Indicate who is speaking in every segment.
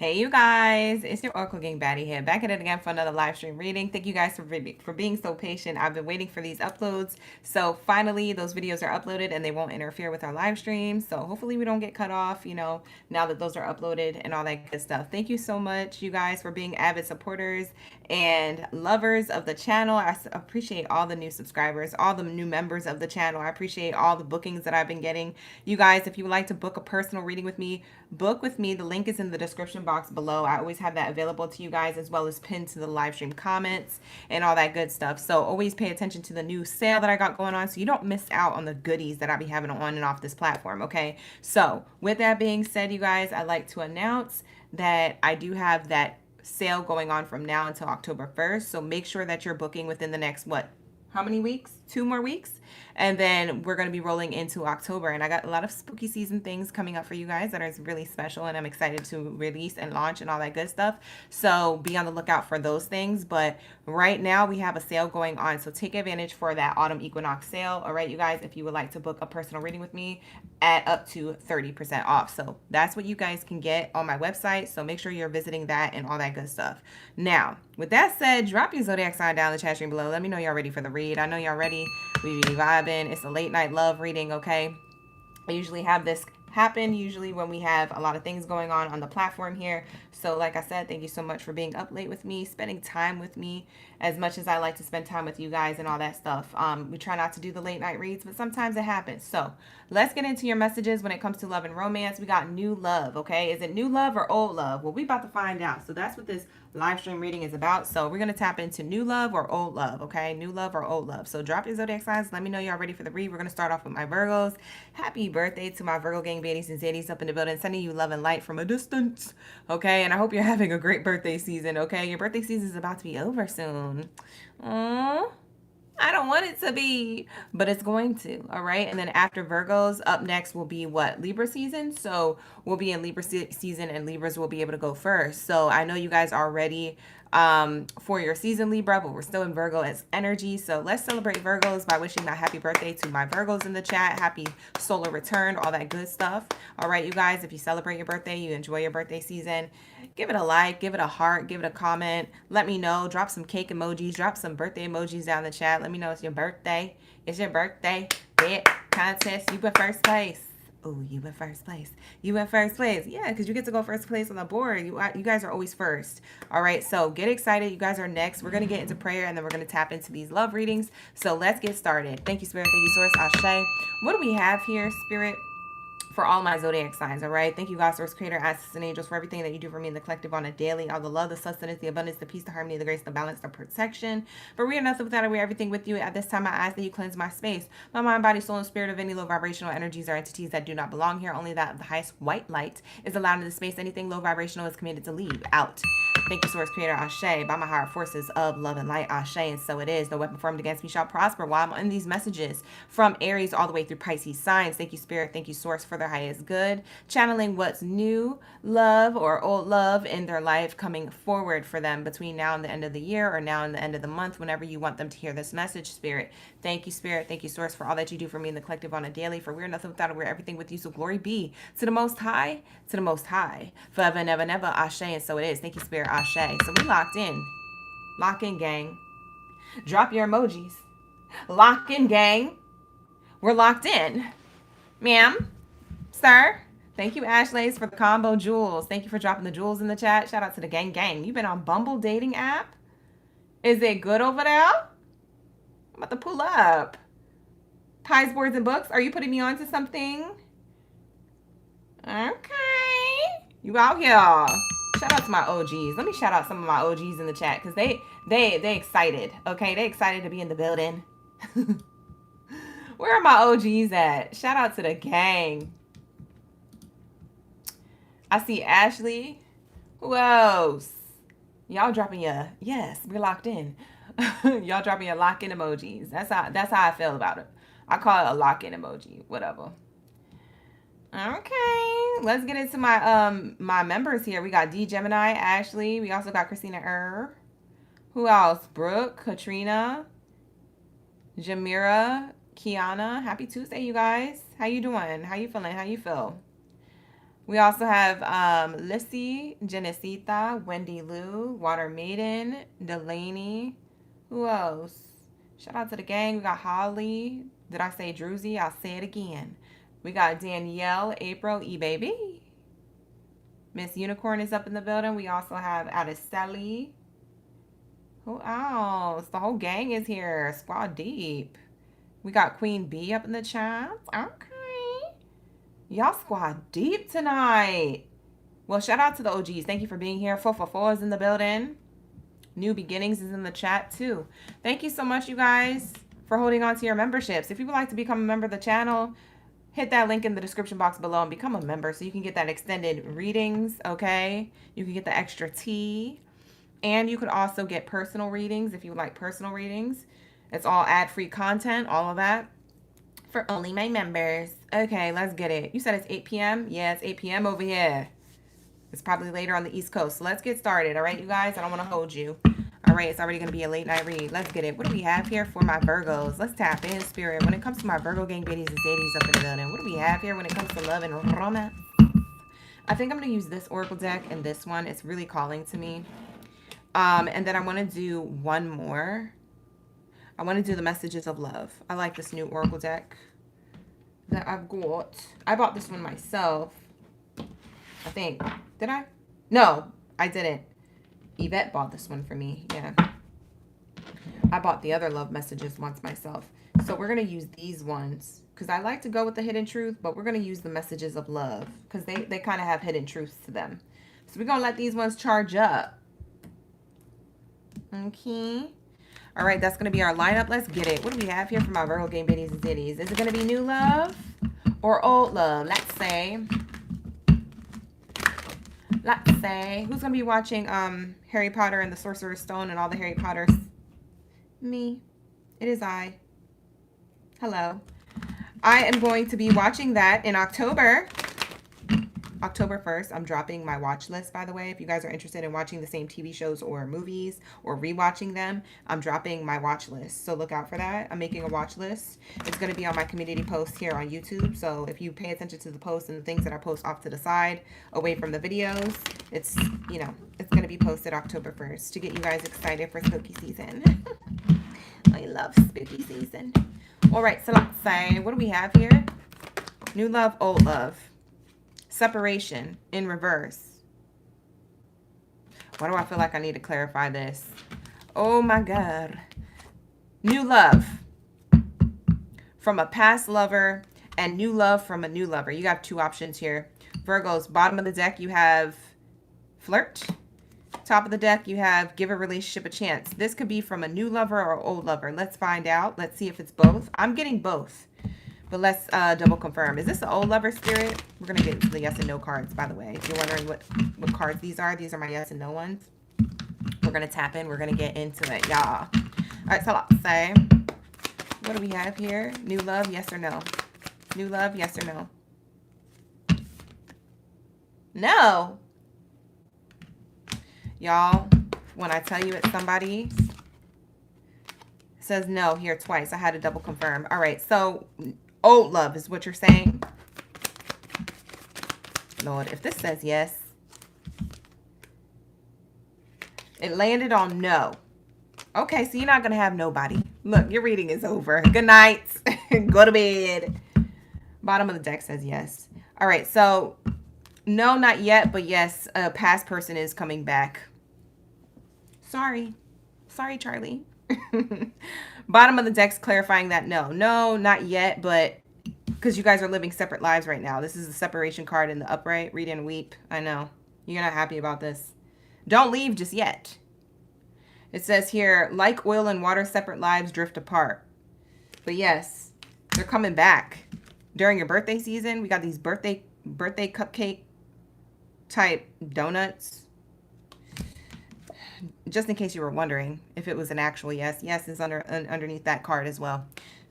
Speaker 1: Hey you guys, it's your Oracle Gang Baddie here, back at it again for another live stream reading. Thank you guys for being so patient. I've been waiting for these uploads. So finally those videos are uploaded and they won't interfere with our live stream. So hopefully we don't get cut off, now that those are uploaded and all that good stuff. Thank you so much, you guys, for being avid supporters and lovers of the channel. I appreciate all the new subscribers, all the new members of the channel. I appreciate all the bookings that I've been getting. You guys, if you would like to book a personal reading with me, book with me. The link is in the description box below. I always have that available to you guys, as well as pinned to the live stream comments and all that good stuff. So always pay attention to the new sale that I got going on so you don't miss out on the goodies that I'll be having on and off this platform, okay? So with that being said, you guys, I'd like to announce that I do have that sale going on from now until October 1st. So make sure that you're booking within the next, how many weeks? 2 more weeks. And then we're going to be rolling into October. And I got a lot of spooky season things coming up for you guys that are really special. And I'm excited to release and launch and all that good stuff. So be on the lookout for those things. But right now we have a sale going on. So take advantage for that autumn equinox sale. All right, you guys, if you would like to book a personal reading with me at up to 30% off. So that's what you guys can get on my website. So make sure you're visiting that and all that good stuff. Now, with that said, drop your zodiac sign down in the chat stream below. Let me know y'all ready for the read. I know y'all ready. We be vibing. It's a late night love reading, okay? I usually have this happen when we have a lot of things going on the platform here. So like I said, thank you so much for being up late with me, spending time with me as much as I like to spend time with you guys and all that stuff. We try not to do the late night reads, but sometimes it happens. So let's get into your messages when it comes to love and romance. We got new love, okay? Is it new love or old love? Well, we about to find out. So that's what this live stream reading is about. So we're going to tap into new love or old love, okay? New love or old love. So drop your zodiac signs. Let me know y'all ready for the read. We're going to start off with my Virgos. Happy birthday to my Virgo gang baddies and zaddies up in the building, sending you love and light from a distance, okay? And I hope you're having a great birthday season, okay? Your birthday season is about to be over soon. Aww. I don't want it to be, but it's going to, all right? And then after Virgos, up next will be what? Libra season. So we'll be in Libra season and Libras will be able to go first. So I know you guys are ready for your season, Libra, but we're still in Virgo as energy. So let's celebrate Virgos by wishing a happy birthday to my Virgos in the chat. Happy solar return, all that good stuff. All right, you guys, if you celebrate your birthday, you enjoy your birthday season, give it a like, give it a heart, give it a comment. Let me know. Drop some cake emojis, drop some birthday emojis down in the chat. Let me know it's your birthday. It's your birthday. Bit contest. You win first place. Oh, you win first place. You win first place. Yeah, because you get to go first place on the board. You guys are always first. All right, so get excited. You guys are next. We're going to get into prayer, and then we're going to tap into these love readings. So let's get started. Thank you, Spirit. Thank you, Source. Ashe. What do we have here, Spirit? For all my zodiac signs, all right? Thank you, God, Source, Creator, Ancestors, and Angels, for everything that you do for me in the collective on a daily. All the love, the sustenance, the abundance, the peace, the harmony, the grace, the balance, the protection. For we are nothing without it. We are everything with you. At this time, I ask that you cleanse my space, my mind, body, soul, and spirit of any low vibrational energies or entities that do not belong here. Only that of the highest white light is allowed in the space. Anything low vibrational is commanded to leave out. Thank you, Source, Creator, Ashe, by my higher forces of love and light, Ashe, and so it is. No weapon formed against me shall prosper. While I'm in these messages from Aries all the way through Pisces signs, thank you, Spirit, thank you, Source, for their highest good, channeling what's new love or old love in their life coming forward for them between now and the end of the year or now and the end of the month, whenever you want them to hear this message, Spirit. Thank you, Spirit, thank you, Source, for all that you do for me in the collective on a daily, for we're nothing without it, we're everything with you, so glory be to the Most High, forever and ever and ever, Ashe, and so it is. Thank you, Spirit, Ashe. So we locked in. Lock in, gang. Drop your emojis. Lock in, gang. We're locked in. Ma'am, sir. Thank you, Ashleys, for the combo jewels. Thank you for dropping the jewels in the chat. Shout out to the gang. You've been on Bumble dating app? Is it good over there? I'm about to pull up. Pies, boards, and books. Are you putting me on to something? Okay. You out here. Shout out to my OGs. Let me shout out some of my OGs in the chat because they excited. Okay, they excited to be in the building. Where are my OGs at? Shout out to the gang. I see Ashley. Who else? Y'all dropping your, yes, we're locked in. Y'all dropping your lock-in emojis. That's how I feel about it. I call it a lock-in emoji. Whatever. Okay, let's get into my my members here. We got D Gemini, Ashley. We also got Christina Who else? Brooke, Katrina, Jamira, Kiana. Happy Tuesday, you guys. How you doing? How you feeling? How you feel? We also have Lissy, Genesita, Wendy Lou, Water Maiden, Delaney. Who else? Shout out to the gang. We got Holly. Did I say Druzy? I'll say it again. We got Danielle, April, E-Baby. Miss Unicorn is up in the building. We also have Adeseli. Who else? The whole gang is here. Squad deep. We got Queen B up in the chat. Okay. Y'all squad deep tonight. Well, shout out to the OGs. Thank you for being here. 444 is in the building. New Beginnings is in the chat too. Thank you so much, you guys, for holding on to your memberships. If you would like to become a member of the channel, hit that link in the description box below and become a member so you can get that extended readings, okay? You can get the extra tea. And you could also get personal readings if you would like personal readings. It's all ad-free content, all of that, for only my members. Okay, let's get it. You said it's 8 p.m.? Yeah, it's 8 p.m. over here. It's probably later on the East Coast. So let's get started, all right, you guys? I don't want to hold you. All right, it's already going to be a late night read. Let's get it. What do we have here for my Virgos? Let's tap in, spirit. When it comes to my Virgo gang, Baddies and Zadies up in the building, what do we have here when it comes to love and romance? I think I'm going to use this Oracle deck and this one. It's really calling to me. And then I want to do one more. I want to do the Messages of Love. I like this new Oracle deck that I've got. I bought this one myself, I think. Did I? No, I didn't. Yvette bought this one for me. Yeah. I bought the other love messages once myself. So we're going to use these ones because I like to go with the hidden truth, but we're going to use the Messages of Love because they kind of have hidden truths to them. So we're going to let these ones charge up. Okay. All right, that's going to be our lineup. Let's get it. What do we have here for my Virgo game, Baddies and Zitties? Is it going to be new love or old love? Let's say. Who's going to be watching Harry Potter and the Sorcerer's Stone and all the Harry Potters? Me. It is I. Hello. I am going to be watching that in October. October 1st, I'm dropping my watch list, by the way. If you guys are interested in watching the same TV shows or movies or rewatching them, I'm dropping my watch list. So look out for that. I'm making a watch list. It's going to be on my community post here on YouTube. So if you pay attention to the posts and the things that I post off to the side, away from the videos, it's, you know, it's going to be posted October 1st to get you guys excited for spooky season. I love spooky season. All right, so let's say, what do we have here? New love, old love. Separation in reverse. Why do I feel like I need to clarify this? Oh my God. New love from a past lover and new love from a new lover. You have two options here. Virgos, bottom of the deck, you have flirt. Top of the deck, you have give a relationship a chance. This could be from a new lover or old lover. Let's find out. Let's see if it's both. I'm getting both. But let's double confirm. Is this an old lover spirit? We're going to get into the yes and no cards, by the way. If you're wondering what cards these are my yes and no ones. We're going to tap in. We're going to get into it, y'all. All right, so let's say, what do we have here? New love, yes or no? New love, yes or no? No. Y'all, when I tell you it's somebody, it says no here twice. I had to double confirm. All right, so old love is what you're saying. Lord, if this says yes, it landed on no. Okay, so you're not going to have nobody. Look, your reading is over. Good night. Go to bed. Bottom of the deck says yes. All right, so no, not yet, but yes, a past person is coming back. Sorry, Charlie. Bottom of the deck's clarifying that no, not yet, but because you guys are living separate lives right now. This is the separation card in the upright. Read and weep. I know. You're not happy about this. Don't leave just yet. It says here, like oil and water, separate lives drift apart. But yes, they're coming back. During your birthday season, we got these birthday cupcake type donuts. Just in case you were wondering if it was an actual yes. Yes is underneath that card as well.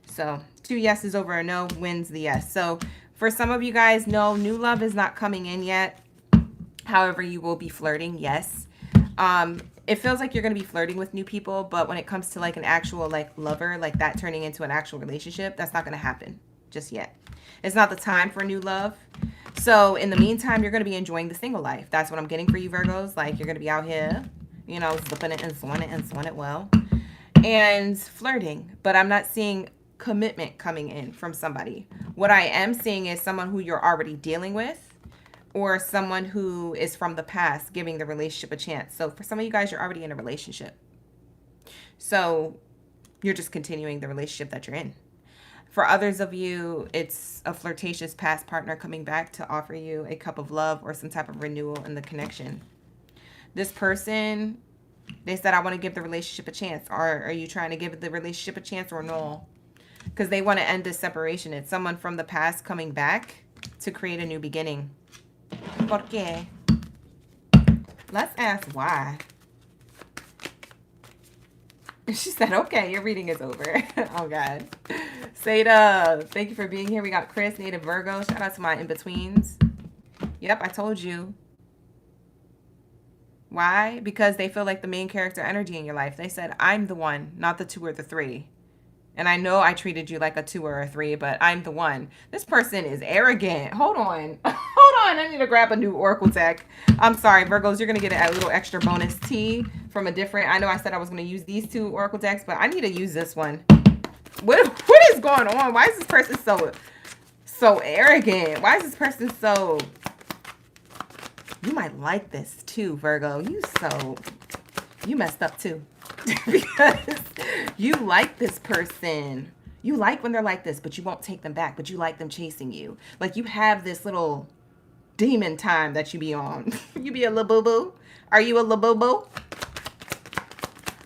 Speaker 1: So 2 yeses over a no wins the yes. So for some of you guys, no, new love is not coming in yet. However, you will be flirting, yes. It feels like you're going to be flirting with new people, but when it comes to like an actual like lover, like that turning into an actual relationship, that's not going to happen just yet. It's not the time for new love. So in the meantime, you're going to be enjoying the single life. That's what I'm getting for you, Virgos. Like, you're going to be out here, you know, zipping it and swing it well. And flirting. But I'm not seeing commitment coming in from somebody. What I am seeing is someone who you're already dealing with, or someone who is from the past giving the relationship a chance. So for some of you guys, you're already in a relationship. So you're just continuing the relationship that you're in. For others of you, it's a flirtatious past partner coming back to offer you a cup of love or some type of renewal in the connection. This person, they said, I want to give the relationship a chance. Or are you trying to give the relationship a chance or no? Because they want to end this separation. It's someone from the past coming back to create a new beginning. ¿Por qué? Let's ask why. She said, okay, your reading is over. Oh, God. Seda, thank you for being here. We got Chris, Native Virgo. Shout out to my in-betweens. Yep, I told you. Why? Because they feel like the main character energy in your life. They said, I'm the one, not the 2 or the 3. And I know I treated you like a 2 or a 3, but I'm the one. This person is arrogant. Hold on. Hold on. I need to grab a new Oracle deck. I'm sorry, Virgos. You're going to get a little extra bonus tea from a different... I know I said I was going to use these 2 Oracle decks, but I need to use this one. What is going on? Why is this person so arrogant? Why is this person so... You might like this too, Virgo. You messed up too. Because you like this person. You like when they're like this, but you won't take them back. But you like them chasing you. Like, you have this little demon time that you be on. You be a labubu. Are you a labubu?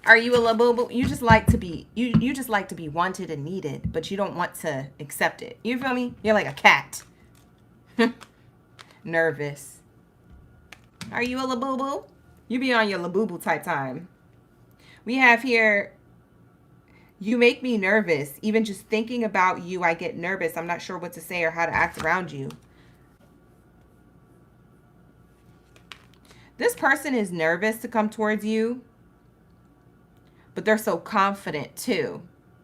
Speaker 1: Are you a labubu? You just like to be you just like to be wanted and needed, but you don't want to accept it. You feel me? You're like a cat. Nervous. Are you a labubu? You be on your labubu type time. We have here, you make me nervous. Even just thinking about you, I get nervous. I'm not sure what to say or how to act around you. This person is nervous to come towards you, but they're so confident too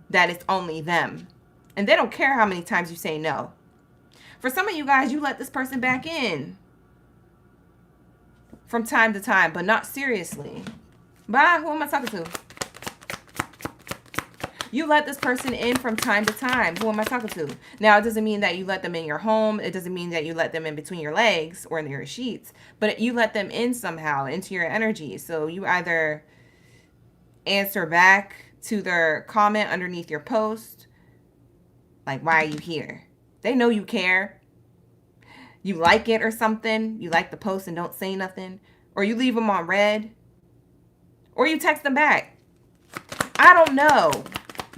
Speaker 1: that it's only them. And they don't care how many times you say no. For some of you guys, you let this person back in from time to time, but not seriously. Bye. Who am I talking to? You let this person in from time to time. Who am I talking to? Now, it doesn't mean that you let them in your home. It doesn't mean that you let them in between your legs or in your sheets. But you let them in somehow into your energy. So you either answer back to their comment underneath your post. Like, why are you here? They know you care. You like it or something. You like the post and don't say nothing. Or you leave them on red. Or you text them back. I don't know.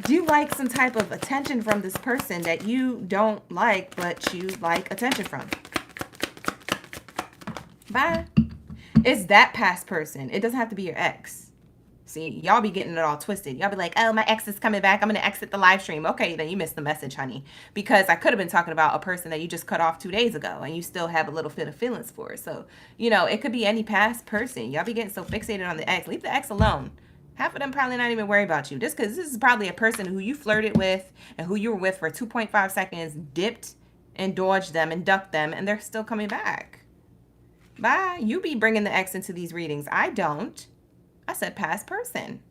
Speaker 1: Do you like some type of attention from this person that you don't like, but you like attention from? Bye. It's that past person. It doesn't have to be your ex. See, y'all be getting it all twisted. Y'all be like, oh, my ex is coming back. I'm going to exit the live stream. Okay, then you missed the message, honey. Because I could have been talking about a person that you just cut off 2 days ago and you still have a little bit of feelings for. So, you know, it could be any past person. Y'all be getting so fixated on the ex. Leave the ex alone. Half of them probably not even worried about you. Just because this is probably a person who you flirted with and who you were with for 2.5 seconds, dipped and dodged them and ducked them, and they're still coming back. Bye. You be bringing the ex into these readings. I don't. I said past person.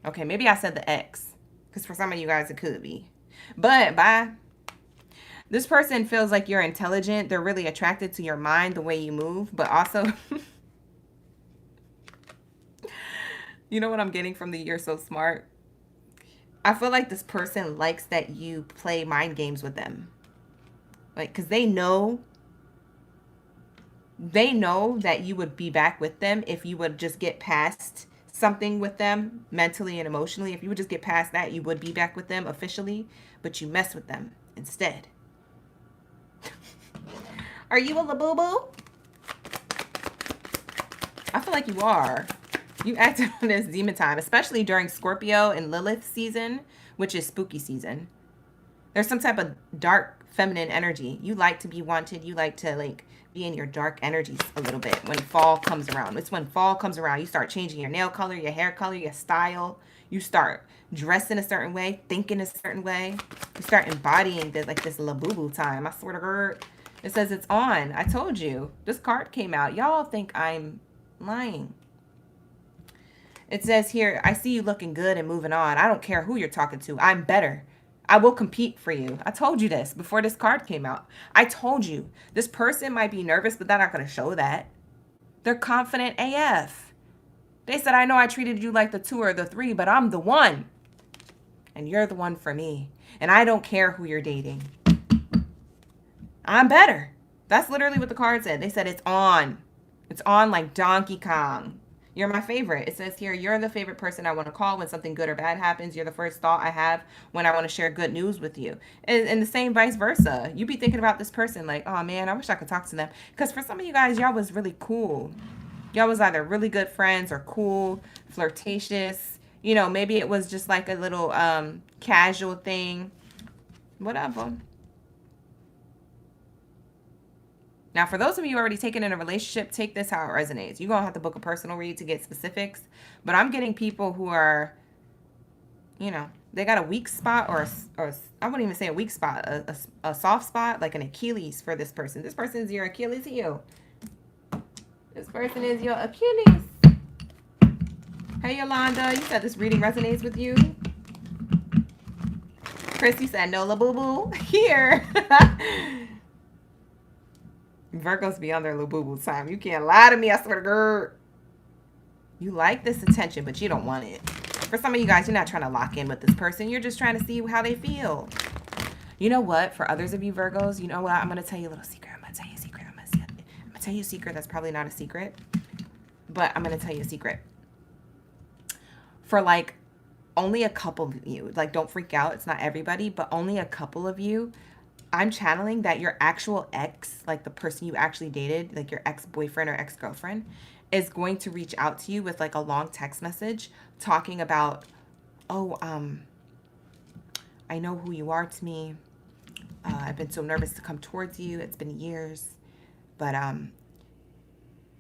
Speaker 1: Okay, maybe I said the ex. Because for some of you guys, it could be. But bye. This person feels like you're intelligent. They're really attracted to your mind, the way you move. But also, you know what I'm getting from the you're so smart? I feel like this person likes that you play mind games with them. Like, because they know that you would be back with them if you would just get past something with them mentally and emotionally. If you would just get past that, you would be back with them officially, but you mess with them instead. Are you a labubu? I feel like you are. You acted on this demon time, especially during Scorpio and Lilith season, which is spooky season. There's some type of dark feminine energy. You like to be wanted. You like to like be in your dark energies a little bit when fall comes around. It's when fall comes around. You start changing your nail color, your hair color, your style. You start dressing a certain way, thinking a certain way. You start embodying this, like this labubu time. I swear to God. It says it's on. I told you. This card came out. Y'all think I'm lying. It says here, I see you looking good and moving on. I don't care who you're talking to. I'm better. I will compete for you. I told you this before this card came out. I told you. This person might be nervous, but they're not going to show that. They're confident AF. They said, I know I treated you like the 2 or the 3, but I'm the 1. And you're the one for me. And I don't care who you're dating. I'm better. That's literally what the card said. They said it's on. It's on like Donkey Kong. You're my favorite. It says here, you're the favorite person I want to call when something good or bad happens. You're the first thought I have when I want to share good news with you. And the same vice versa. You be thinking about this person like, oh man, I wish I could talk to them. Because for some of you guys, y'all was really cool. Y'all was either really good friends or cool, flirtatious. You know, maybe it was just like a little casual thing. Whatever. Now, for those of you already taken in a relationship, take this how it resonates. You're going to have to book a personal read to get specifics. But I'm getting people who are, you know, they got a weak spot or I wouldn't even say a weak spot, a soft spot, like an Achilles for this person. This person is your Achilles heel. This person is your Achilles. Hey, Yolanda, you said this reading resonates with you. Chrissy said, no, la boo boo. Here. Virgos be on their little boo-boo time. You can't lie to me, I swear to God. You like this attention, but you don't want it. For some of you guys, you're not trying to lock in with this person. You're just trying to see how they feel. You know what? For others of you Virgos, you know what? I'm going to tell you a little secret. I'm going to tell you a secret. I'm going to tell you a secret that's probably not a secret. But I'm going to tell you a secret. For like only a couple of you, like don't freak out. It's not everybody, but only a couple of you. I'm channeling that your actual ex, like the person you actually dated, like your ex-boyfriend or ex-girlfriend, is going to reach out to you with like a long text message talking about, oh, I know who you are to me. I've been so nervous to come towards you. It's been years, but how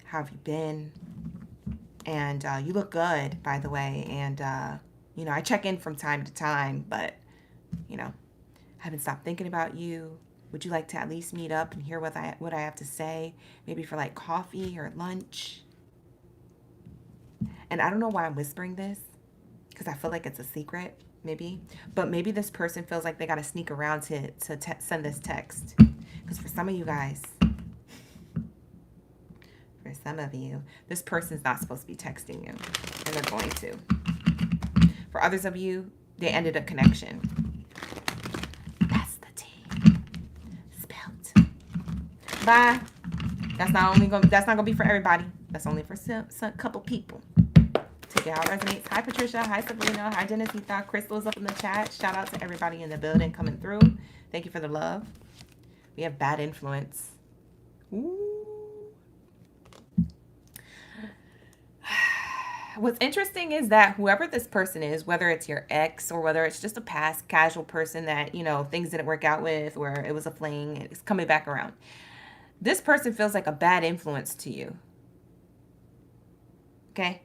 Speaker 1: have you been? And you look good, by the way. And, you know, I check in from time to time, but, you know, haven't stopped thinking about you. Would you like to at least meet up and hear what I have to say? Maybe for like coffee or lunch. And I don't know why I'm whispering this, because I feel like it's a secret, maybe. But maybe this person feels like they got to sneak around to send this text. Because for some of you guys, for some of you, this person's not supposed to be texting you. And they're going to. For others of you, they ended a connection. Bye. That's not gonna be for everybody. That's only for some couple people. Take it how it resonates. Hi Patricia. Hi Sabrina. Hi Genesita. Crystal's up in the chat. Shout out to everybody in the building coming through. Thank you for the love. We have bad influence. Ooh. What's interesting is that whoever this person is, whether it's your ex or whether it's just a past casual person that, you know, things didn't work out with, or it was a fling, it's coming back around. This person feels like a bad influence to you. Okay?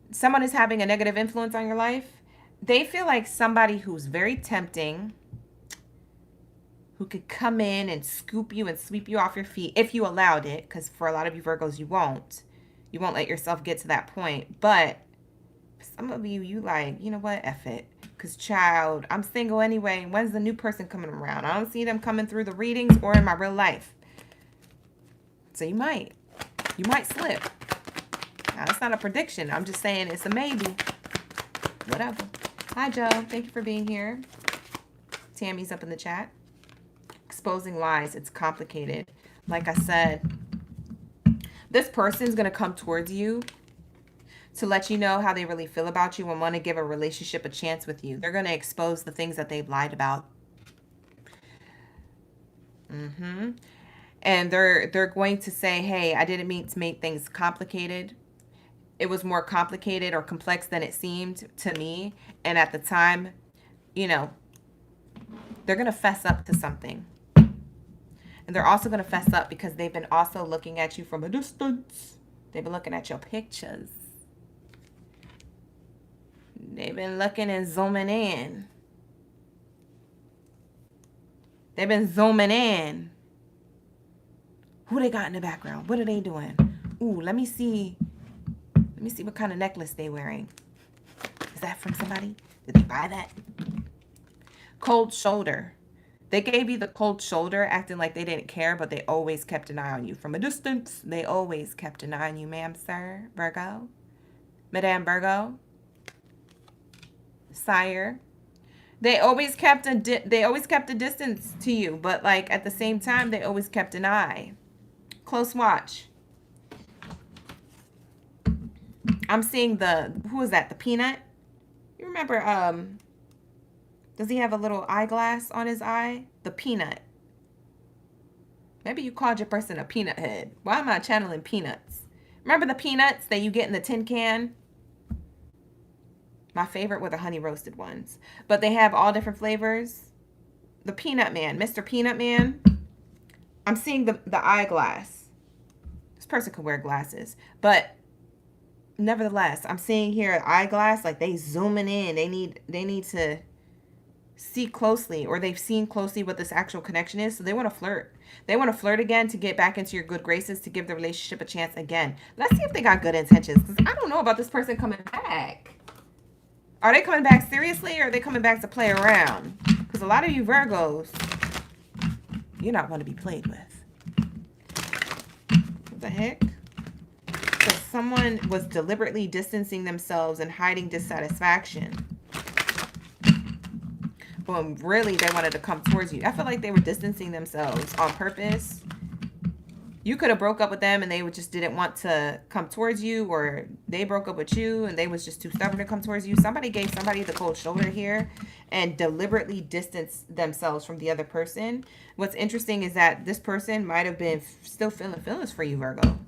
Speaker 1: Someone is having a negative influence on your life. They feel like somebody who's very tempting, who could come in and scoop you and sweep you off your feet if you allowed it, because for a lot of you Virgos, you won't. You won't let yourself get to that point. But some of you, you like, you know what? F it. Because, child, I'm single anyway. When's the new person coming around? I don't see them coming through the readings or in my real life. So you might slip. Now, that's not a prediction. I'm just saying it's a maybe. Whatever. Hi, Joe. Thank you for being here. Tammy's up in the chat. Exposing lies. It's complicated. Like I said, this person's going to come towards you to let you know how they really feel about you and want to give a relationship a chance with you. They're going to expose the things that they've lied about. And they're going to say, hey, I didn't mean to make things complicated. It was more complicated or complex than it seemed to me. And at the time, you know, They're going to fess up to something. And they're also going to fess up because they've been also looking at you from a distance. They've been looking at your pictures. They've been looking and zooming in. They've been zooming in. Who they got in the background? What are they doing? Ooh, let me see. Let me see what kind of necklace they wearing. Is that from somebody? Did they buy that? Cold shoulder. They gave you the cold shoulder, acting like they didn't care, but they always kept an eye on you. From a distance, they always kept an eye on you, ma'am, sir, Virgo. Madame Virgo. Sire. They always kept a distance to you, but like at the same time, they always kept an eye. Close watch. I'm seeing who is that? The peanut? You remember, does he have a little eyeglass on his eye? The peanut. Maybe you called your person a peanut head. Why am I channeling peanuts? Remember the peanuts that you get in the tin can? My favorite were the honey roasted ones. But they have all different flavors. The Peanut Man, Mr. Peanut Man. I'm seeing the eyeglass. This person could wear glasses. But nevertheless, I'm seeing here eyeglass, like they zooming in. They need to see closely, or they've seen closely what this actual connection is. So they want to flirt. They want to flirt again to get back into your good graces, to give the relationship a chance again. Let's see if they got good intentions, because I don't know about this person coming back. Are they coming back seriously, or are they coming back to play around? Because a lot of you Virgos, you're not one to be played with. What the heck? So someone was deliberately distancing themselves and hiding dissatisfaction. But really, they wanted to come towards you. I feel like they were distancing themselves on purpose. You could have broke up with them and they just didn't want to come towards you, or they broke up with you and they was just too stubborn to come towards you. Somebody gave somebody the cold shoulder here and deliberately distanced themselves from the other person. What's interesting is that this person might have been still feeling feelings for you, Virgo.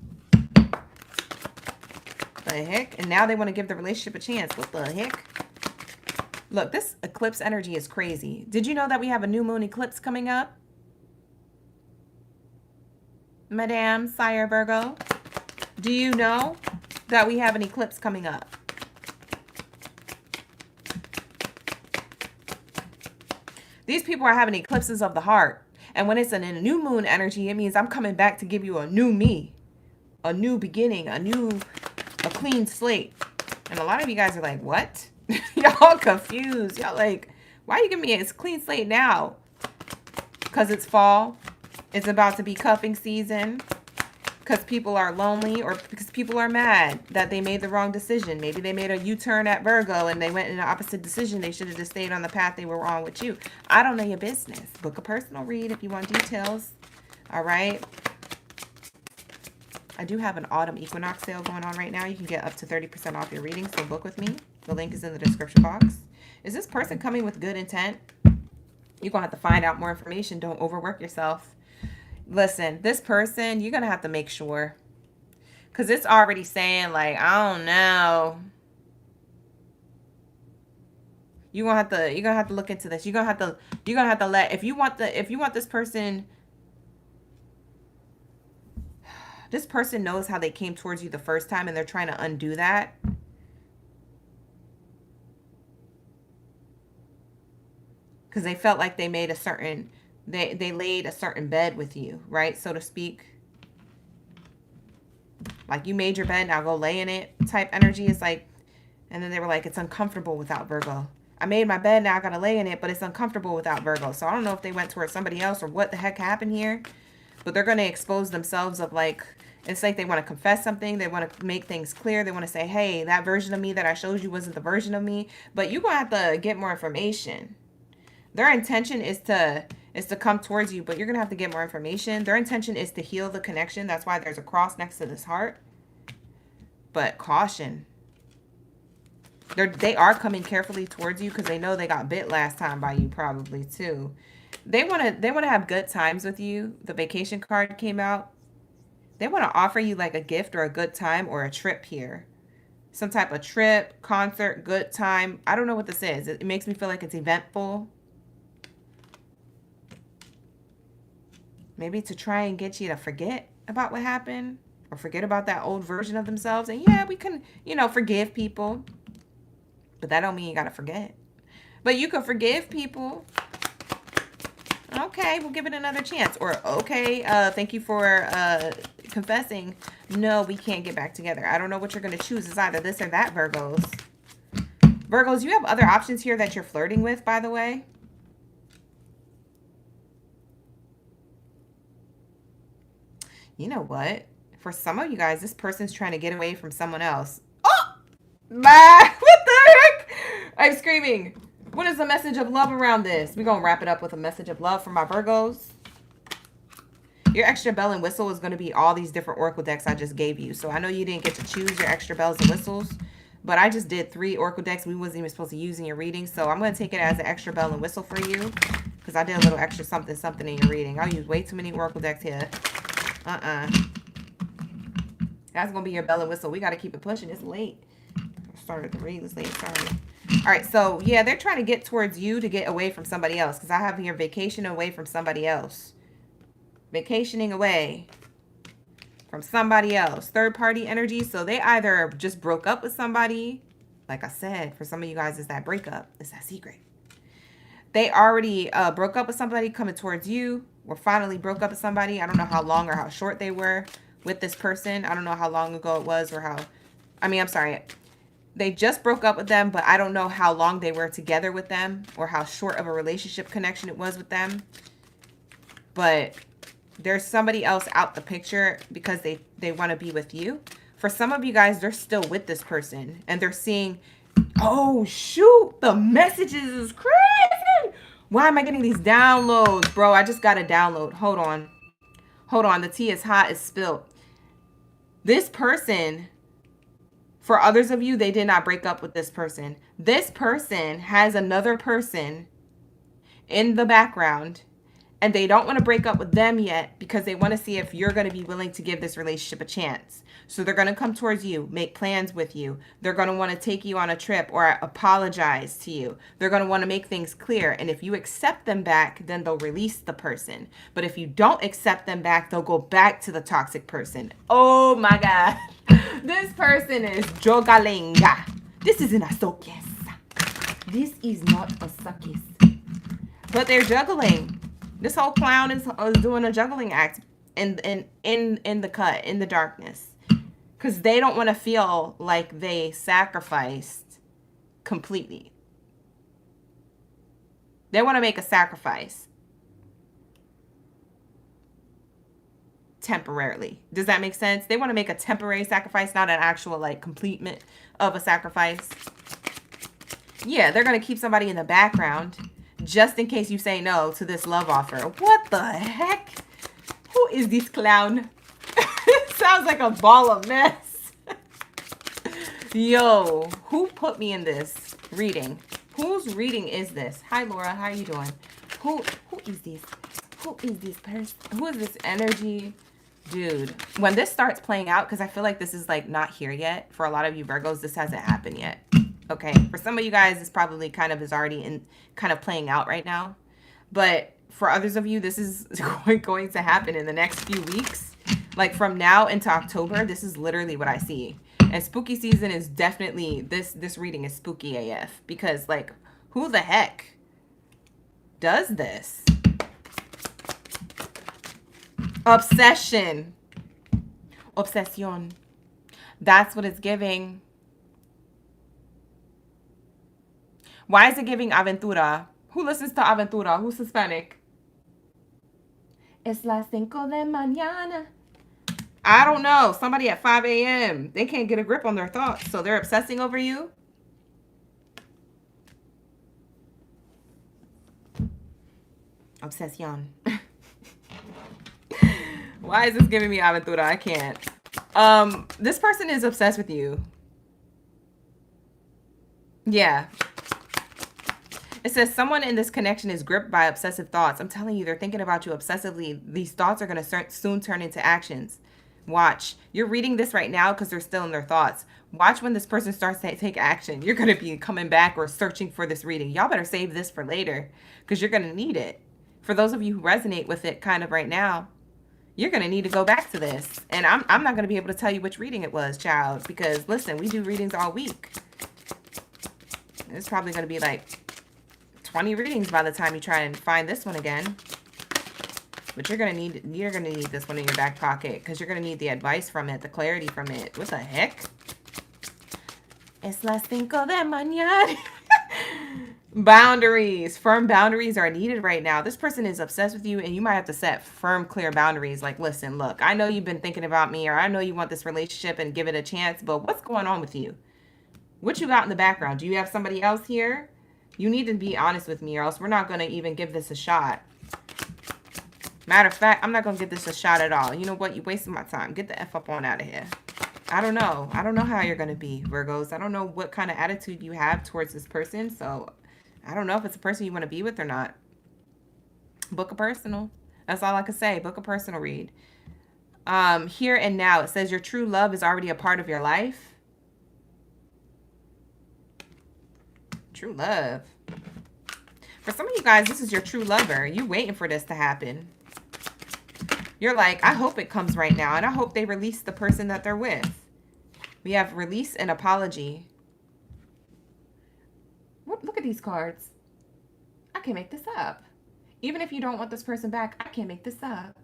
Speaker 1: The heck? And now they want to give the relationship a chance. What the heck? Look, this eclipse energy is crazy. Did you know that we have a new moon eclipse coming up? Madame, Sire, Virgo, do you know that we have an eclipse coming up? These people are having eclipses of the heart. And when it's in a new moon energy, it means I'm coming back to give you a new me, a new beginning, a clean slate. And a lot of you guys are like, what? Y'all confused. Y'all like, why are you giving me a clean slate now? Because it's fall. It's about to be cuffing season, because people are lonely, or because people are mad that they made the wrong decision. Maybe they made a U-turn at Virgo and they went in an opposite decision. They should have just stayed on the path they were on with you. I don't know your business. Book a personal read if you want details. All right. I do have an autumn equinox sale going on right now. You can get up to 30% off your reading, so book with me. The link is in the description box. Is this person coming with good intent? You're going to have to find out more information. Don't overwork yourself. Listen, this person, you're going to have to make sure. Because it's already saying, like, I don't know. You're going to have to look into this. You're going to have to let, if you want this person, this person knows how they came towards you the first time and they're trying to undo that. Because they felt like they made a certain, they laid a certain bed with you, right? So to speak. Like you made your bed, now go lay in it type energy. It's like, and then they were like, it's uncomfortable without Virgo. I made my bed, now I gotta lay in it, but it's uncomfortable without Virgo. So I don't know if they went towards somebody else or what the heck happened here. But they're going to expose themselves of like, it's like they want to confess something. They want to make things clear. They want to say, hey, that version of me that I showed you wasn't the version of me. But you're going to have to get more information. Their intention is to come towards you, but you're going to have to get more information. Their intention is to heal the connection. That's why there's a cross next to this heart. But caution. They are coming carefully towards you because they know they got bit last time by you probably too. They want to have good times with you. The vacation card came out. They want to offer you like a gift or a good time or a trip here. Some type of trip, concert, good time. I don't know what this is. It makes me feel like it's eventful. Maybe to try and get you to forget about what happened or forget about that old version of themselves. And yeah, we can, you know, forgive people. But that don't mean you got to forget. But you can forgive people. Okay, we'll give it another chance. Or, okay, thank you for confessing. No, we can't get back together. I don't know what you're going to choose. It's either this or that, Virgos. Virgos, you have other options here that you're flirting with, by the way. You know what? For some of you guys, this person's trying to get away from someone else. Oh! What the heck? I'm screaming. What is the message of love around this? We're going to wrap it up with a message of love for my Virgos. Your extra bell and whistle is going to be all these different oracle decks I just gave you. So I know you didn't get to choose your extra bells and whistles, but I just did 3 oracle decks we wasn't even supposed to use in your reading. So I'm going to take it as an extra bell and whistle for you because I did a little extra something in your reading. I'll use way too many oracle decks here. That's going to be your bell and whistle. We got to keep it pushing. It's late. I started to read this late. Sorry. All right, so yeah, they're trying to get towards you to get away from somebody else because I have here vacation away from somebody else. Vacationing away from somebody else. Third party energy. So they either just broke up with somebody. Like I said, for some of you guys, it's that breakup. It's that secret. They already broke up with somebody coming towards you. Or finally broke up with somebody. I don't know how long or how short they were with this person. I don't know how long ago it was or how... I'm sorry. They just broke up with them, but I don't know how long they were together with them or how short of a relationship connection it was with them. But there's somebody else out the picture because they want to be with you. For some of you guys, they're still with this person and they're seeing, oh, shoot, the messages is crazy. Why am I getting these downloads, bro? I just got a download. Hold on. Hold on. The tea is hot. It's spilled. This person... For others of you, they did not break up with this person. This person has another person in the background, and they don't want to break up with them yet because they want to see if you're going to be willing to give this relationship a chance. So they're going to come towards you, make plans with you. They're going to want to take you on a trip or apologize to you. They're going to want to make things clear. And if you accept them back, then they'll release the person. But if you don't accept them back, they'll go back to the toxic person. Oh my God. This person is jogalenga. This isn't a sokis. This is not a sokis. But they're juggling. This whole clown is doing a juggling act in the cut, in the darkness. Because they don't want to feel like they sacrificed completely. They want to make a sacrifice. Temporarily. Does that make sense? They want to make a temporary sacrifice, not an actual like completement of a sacrifice. Yeah, they're going to keep somebody in the background just in case you say no to this love offer. What the heck? Who is this clown? Sounds like a ball of mess. Yo, who put me in this reading? Whose reading is this? Hi, Laura. How are you doing? Who is this? Who is this person? Who is this energy? Dude, when this starts playing out, because I feel like this is like not here yet. For a lot of you Virgos, this hasn't happened yet. Okay. For some of you guys, this probably kind of is already in kind of playing out right now. But for others of you, this is going to happen in the next few weeks. Like from now into October, this is literally what I see. And spooky season is definitely, this reading is spooky AF. Because like, who the heck does this? Obsession. Obsession. That's what it's giving. Why is it giving aventura? Who listens to aventura? Who's Hispanic? Es las 5 de mañana. I don't know. Somebody at 5 a.m. They can't get a grip on their thoughts. So they're obsessing over you. Obsession. Why is this giving me aventura? I can't. This person is obsessed with you. Yeah. It says someone in this connection is gripped by obsessive thoughts. I'm telling you, they're thinking about you obsessively. These thoughts are going to soon turn into actions. Watch. You're reading this right now because they're still in their thoughts. Watch when this person starts to take action. You're going to be coming back or searching for this reading. Y'all better save this for later because you're going to need it. for those of you who resonate with it kind of right now, you're going to need to go back to this. And I'm not going to be able to tell you which reading it was, child, because listen, we do readings all week. It's probably going to be like 20 readings by the time you try and find this one again. But you're going to need this one in your back pocket, because you're going to need the advice from it, the clarity from it. What the heck? Es las 5 de mañana. Boundaries. Firm boundaries are needed right now. This person is obsessed with you, and you might have to set firm, clear boundaries. Like, listen, look, I know you've been thinking about me, or I know you want this relationship and give it a chance, but what's going on with you? What you got in the background? Do you have somebody else here? You need to be honest with me, or else we're not going to even give this a shot. Matter of fact, I'm not going to give this a shot at all. You know what? You're wasting my time. Get the F up on out of here. I don't know. I don't know how you're going to be, Virgos. I don't know what kind of attitude you have towards this person. So I don't know if it's a person you want to be with or not. Book a personal. That's all I can say. Book a personal read. Here and now, it says your true love is already a part of your life. True love. For some of you guys, this is your true lover. You're waiting for this to happen. You're like, I hope it comes right now, and I hope they release the person that they're with. We have release and apology. Look at these cards. I can't make this up. Even if you don't want this person back, I can't make this up.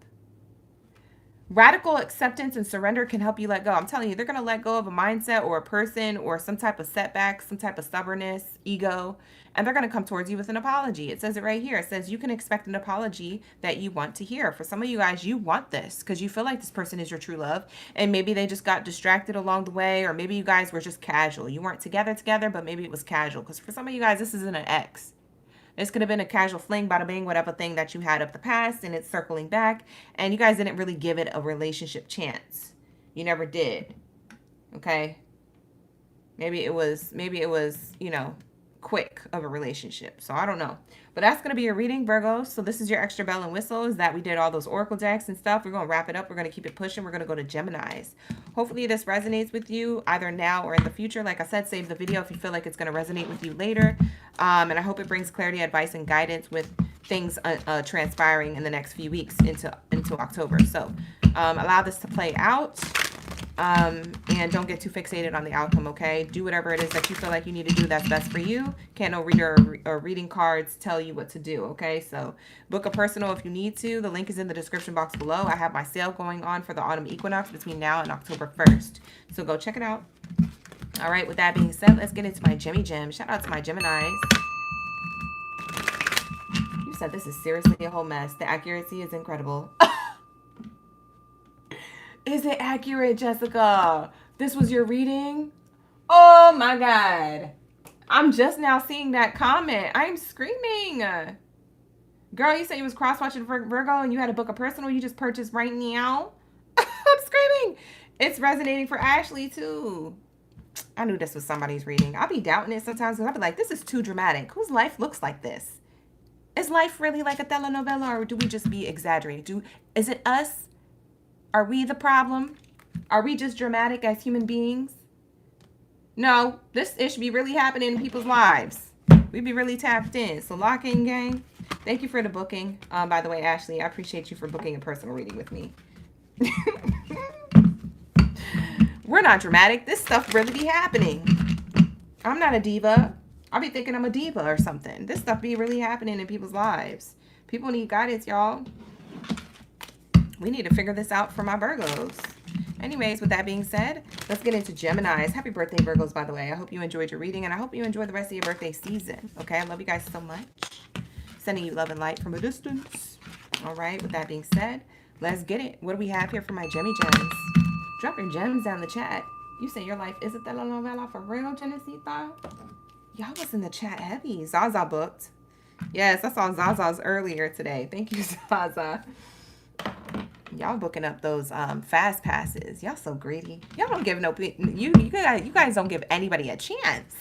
Speaker 1: Radical acceptance and surrender can help you let go. I'm telling you, they're going to let go of a mindset or a person or some type of setback, some type of stubbornness, ego, and they're going to come towards you with an apology. It says it right here. It says you can expect an apology that you want to hear. For some of you guys, you want this because you feel like this person is your true love, and maybe they just got distracted along the way, or maybe you guys were just casual. You weren't together, but maybe it was casual, because for some of you guys, this isn't an ex. This could have been a casual fling, bada bing, whatever thing that you had up the past, and it's circling back, and you guys didn't really give it a relationship chance. You never did. Okay? Maybe it was, you know, quick of a relationship. So I don't know. But that's going to be your reading, Virgo. So this is your extra bell and whistle, is that we did all those oracle decks and stuff. We're going to wrap it up. We're going to keep it pushing. We're going to go to Geminis. Hopefully this resonates with you either now or in the future. Like I said, save the video if you feel like it's going to resonate with you later. And I hope it brings clarity, advice, and guidance with things transpiring in the next few weeks into October. So allow this to play out. And don't get too fixated on the outcome, okay? Do whatever it is that you feel like you need to do that's best for you. Can't no reader or reading cards tell you what to do, okay? So book a personal if you need to. The link is in the description box below. I have my sale going on for the autumn equinox between now and October 1st. So go check it out. All right, with that being said, let's get into my Gemmy Gem. Shout out to my Geminis. You said this is seriously a whole mess. The accuracy is incredible. Is it accurate, Jessica? This was your reading? Oh my God. I'm just now seeing that comment. I'm screaming. Girl, you said you was cross-watching for Virgo and you had a book of personal you just purchased right now? I'm screaming. It's resonating for Ashley too. I knew this was somebody's reading. I'll be doubting it sometimes because I'll be like, this is too dramatic. Whose life looks like this? Is life really like a telenovela, or do we just be exaggerating? Is it us? Are we the problem? Are we just dramatic as human beings? No, it should be really happening in people's lives. We'd be really tapped in. So lock in, gang. Thank you for the booking. By the way, Ashley, I appreciate you for booking a personal reading with me. We're not dramatic. This stuff really be happening. I'm not a diva. I'll be thinking I'm a diva or something. This stuff be really happening in people's lives. People need guidance, y'all. We need to figure this out for my Virgos. Anyways, with that being said, let's get into Geminis. Happy birthday, Virgos, by the way. I hope you enjoyed your reading, and I hope you enjoy the rest of your birthday season. Okay, I love you guys so much. Sending you love and light from a distance. All right, with that being said, let's get it. What do we have here for my Gemmy Gems? Drop your gems down the chat. You say your life is a telenovela for real, Genesita? Y'all was in the chat heavy. Zaza booked. Yes, I saw Zaza's earlier today. Thank you, Zaza. Y'all booking up those fast passes. Y'all so greedy. Y'all don't give you guys don't give anybody a chance.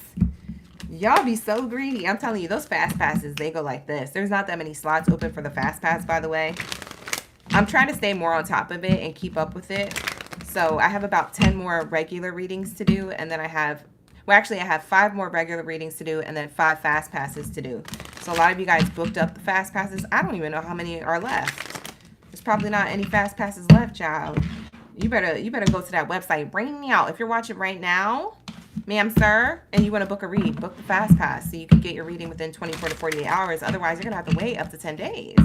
Speaker 1: Y'all be so greedy. I'm telling you, those fast passes, they go like this. There's not that many slots open for the fast pass, by the way. I'm trying to stay more on top of it and keep up with it. So I have about 10 more regular readings to do, and then I have 5 more regular readings to do, and then 5 fast passes to do. So a lot of you guys booked up the fast passes. I don't even know how many are left. There's probably not any fast passes left, child. You better go to that website. Bring me out. If you're watching right now, ma'am, sir, and you want to book a read, book the fast pass so you can get your reading within 24 to 48 hours. Otherwise, you're going to have to wait up to 10 days.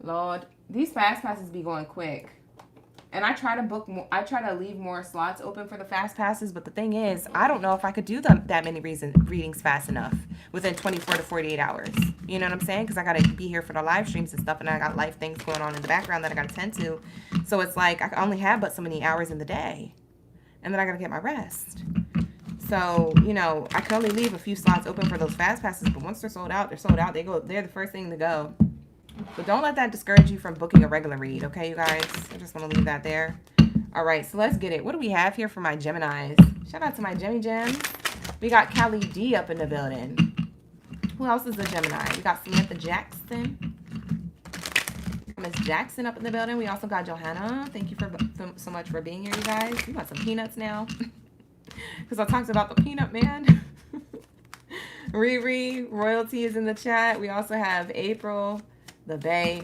Speaker 1: Lord, these fast passes be going quick. And I try to book more, I try to leave more slots open for the fast passes, but the thing is, I don't know if I could do that many readings fast enough within 24 to 48 hours. You know what I'm saying? Because I got to be here for the live streams and stuff, and I got life things going on in the background that I got to tend to. So it's like I only have but so many hours in the day, and then I got to get my rest. So, you know, I can only leave a few slots open for those fast passes, but once they're sold out, they're sold out. They're the first thing to go. But don't let that discourage you from booking a regular read, okay, you guys? I just want to leave that there. All right, so let's get it. What do we have here for my Geminis? Shout out to my Gemmy Gems. We got Callie D up in the building. Who else is a Gemini? We got Samantha Jackson. Miss Jackson up in the building. We also got Johanna. Thank you so much for being here, you guys. We want some peanuts now. Because I talked about the peanut man. Riri, Royalty is in the chat. We also have April, the Bay,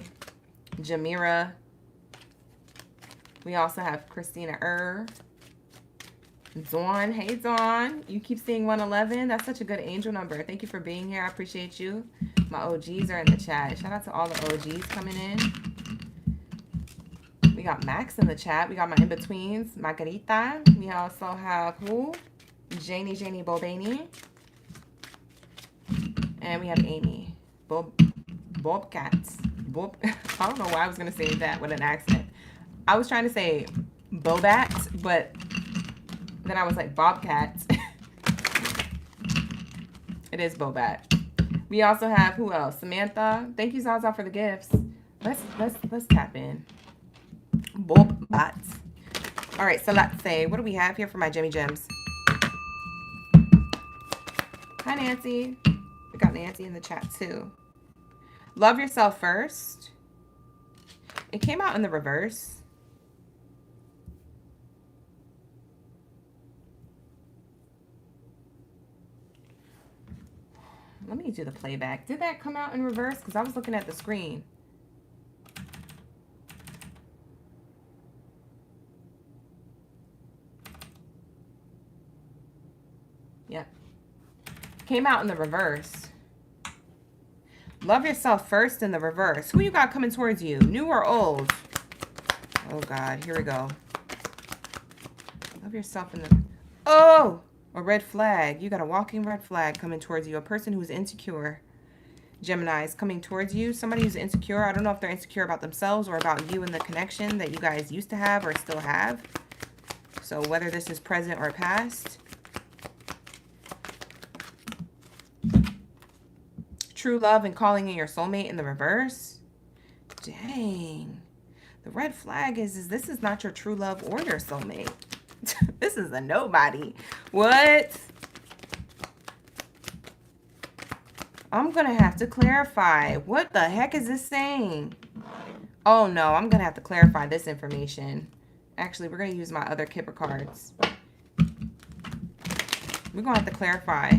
Speaker 1: Jamira. We also have Christina Dawn. Hey, Dawn. You keep seeing 111. That's such a good angel number. Thank you for being here. I appreciate you. My OGs are in the chat. Shout out to all the OGs coming in. We got Max in the chat. We got my in-betweens, Margarita. We also have who? Janie Bobani. And we have Amy. Bobcats. I don't know why I was going to say that with an accent. I was trying to say Bobat, but then I was like Bobcats. It is Bobat. We also have who else? Samantha. Thank you, Zaza, for the gifts. Let's tap in. Bobats. All right, so let's say, what do we have here for my Gemmy Gems? Hi, Nancy. We got Nancy in the chat too. Love yourself first. It came out in the reverse. Let me do the playback. Did that come out in reverse? Because I was looking at the screen. Yep. Came out in the reverse. Love yourself first in the reverse. Who you got coming towards you? New or old? Oh, God. Here we go. Love yourself in the... Oh! A red flag. You got a walking red flag coming towards you. A person who's insecure. Gemini is coming towards you. Somebody who's insecure. I don't know if they're insecure about themselves or about you and the connection that you guys used to have or still have. So whether this is present or past. True love and calling in your soulmate in the reverse. Dang. The red flag is this is not your true love or your soulmate. This is a nobody. What? I'm going to have to clarify. What the heck is this saying? Oh, no. I'm going to have to clarify this information. Actually, we're going to use my other Kipper cards. We're going to have to clarify.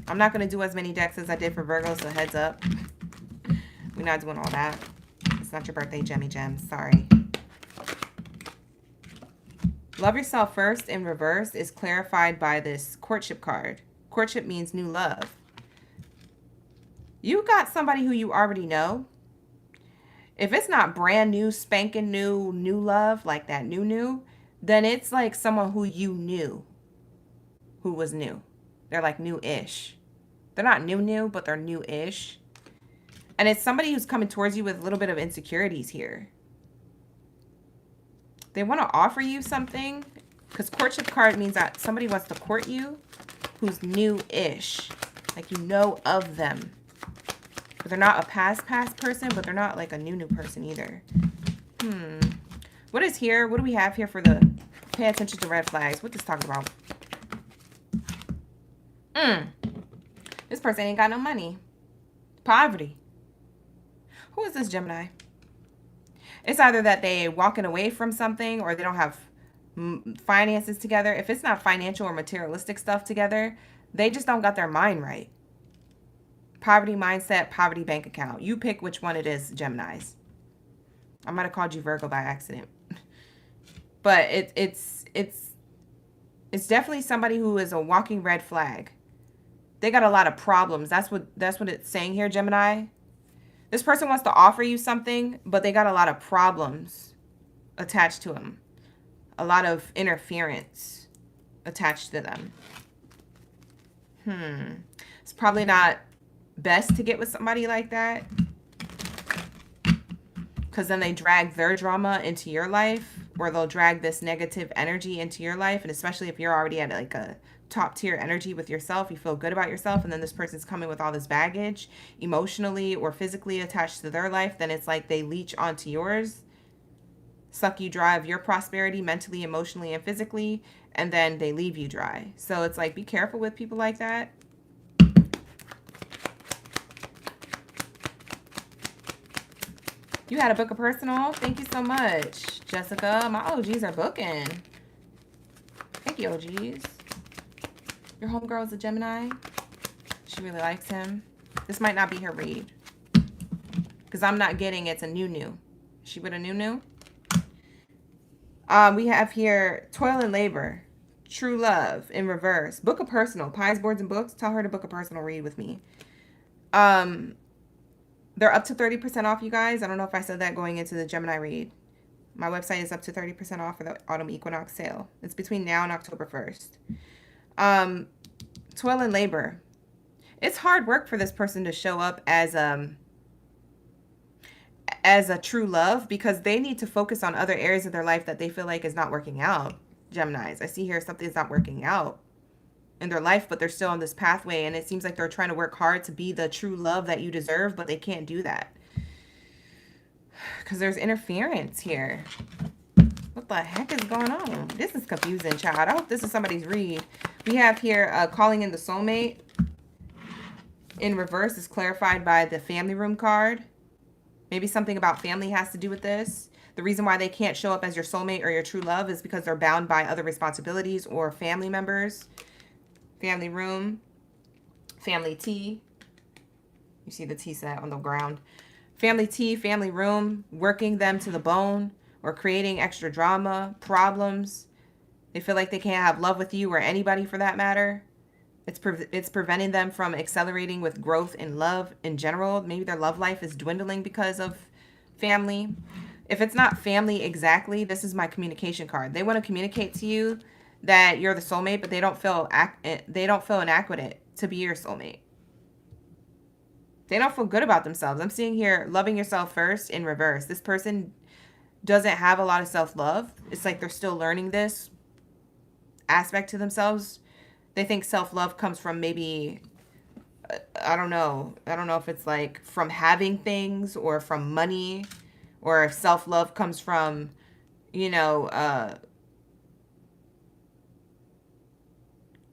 Speaker 1: I'm not going to do as many decks as I did for Virgo, so heads up. We're not doing all that. It's not your birthday, Gemmy Gems. Sorry. Love yourself first in reverse is clarified by this courtship card. Courtship means new love. You got somebody who you already know. If it's not brand new, spanking new love, like that new, then it's like someone who you knew who was new. They're like new-ish. They're not new, but they're new-ish. And it's somebody who's coming towards you with a little bit of insecurities here. They want to offer you something because courtship card means that somebody wants to court you who's new-ish. Like you know of them. But they're not a past person, but they're not like a new person either. What is here? What do we have here for the pay attention to red flags? What this talking about? This person ain't got no money. Poverty. Who is this Gemini? It's either that they walking away from something or they don't have finances together. If it's not financial or materialistic stuff together, They just don't got their mind right. Poverty mindset, poverty bank account. You pick which one it is, Geminis. I might have called you Virgo by accident. But it's definitely somebody who is a walking red flag. They got a lot of problems. That's what it's saying here, Gemini. This person wants to offer you something, but they got a lot of problems attached to them. A lot of interference attached to them. It's probably not best to get with somebody like that, because then they drag their drama into your life, or they'll drag this negative energy into your life. And especially if you're already at like a top tier energy with yourself, you feel good about yourself, and then this person's coming with all this baggage emotionally or physically attached to their life, then it's like they leech onto yours, suck you dry of your prosperity mentally, emotionally, and physically, and then they leave you dry. So it's like, be careful with people like that. You had a book a personal. Thank you so much, Jessica. My OGs are booking. Thank you, OGs. Your homegirl is a Gemini. She really likes him. This might not be her read, because I'm not getting it's a new. Is she with a new? We have here toil and labor, true love in reverse, book a personal, pies, boards, and books. Tell her to book a personal read with me. They're up to 30% off, you guys. I don't know if I said that going into the Gemini read. My website is up to 30% off for the autumn equinox sale. It's between now and October 1st. Toil and labor. It's hard work for this person to show up as a true love, because they need to focus on other areas of their life that they feel like is not working out. Geminis, I see here something's not working out in their life, but they're still on this pathway, and it seems like they're trying to work hard to be the true love that you deserve, but they can't do that because there's interference here. What the heck is going on? This is confusing, child. I hope this is somebody's read. We have here calling in the soulmate. In reverse is clarified by the family room card. Maybe something about family has to do with this. The reason why they can't show up as your soulmate or your true love is because they're bound by other responsibilities or family members. Family room. Family tea. You see the tea set on the ground. Family tea, family room, working them to the bone or creating extra drama, problems. They feel like they can't have love with you or anybody for that matter. It's preventing them from accelerating with growth in love in general. Maybe their love life is dwindling because of family. If it's not family exactly, this is my communication card. They want to communicate to you that you're the soulmate, but they don't feel inadequate to be your soulmate. They don't feel good about themselves. I'm seeing here loving yourself first in reverse. This person doesn't have a lot of self-love. It's like they're still learning this aspect to themselves. They think self-love comes from maybe, I don't know. I don't know if it's like from having things or from money, or if self-love comes from, you know, I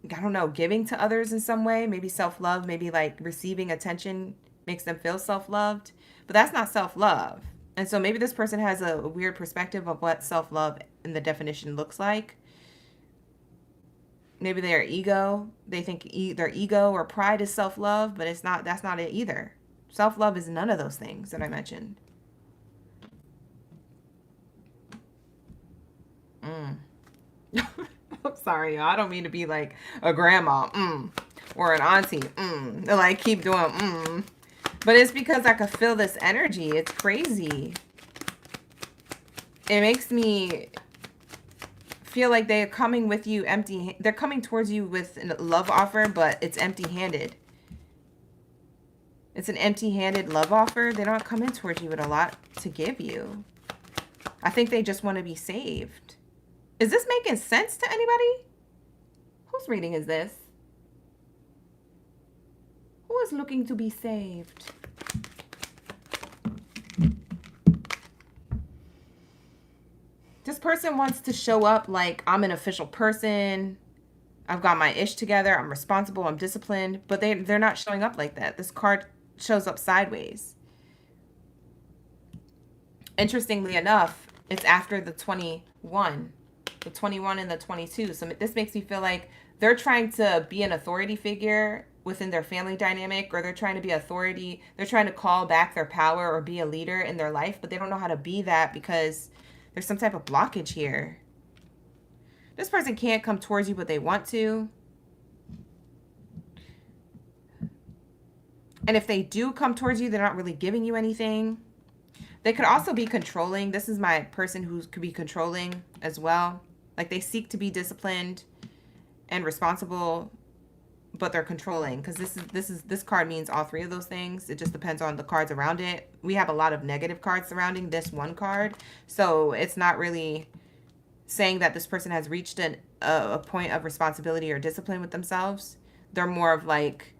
Speaker 1: don't know, giving to others in some way. Maybe self-love, maybe like receiving attention makes them feel self-loved, but that's not self-love. And so maybe this person has a weird perspective of what self-love in the definition looks like. Maybe their ego, they think their ego or pride is self-love, but it's not. That's not it either. Self-love is none of those things that I mentioned. I'm sorry, y'all. I don't mean to be like a grandma or an auntie. Like keep doing But it's because I could feel this energy. It's crazy. It makes me feel like they're coming with you empty. They're coming towards you with a love offer, but it's empty-handed. It's an empty-handed love offer. They're not coming towards you with a lot to give you. I think they just want to be saved. Is this making sense to anybody? Whose reading is this? Who is looking to be saved? This person wants to show up like, I'm an official person. I've got my ish together. I'm responsible. I'm disciplined. But they're not showing up like that. This card shows up sideways. Interestingly enough, it's after the 21. the 21 and the 22. So this makes me feel like they're trying to be an authority figure within their family dynamic, or they're trying to be authority. They're trying to call back their power or be a leader in their life, but they don't know how to be that because there's some type of blockage here. This person can't come towards you, but they want to. And if they do come towards you, they're not really giving you anything. They could also be controlling. This is my person who could be controlling as well. Like they seek to be disciplined and responsible, but they're controlling, because this card means all three of those things. It just depends on the cards around it. We have a lot of negative cards surrounding this one card, so it's not really saying that this person has reached a point of responsibility or discipline with themselves. They're more of like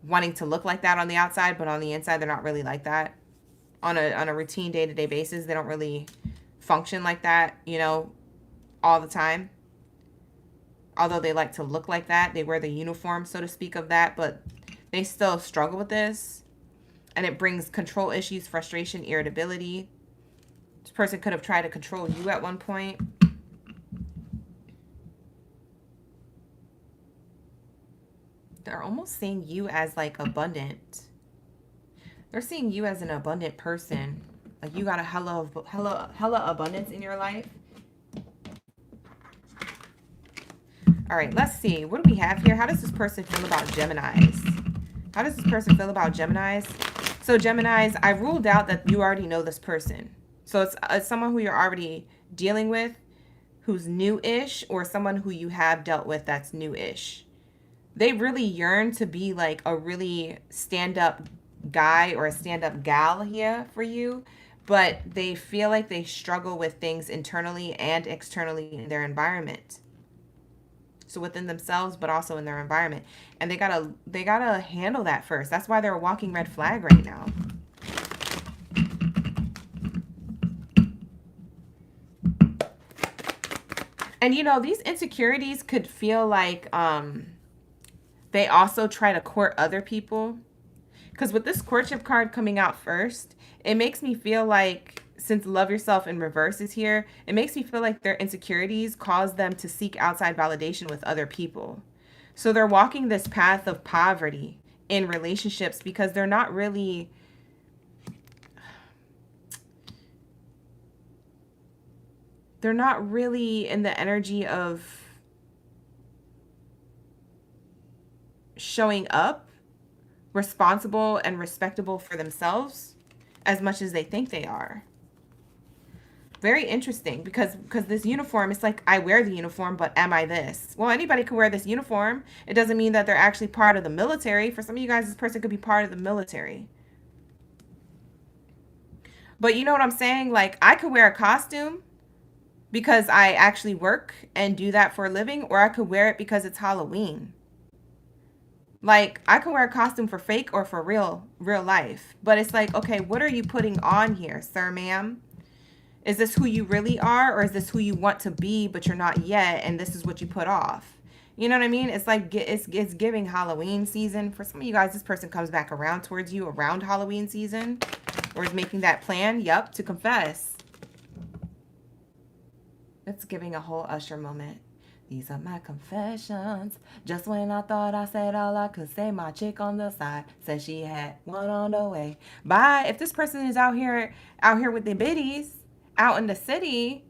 Speaker 1: wanting to look like that on the outside, but on the inside they're not really like that. On a routine day-to-day basis, they don't really function like that, you know, all the time. Although they like to look like that, they wear the uniform, so to speak, of that, but they still struggle with this. And it brings control issues, frustration, irritability. This person could have tried to control you at one point. They're almost seeing you as like abundant. They're seeing you as an abundant person. Like you got a hella abundance in your life. All right, let's see. What do we have here? How does this person feel about Geminis? How does this person feel about Geminis? So Geminis, I ruled out that you already know this person. So it's someone who you're already dealing with, who's new-ish, or someone who you have dealt with that's new-ish. They really yearn to be like a really stand-up guy or a stand-up gal here for you, but they feel like they struggle with things internally and externally in their environment. So within themselves, but also in their environment. And they gotta handle that first. That's why they're a walking red flag right now. And you know, these insecurities could feel like they also try to court other people. Because with this courtship card coming out first, it makes me feel like, since love yourself in reverse is here, it makes me feel like their insecurities cause them to seek outside validation with other people. So they're walking this path of poverty in relationships because they're not really in the energy of showing up responsible and respectable for themselves as much as they think they are. Very interesting, because this uniform, it's like, I wear the uniform, but am I this? Well, anybody can wear this uniform. It doesn't mean that they're actually part of the military. For some of you guys, this person could be part of the military. But you know what I'm saying? Like, I could wear a costume because I actually work and do that for a living, or I could wear it because it's Halloween. Like, I can wear a costume for fake or for real life. But it's like, okay, what are you putting on here, sir, ma'am? Is this who you really are, or is this who you want to be, but you're not yet, and this is what you put off? You know what I mean? It's like, it's giving Halloween season. For some of you guys, this person comes back around towards you around Halloween season, or is making that plan, yep, to confess. It's giving a whole Usher moment. These are my confessions. Just when I thought I said all I could say, my chick on the side said she had one on the way. Bye. If this person is out here with their biddies, out in the city,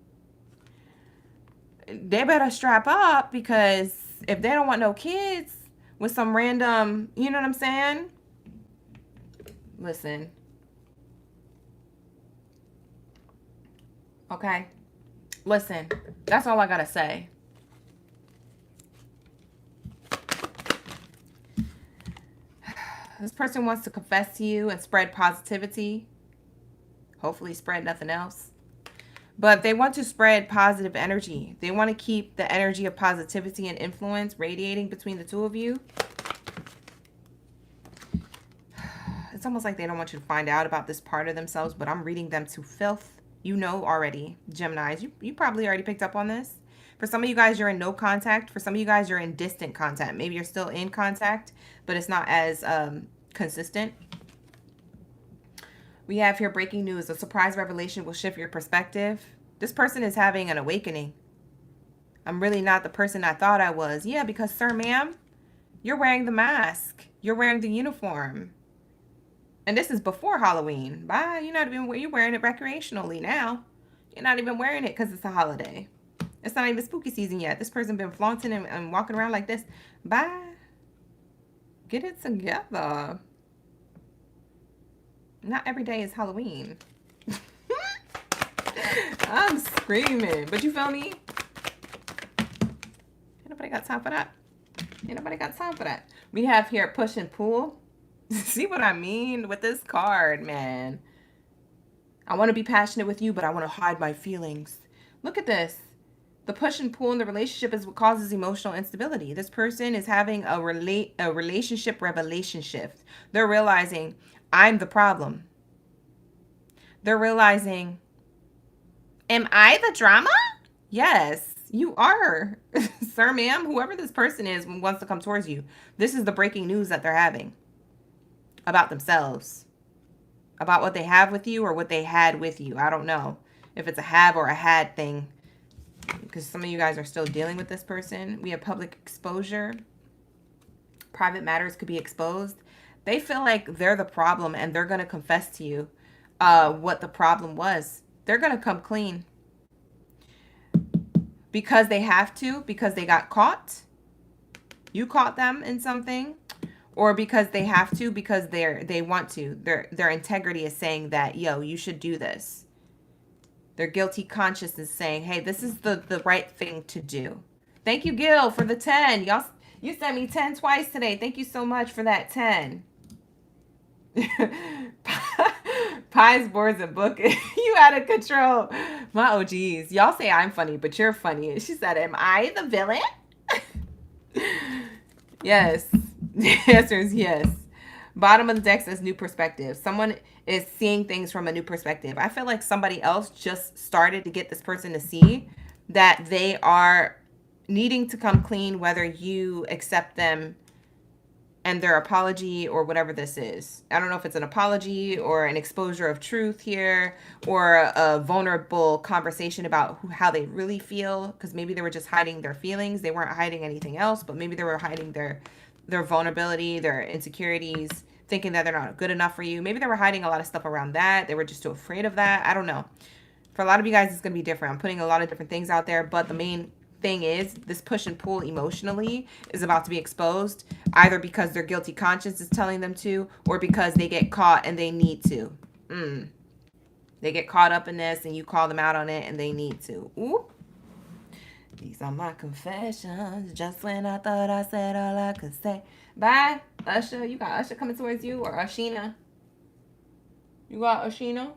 Speaker 1: they better strap up, because if they don't want no kids with some random, you know what I'm saying? Listen. Okay. Listen. That's all I gotta say. This person wants to confess to you and spread positivity. Hopefully spread nothing else. But they want to spread positive energy. They want to keep the energy of positivity and influence radiating between the two of you. It's almost like they don't want you to find out about this part of themselves, but I'm reading them to filth. You know already, Geminis. You probably already picked up on this. For some of you guys, you're in no contact. For some of you guys, you're in distant contact. Maybe you're still in contact, but it's not as consistent. We have here breaking news. A surprise revelation will shift your perspective. This person is having an awakening. I'm really not the person I thought I was. Yeah, because sir, ma'am, you're wearing the mask. You're wearing the uniform. And this is before Halloween. Bye. You're not even, you're wearing it recreationally now. You're not even wearing it because it's a holiday. It's not even spooky season yet. This person been flaunting and walking around like this. Bye. Get it together. Not every day is Halloween. I'm screaming. But you feel me? Ain't nobody got time for that. Ain't nobody got time for that. We have here push and pull. See what I mean with this card, man? I want to be passionate with you, but I want to hide my feelings. Look at this. The push and pull in the relationship is what causes emotional instability. This person is having a relationship revelation shift. They're realizing, I'm the problem. They're realizing, am I the drama? Yes, you are. Sir, ma'am, whoever this person is wants to come towards you. This is the breaking news that they're having about themselves, about what they have with you or what they had with you. I don't know if it's a have or a had thing, because some of you guys are still dealing with this person. We have public exposure. Private matters could be exposed. They feel like they're the problem and they're going to confess to you what the problem was. They're going to come clean because they have to, because they got caught. You caught them in something. Or because they have to, because they want to. Their integrity is saying that, yo, you should do this. Their guilty conscience is saying, hey, this is the right thing to do. Thank you, Gil, for the 10. Y'all, you sent me 10 twice today. Thank you so much for that 10. Pies, boards, and book. You out of control. My OGs. Y'all say I'm funny, but you're funny. She said, am I the villain? Yes. The answer is yes. Bottom of the deck says new perspective. Someone is seeing things from a new perspective. I feel like somebody else just started to get this person to see that they are needing to come clean, whether you accept them and their apology or whatever this is. I don't know if it's an apology or an exposure of truth here or a vulnerable conversation about how they really feel, because maybe they were just hiding their feelings. They weren't hiding anything else, but maybe they were hiding their vulnerability, their insecurities, thinking that they're not good enough for you. Maybe they were hiding a lot of stuff around that. They were just too afraid of that. I don't know. For a lot of you guys, it's going to be different. I'm putting a lot of different things out there, but the main thing is this push and pull emotionally is about to be exposed, either because their guilty conscience is telling them to, or because they get caught and they need to. They get caught up in this and you call them out on it and they need to. Ooh. These are my confessions, just when I thought I said all I could say. Bye, Usher. You got Usher coming towards you, or Ashina? You got Ashina?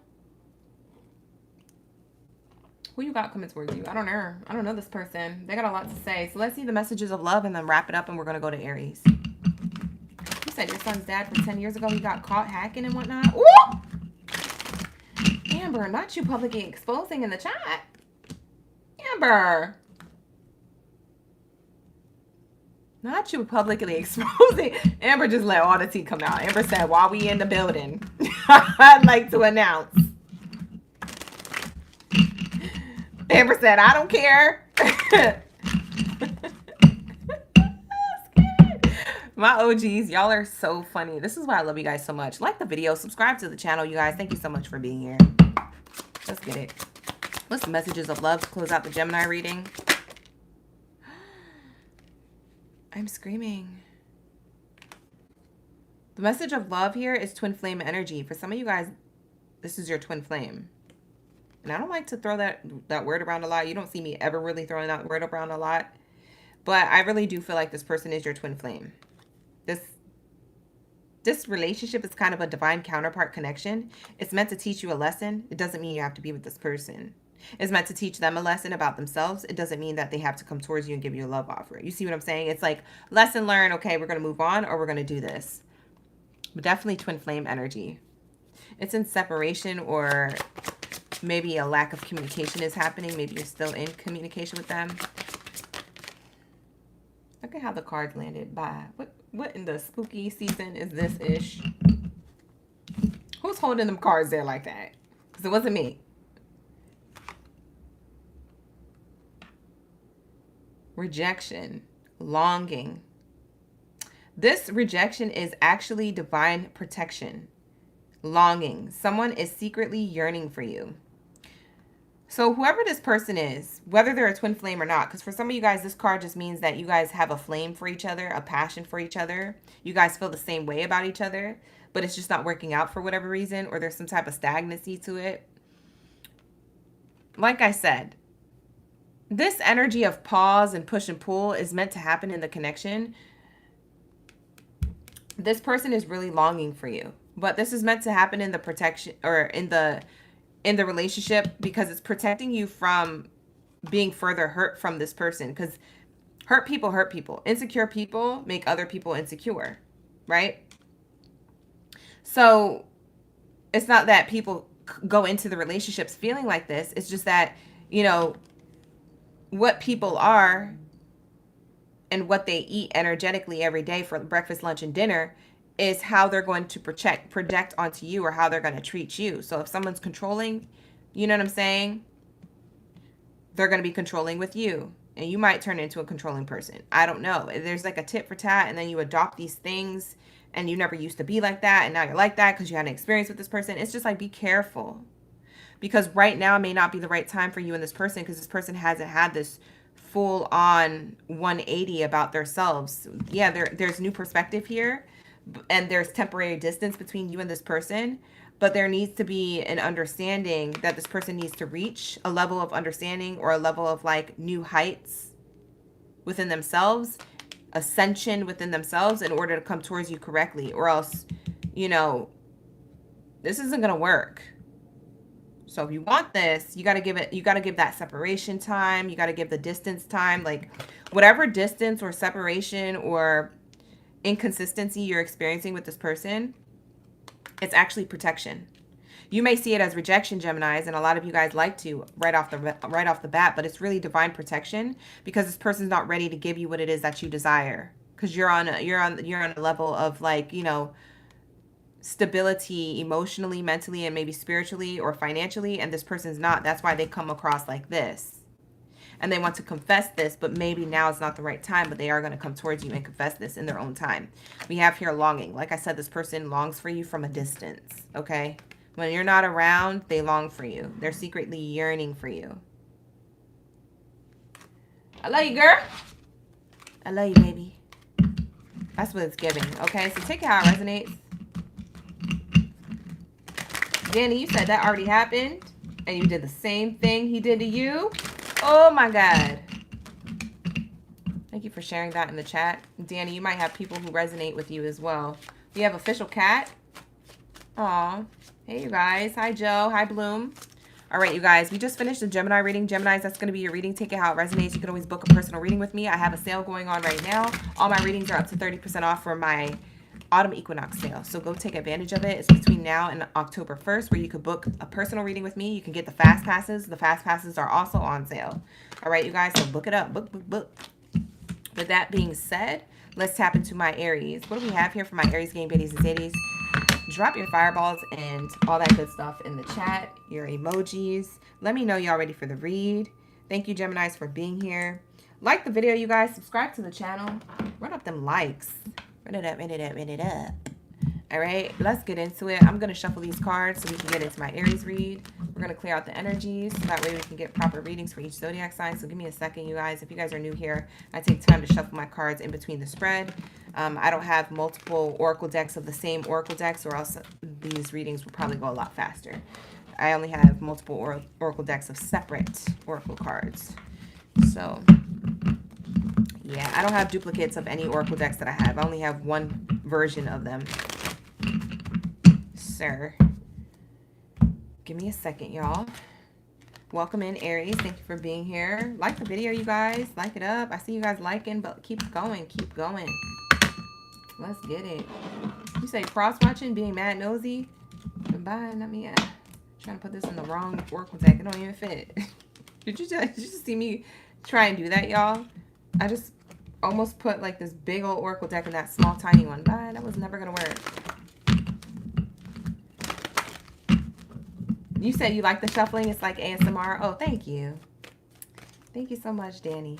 Speaker 1: Who you got coming towards you? I don't know. I don't know this person. They got a lot to say. So let's see the messages of love and then wrap it up and we're going to go to Aries. You said your son's dad from 10 years ago, he got caught hacking and whatnot. Ooh! Amber, not you publicly exposing in the chat. Amber. Not you publicly exposing. Amber just let all the tea come out. Amber said, while we in the building, I'd like to announce. Amber said, I don't care. My OGs, y'all are so funny. This is why I love you guys so much. Like the video, subscribe to the channel, you guys. Thank you so much for being here. Let's get it. What's the messages of love to close out the Gemini reading? I'm screaming. The message of love here is twin flame energy. For some of you guys, this is your twin flame. And I don't like to throw that word around a lot. You don't see me ever really throwing that word around a lot. But I really do feel like this person is your twin flame. This relationship is kind of a divine counterpart connection. It's meant to teach you a lesson. It doesn't mean you have to be with this person. It's meant to teach them a lesson about themselves. It doesn't mean that they have to come towards you and give you a love offer. You see what I'm saying? It's like lesson learned. Okay, we're going to move on or we're going to do this. But definitely twin flame energy. It's in separation, or maybe a lack of communication is happening. Maybe you're still in communication with them. Look at how the cards landed. Bye. What in the spooky season is this ish? Who's holding them cards there like that? Because it wasn't me. rejection, longing. This rejection is actually divine protection. Longing. Someone is secretly yearning for you. So whoever this person is, whether they're a twin flame or not, because for some of you guys, this card just means that you guys have a flame for each other, a passion for each other. You guys feel the same way about each other, but it's just not working out for whatever reason, or there's some type of stagnancy to it. Like I said, this energy of pause and push and pull is meant to happen in the connection. This person is really longing for you, but this is meant to happen in the protection, or in the relationship, because it's protecting you from being further hurt from this person. Because hurt people. Insecure people make other people insecure, right? So it's not that people go into the relationships feeling like this. It's just that, you know, what people are and what they eat energetically every day for breakfast, lunch, and dinner is how they're going to project onto you, or how they're going to treat you. So if someone's controlling, you know what I'm saying? They're going to be controlling with you, and you might turn into a controlling person. I don't know. There's like a tit for tat, and then you adopt these things, and you never used to be like that, and now you're like that because you had an experience with this person. It's just like, be careful, because right now may not be the right time for you and this person, because this person hasn't had this full on 180 about themselves. Yeah, there's new perspective here, and there's temporary distance between you and this person, but there needs to be an understanding that this person needs to reach a level of understanding, or a level of like new heights within themselves, ascension within themselves, in order to come towards you correctly, or else, you know, this isn't gonna work. So if you want this, you got to give that separation time. You got to give the distance time, like whatever distance or separation or inconsistency you're experiencing with this person, it's actually protection. You may see it as rejection, Geminis, and a lot of you guys like to right off the bat, but it's really divine protection, because this person's not ready to give you what it is that you desire, because you're on a level of, like, you know, stability emotionally, mentally, and maybe spiritually or financially, and this person's not. That's why they come across like this, and they want to confess this, but maybe now is not the right time, but they are going to come towards you and confess this in their own time. We have here longing. Like I said, this person longs for you from a distance, okay? When you're not around, they long for you. They're secretly yearning for you. I love you, girl. I love you, baby. That's what it's giving, okay? So take it how it resonates. Danny, you said that already happened, and you did the same thing he did to you. Oh my God. Thank you for sharing that in the chat. Danny, you might have people who resonate with you as well. We have official cat. Aw. Hey, you guys. Hi, Joe. Hi, Bloom. All right, you guys. We just finished the Gemini reading. Geminis, that's going to be your reading. Take it how it resonates. You can always book a personal reading with me. I have a sale going on right now. All my readings are up to 30% off for my autumn equinox sale, so go take advantage of it. It's between now and October 1st, where you could book a personal reading with me. You can get the fast passes. The fast passes are also on sale. All right, you guys, so book it up. Book. With that being said, let's tap into my Aries. What do we have here for my Aries game, Baddies and Zadies? Drop your fireballs and all that good stuff in the chat, your emojis. Let me know y'all ready for the read. Thank you, Geminis, for being here. Like the video, you guys. Subscribe to the channel. Run up them likes. Run it up. All right, let's get into it. I'm going to shuffle these cards so we can get into my Aries read. We're going to clear out the energies so that way we can get proper readings for each zodiac sign. So give me a second, you guys. If you guys are new here, I take time to shuffle my cards in between the spread. I don't have multiple oracle decks of the same oracle decks, or else these readings will probably go a lot faster. I only have multiple oracle decks of separate oracle cards. So yeah, I don't have duplicates of any oracle decks that I have. I only have one version of them. Sir, give me a second, y'all. Welcome in, Aries. Thank you for being here. Like the video, you guys. Like it up. I see you guys liking, but keep going. Keep going. Let's get it. You say cross-watching, being mad nosy? Goodbye, not me. Trying to put this in the wrong oracle deck. It don't even fit. Did you just see me try and do that, y'all? I just almost put like this big old oracle deck in that small, tiny one. Bye. That was never going to work. You said you like the shuffling. It's like ASMR. Oh, thank you. Thank you so much, Danny.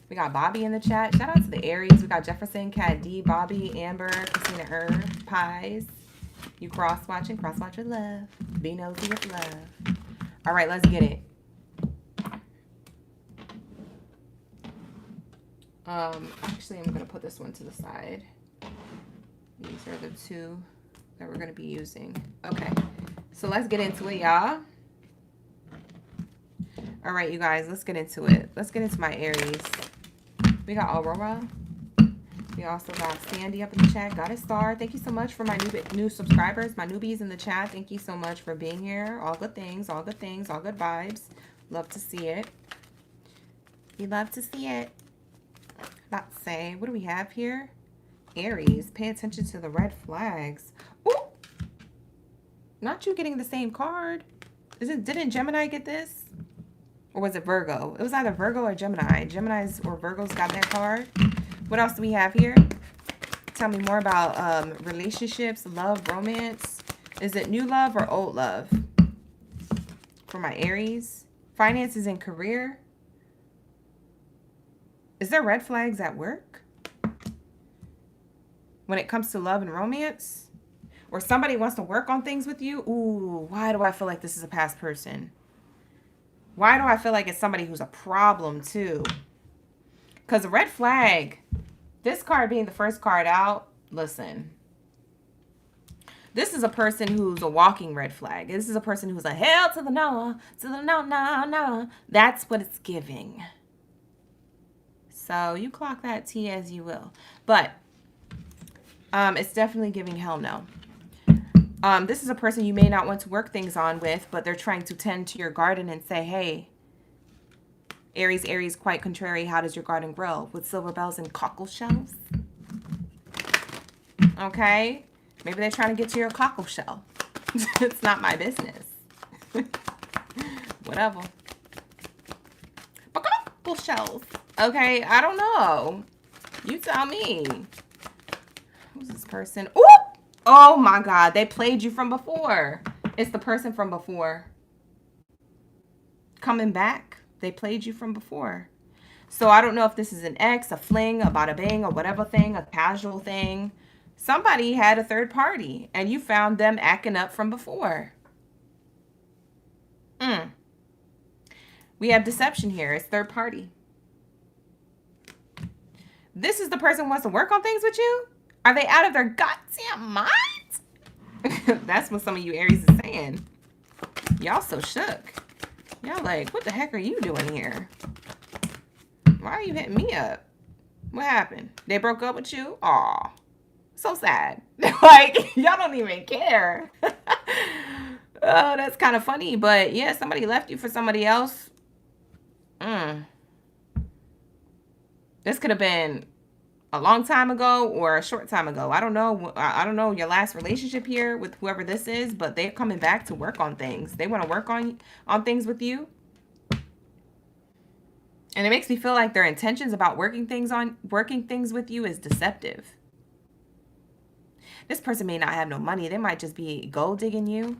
Speaker 1: We got Bobby in the chat. Shout out to the Aries. We got Jefferson, Cat D, Bobby, Amber, Christina Pies. You cross-watching. Cross-watch with love. Be nosy with love. All right, let's get it. Actually, I'm going to put this one to the side. These are the two that we're going to be using. Okay, so let's get into it, y'all. All right, you guys, let's get into it. Let's get into my Aries. We got Aurora. We also got Sandy up in the chat. Got a star. Thank you so much for my new subscribers, my newbies in the chat. Thank you so much for being here. All good things, all good things, all good vibes. Love to see it. We love to see it. Let's say, what do we have here? Aries, pay attention to the red flags. Ooh! Not you getting the same card. Didn't Gemini get this? Or was it Virgo? It was either Virgo or Gemini. Geminis or Virgos got that card. What else do we have here? Tell me more about relationships, love, romance. Is it new love or old love? For my Aries. Finances and career. Is there red flags at work? When it comes to love and romance? Or somebody wants to work on things with you? Ooh, why do I feel like this is a past person? Why do I feel like it's somebody who's a problem too? Because a red flag, this card being the first card out, listen. This is a person who's a walking red flag. This is a person who's a hell to the no, no. That's what it's giving. So you clock that T as you will. But it's definitely giving hell no. This is a person you may not want to work things on with, but they're trying to tend to your garden and say, hey, Aries, quite contrary, how does your garden grow? With silver bells and cockle shells? Okay? Maybe they're trying to get to your cockle shell. It's not my business. Whatever. But cockle shells. Okay, I don't know. You tell me. Who's this person? Ooh! Oh my God, they played you from before. It's the person from before. Coming back. They played you from before. So I don't know if this is an ex, a fling, a bada bing, a whatever thing, a casual thing. Somebody had a third party and you found them acting up from before. We have deception here. It's third party. This is the person who wants to work on things with you? Are they out of their goddamn minds? That's what some of you Aries is saying. Y'all so shook. Y'all like, what the heck are you doing here? Why are you hitting me up? What happened? They broke up with you? Aw, so sad. Like, y'all don't even care. Oh, that's kind of funny. But yeah, somebody left you for somebody else. This could have been a long time ago or a short time ago. I don't know. I don't know your last relationship here with whoever this is, but they're coming back to work on things. They want to work on things with you. And it makes me feel like their intentions about working things with you is deceptive. This person may not have no money. They might just be gold digging you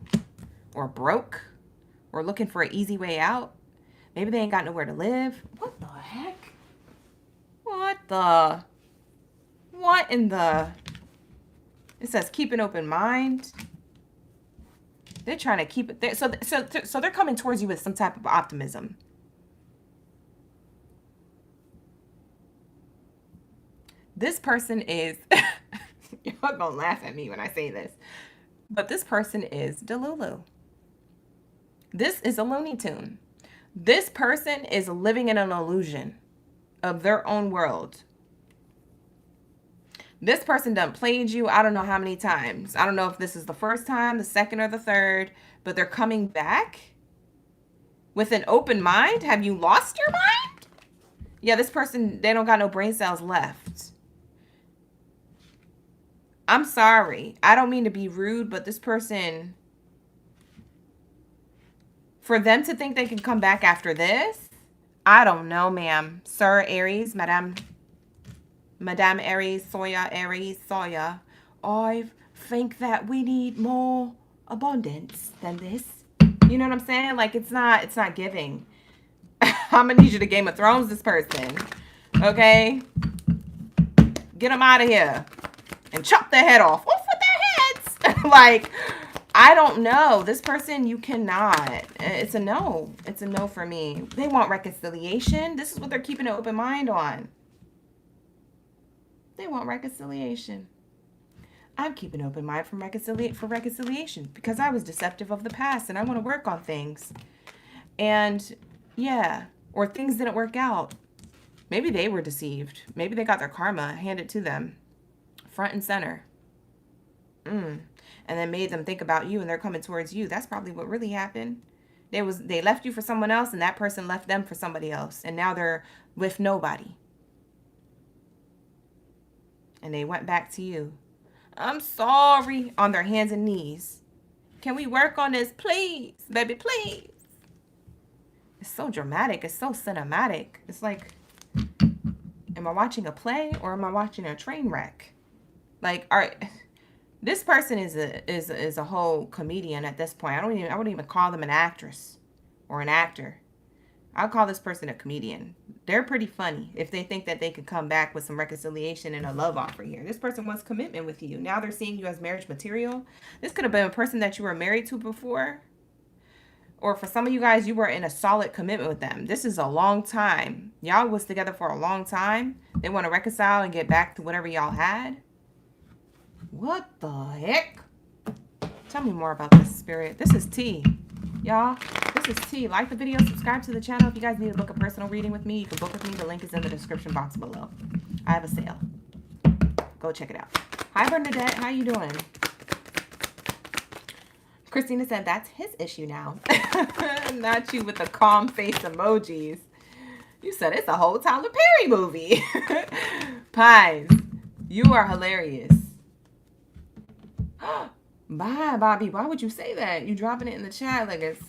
Speaker 1: or broke or looking for an easy way out. Maybe they ain't got nowhere to live. What the heck? What in the? It says keep an open mind. They're trying to keep it there. So they're coming towards you with some type of optimism. This person is, y'all gonna laugh at me when I say this, but this person is Delulu. This is a Looney Tune. This person is living in an illusion of their own world. This person done played you I don't know how many times. I don't know if this is the first time, the second, or the third, but they're coming back with an open mind. Have you lost your mind? Yeah, this person, they don't got no brain cells left. I'm sorry. I don't mean to be rude, but this person, for them to think they can come back after this, I don't know, ma'am. Sir Aries, Madame Aries, Soya. I think that we need more abundance than this. You know what I'm saying? Like, it's not giving. I'm gonna need you to Game of Thrones this person. Okay? Get them out of here. And chop their head off. Off with their heads. Like, I don't know. This person, you cannot. It's a no. It's a no for me. They want reconciliation. This is what they're keeping an open mind on. They want reconciliation. I'm keeping an open mind for reconciliation because I was deceptive of the past and I want to work on things. And yeah, or things didn't work out. Maybe they were deceived. Maybe they got their karma handed to them front and center. And then made them think about you and they're coming towards you. That's probably what really happened. They left you for someone else and that person left them for somebody else. And now they're with nobody. And they went back to you. I'm sorry, on their hands and knees. Can we work on this, please? Baby, please. It's so dramatic. It's so cinematic. It's like, am I watching a play or am I watching a train wreck? Like, this person is a whole comedian at this point. I wouldn't even call them an actress or an actor. I'll call this person a comedian. They're pretty funny if they think that they could come back with some reconciliation and a love offer here. This person wants commitment with you. Now they're seeing you as marriage material. This could have been a person that you were married to before. Or for some of you guys, you were in a solid commitment with them. This is a long time. Y'all was together for a long time. They want to reconcile and get back to whatever y'all had. What the heck? Tell me more about this, Spirit. This is tea. Y'all, this is tea. Like the video, subscribe to the channel. If you guys need to book a personal reading with me, you can book with me. The link is in the description box below. I have a sale. Go check it out. Hi, Bernadette. How you doing? Christina said that's his issue now. Not you with the calm face emojis. You said it's a whole Tyler Perry movie. Pies, you are hilarious. Bye, Bobby. Why would you say that? You dropping it in the chat like it's...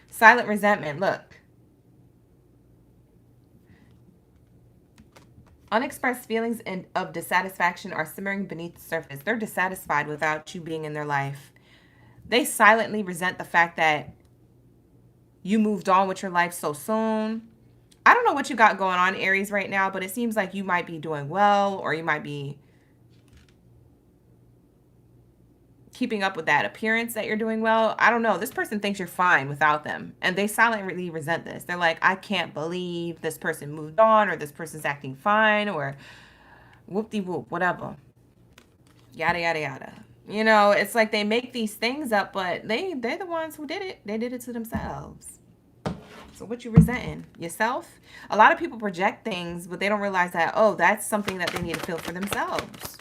Speaker 1: Silent resentment. Look. Unexpressed feelings of dissatisfaction are simmering beneath the surface. They're dissatisfied without you being in their life. They silently resent the fact that you moved on with your life so soon. I don't know what you got going on, Aries, right now, but it seems like you might be doing well, or you might be keeping up with that appearance that you're doing well. I don't know. This person thinks you're fine without them. And they silently resent this. They're like, I can't believe this person moved on, or this person's acting fine, or whoop-de-whoop, whatever. Yada, yada, yada. You know, it's like they make these things up, but they're the ones who did it. They did it to themselves. So what you resenting? Yourself? A lot of people project things, but they don't realize that, oh, that's something that they need to feel for themselves.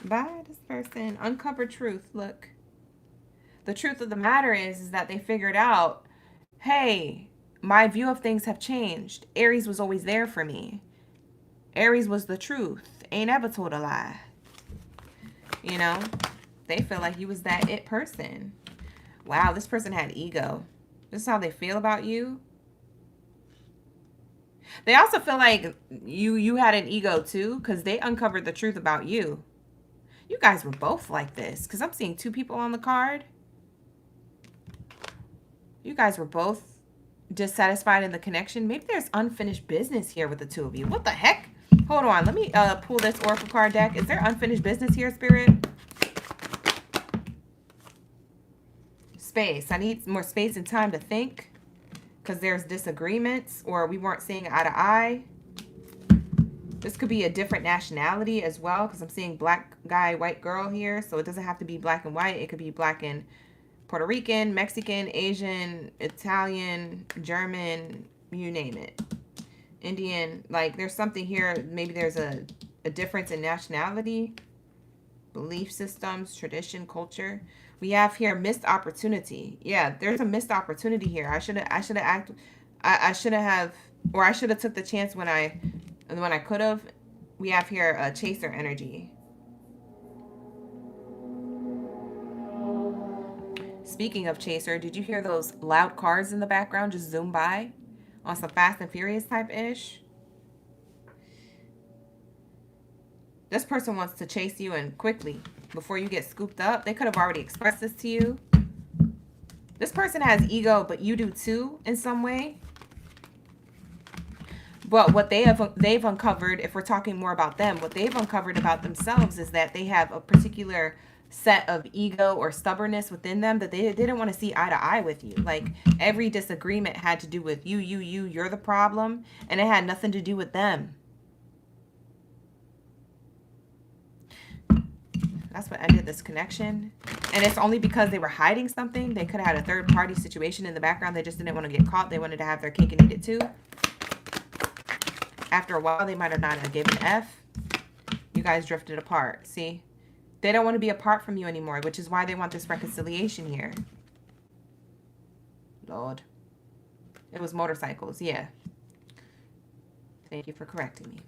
Speaker 1: Bye, this person. Uncovered truth. Look. The truth of the matter is that they figured out, hey, my view of things have changed. Aries was always there for me. Aries was the truth. Ain't ever told a lie. You know? They feel like you was that it person. Wow, this person had ego. This is how they feel about you. They also feel like you had an ego too, because they uncovered the truth about you. You guys were both like this, because I'm seeing two people on the card. You guys were both dissatisfied in the connection. Maybe there's unfinished business here with the two of you. What the heck? Hold on. Let me pull this Oracle card deck. Is there unfinished business here, Spirit? Space. I need more space and time to think, because there's disagreements, or we weren't seeing eye to eye. This could be a different nationality as well, because I'm seeing black guy, white girl here. So it doesn't have to be black and white. It could be black and Puerto Rican, Mexican, Asian, Italian, German, you name it. Indian. Like, there's something here. Maybe there's a difference in nationality, belief systems, tradition, culture. We have here missed opportunity. Yeah, there's a missed opportunity here. I should have took the chance when I could have. We have here a chaser energy. Speaking of chaser, did you hear those loud cars in the background just zoom by on some Fast and Furious type-ish? This person wants to chase you and quickly before you get scooped up. They could have already expressed this to you. This person has ego, but you do too in some way. But what they've uncovered, if we're talking more about them, what they've uncovered about themselves is that they have a particular set of ego or stubbornness within them that they didn't want to see eye to eye with you. Like every disagreement had to do with you're the problem, and it had nothing to do with them. That's what ended this connection. And it's only because they were hiding something. They could have had a third party situation in the background. They just didn't want to get caught. They wanted to have their cake and eat it too. After a while, they might have not given an F. You guys drifted apart. See? They don't want to be apart from you anymore, which is why they want this reconciliation here. Lord. It was motorcycles. Yeah. Thank you for correcting me.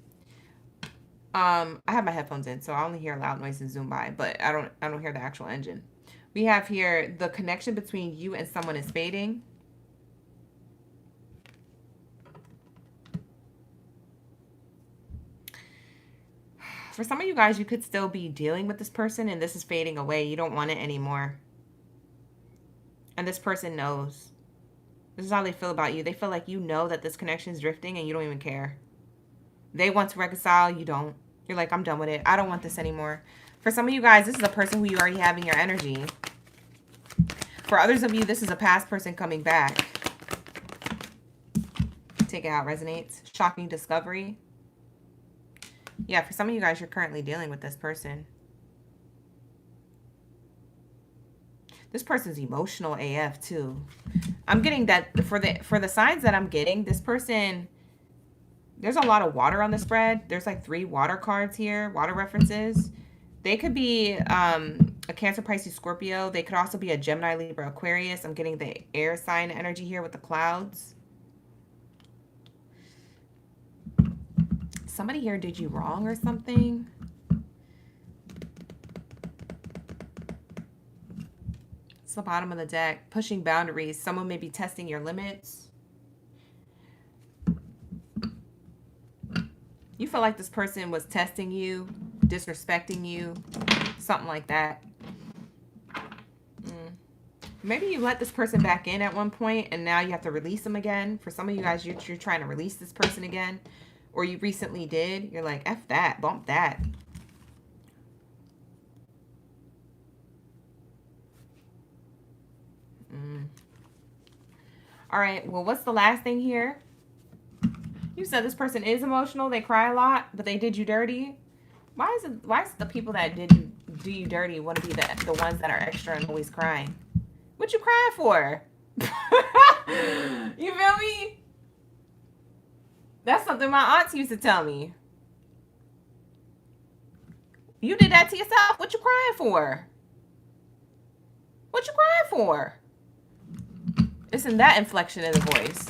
Speaker 1: I have my headphones in, so I only hear loud noises zoom by, but I don't hear the actual engine. We have here the connection between you and someone is fading. For some of you guys, you could still be dealing with this person and this is fading away. You don't want it anymore. And this person knows. This is how they feel about you. They feel like you know that this connection is drifting and you don't even care. They want to reconcile, you don't. You're like, I'm done with it. I don't want this anymore. For some of you guys, this is a person who you already have in your energy. For others of you, this is a past person coming back. Take it out, resonates. Shocking discovery. Yeah, for some of you guys, you're currently dealing with this person. This person's emotional AF too. I'm getting that for the signs that I'm getting, this person, there's a lot of water on the spread. There's like 3 water cards here, water references. They could be a Cancer, Pisces, Scorpio. They could also be a Gemini, Libra, Aquarius. I'm getting the air sign energy here with the clouds. Somebody here did you wrong or something. It's the bottom of the deck. Pushing boundaries. Someone may be testing your limits. You feel like this person was testing you, disrespecting you, something like that. Maybe you let this person back in at one point and now you have to release them again. For some of you guys, you're trying to release this person again. Or you recently did. You're like, F that, bump that. All right, well, what's the last thing here? You said this person is emotional. They cry a lot, but they did you dirty. Why is it the people that do you dirty want to be the ones that are extra and always crying? What you crying for? You feel me? That's something my aunts used to tell me. You did that to yourself. What you crying for? What you crying for? It's in that inflection in the voice.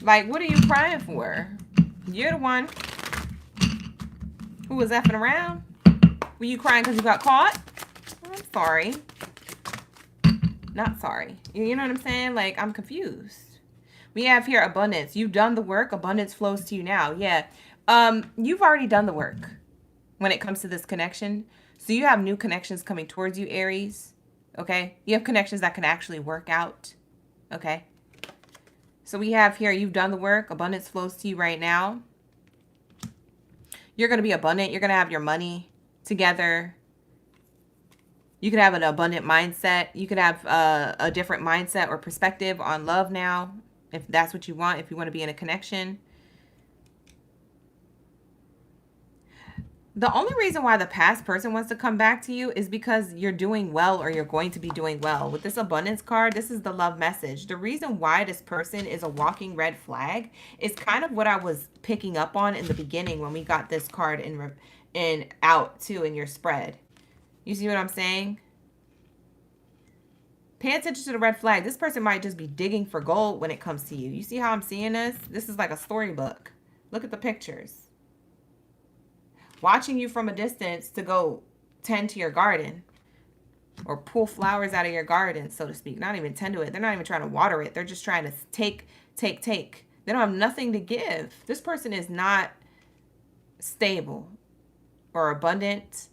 Speaker 1: Like, what are you crying for? You're the one who was effing around. Were you crying because you got caught? I'm sorry. Not sorry. You know what I'm saying? Like, I'm confused. We have here abundance. You've done the work. Abundance flows to you now. Yeah. You've already done the work when it comes to this connection. So you have new connections coming towards you, Aries. Okay? You have connections that can actually work out. Okay? So we have here, you've done the work. Abundance flows to you right now. You're going to be abundant. You're going to have your money together. You could have an abundant mindset. You could have a different mindset or perspective on love now, if that's what you want, if you want to be in a connection. The only reason why the past person wants to come back to you is because you're doing well or you're going to be doing well. With this abundance card, this is the love message. The reason why this person is a walking red flag is kind of what I was picking up on in the beginning when we got this card in out too in your spread. You see what I'm saying? Pay attention to the red flag. This person might just be digging for gold when it comes to you. You see how I'm seeing this? This is like a storybook. Look at the pictures. Watching you from a distance to go tend to your garden or pull flowers out of your garden, so to speak. Not even tend to it. They're not even trying to water it. They're just trying to take. They don't have nothing to give. This person is not stable or abundant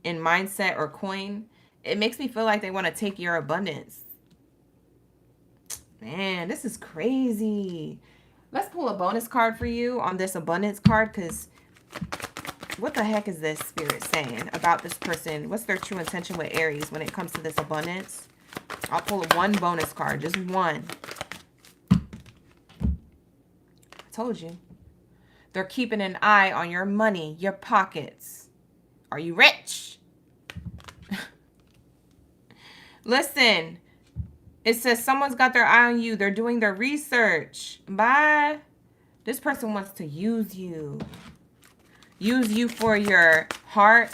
Speaker 1: in mindset or coin. It makes me feel like they want to take your abundance. Man, this is crazy. Let's pull a bonus card for you on this abundance card, because what the heck is this spirit saying about this person? What's their true intention with Aries when it comes to this abundance? I'll pull one bonus card, just one. I told you. They're keeping an eye on your money, your pockets. Are you rich? Listen, it says someone's got their eye on you. They're doing their research. Bye. This person wants to use you. Use you for your heart,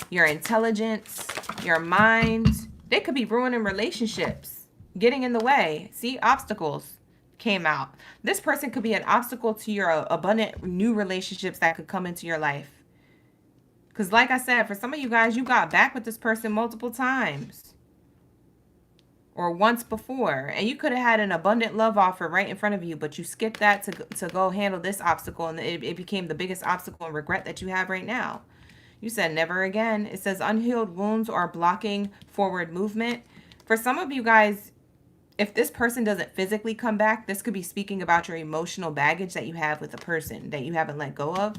Speaker 1: your intelligence, your mind. They could be ruining relationships, getting in the way. See, obstacles came out. This person could be an obstacle to your abundant new relationships that could come into your life. Because like I said, for some of you guys, you got back with this person multiple times. Or once before. And you could have had an abundant love offer right in front of you, but you skipped that to go handle this obstacle. And it became the biggest obstacle and regret that you have right now. You said never again. It says unhealed wounds are blocking forward movement. For some of you guys, if this person doesn't physically come back, this could be speaking about your emotional baggage that you have with a person that you haven't let go of.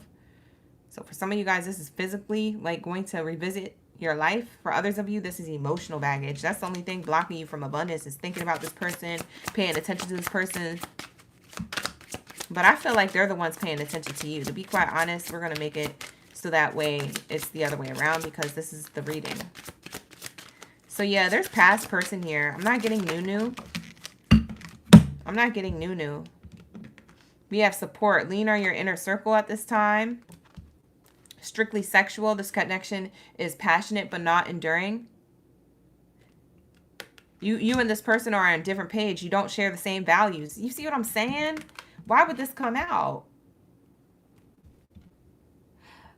Speaker 1: So for some of you guys, this is physically like going to revisit your life. For others of you, this is emotional baggage. That's the only thing blocking you from abundance, is thinking about this person, paying attention to this person. But I feel like they're the ones paying attention to you. To be quite honest, we're going to make it so that way it's the other way around, because this is the reading. So yeah, there's past person here. I'm not getting new. I'm not getting new. We have support. Lean on your inner circle at this time. Strictly sexual. This connection is passionate but not enduring. You and this person are on a different page. You don't share the same values. You see what I'm saying? Why would this come out?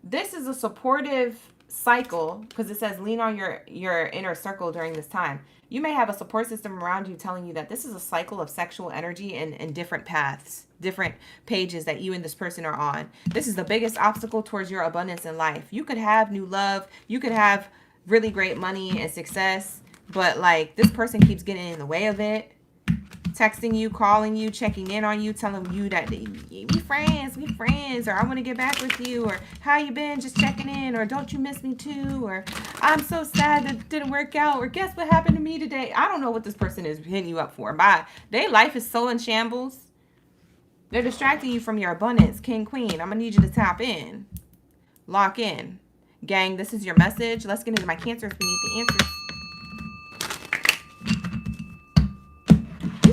Speaker 1: This is a supportive cycle, because it says lean on your inner circle during this time. You may have a support system around you telling you that this is a cycle of sexual energy and different paths, different pages that you and this person are on. This is the biggest obstacle towards your abundance in life. You could have new love. You could have really great money and success, but like this person keeps getting in the way of it. Texting you, calling you, checking in on you, telling you that we friends, or I want to get back with you, or how you been, just checking in, or don't you miss me too, or I'm so sad that it didn't work out, or guess what happened to me today. I don't know what this person is hitting you up for. Bye. Their life is so in shambles. They're distracting you from your abundance. King, queen, I'm going to need you to tap in. Lock in. Gang, this is your message. Let's get into my cancers. We need the answers.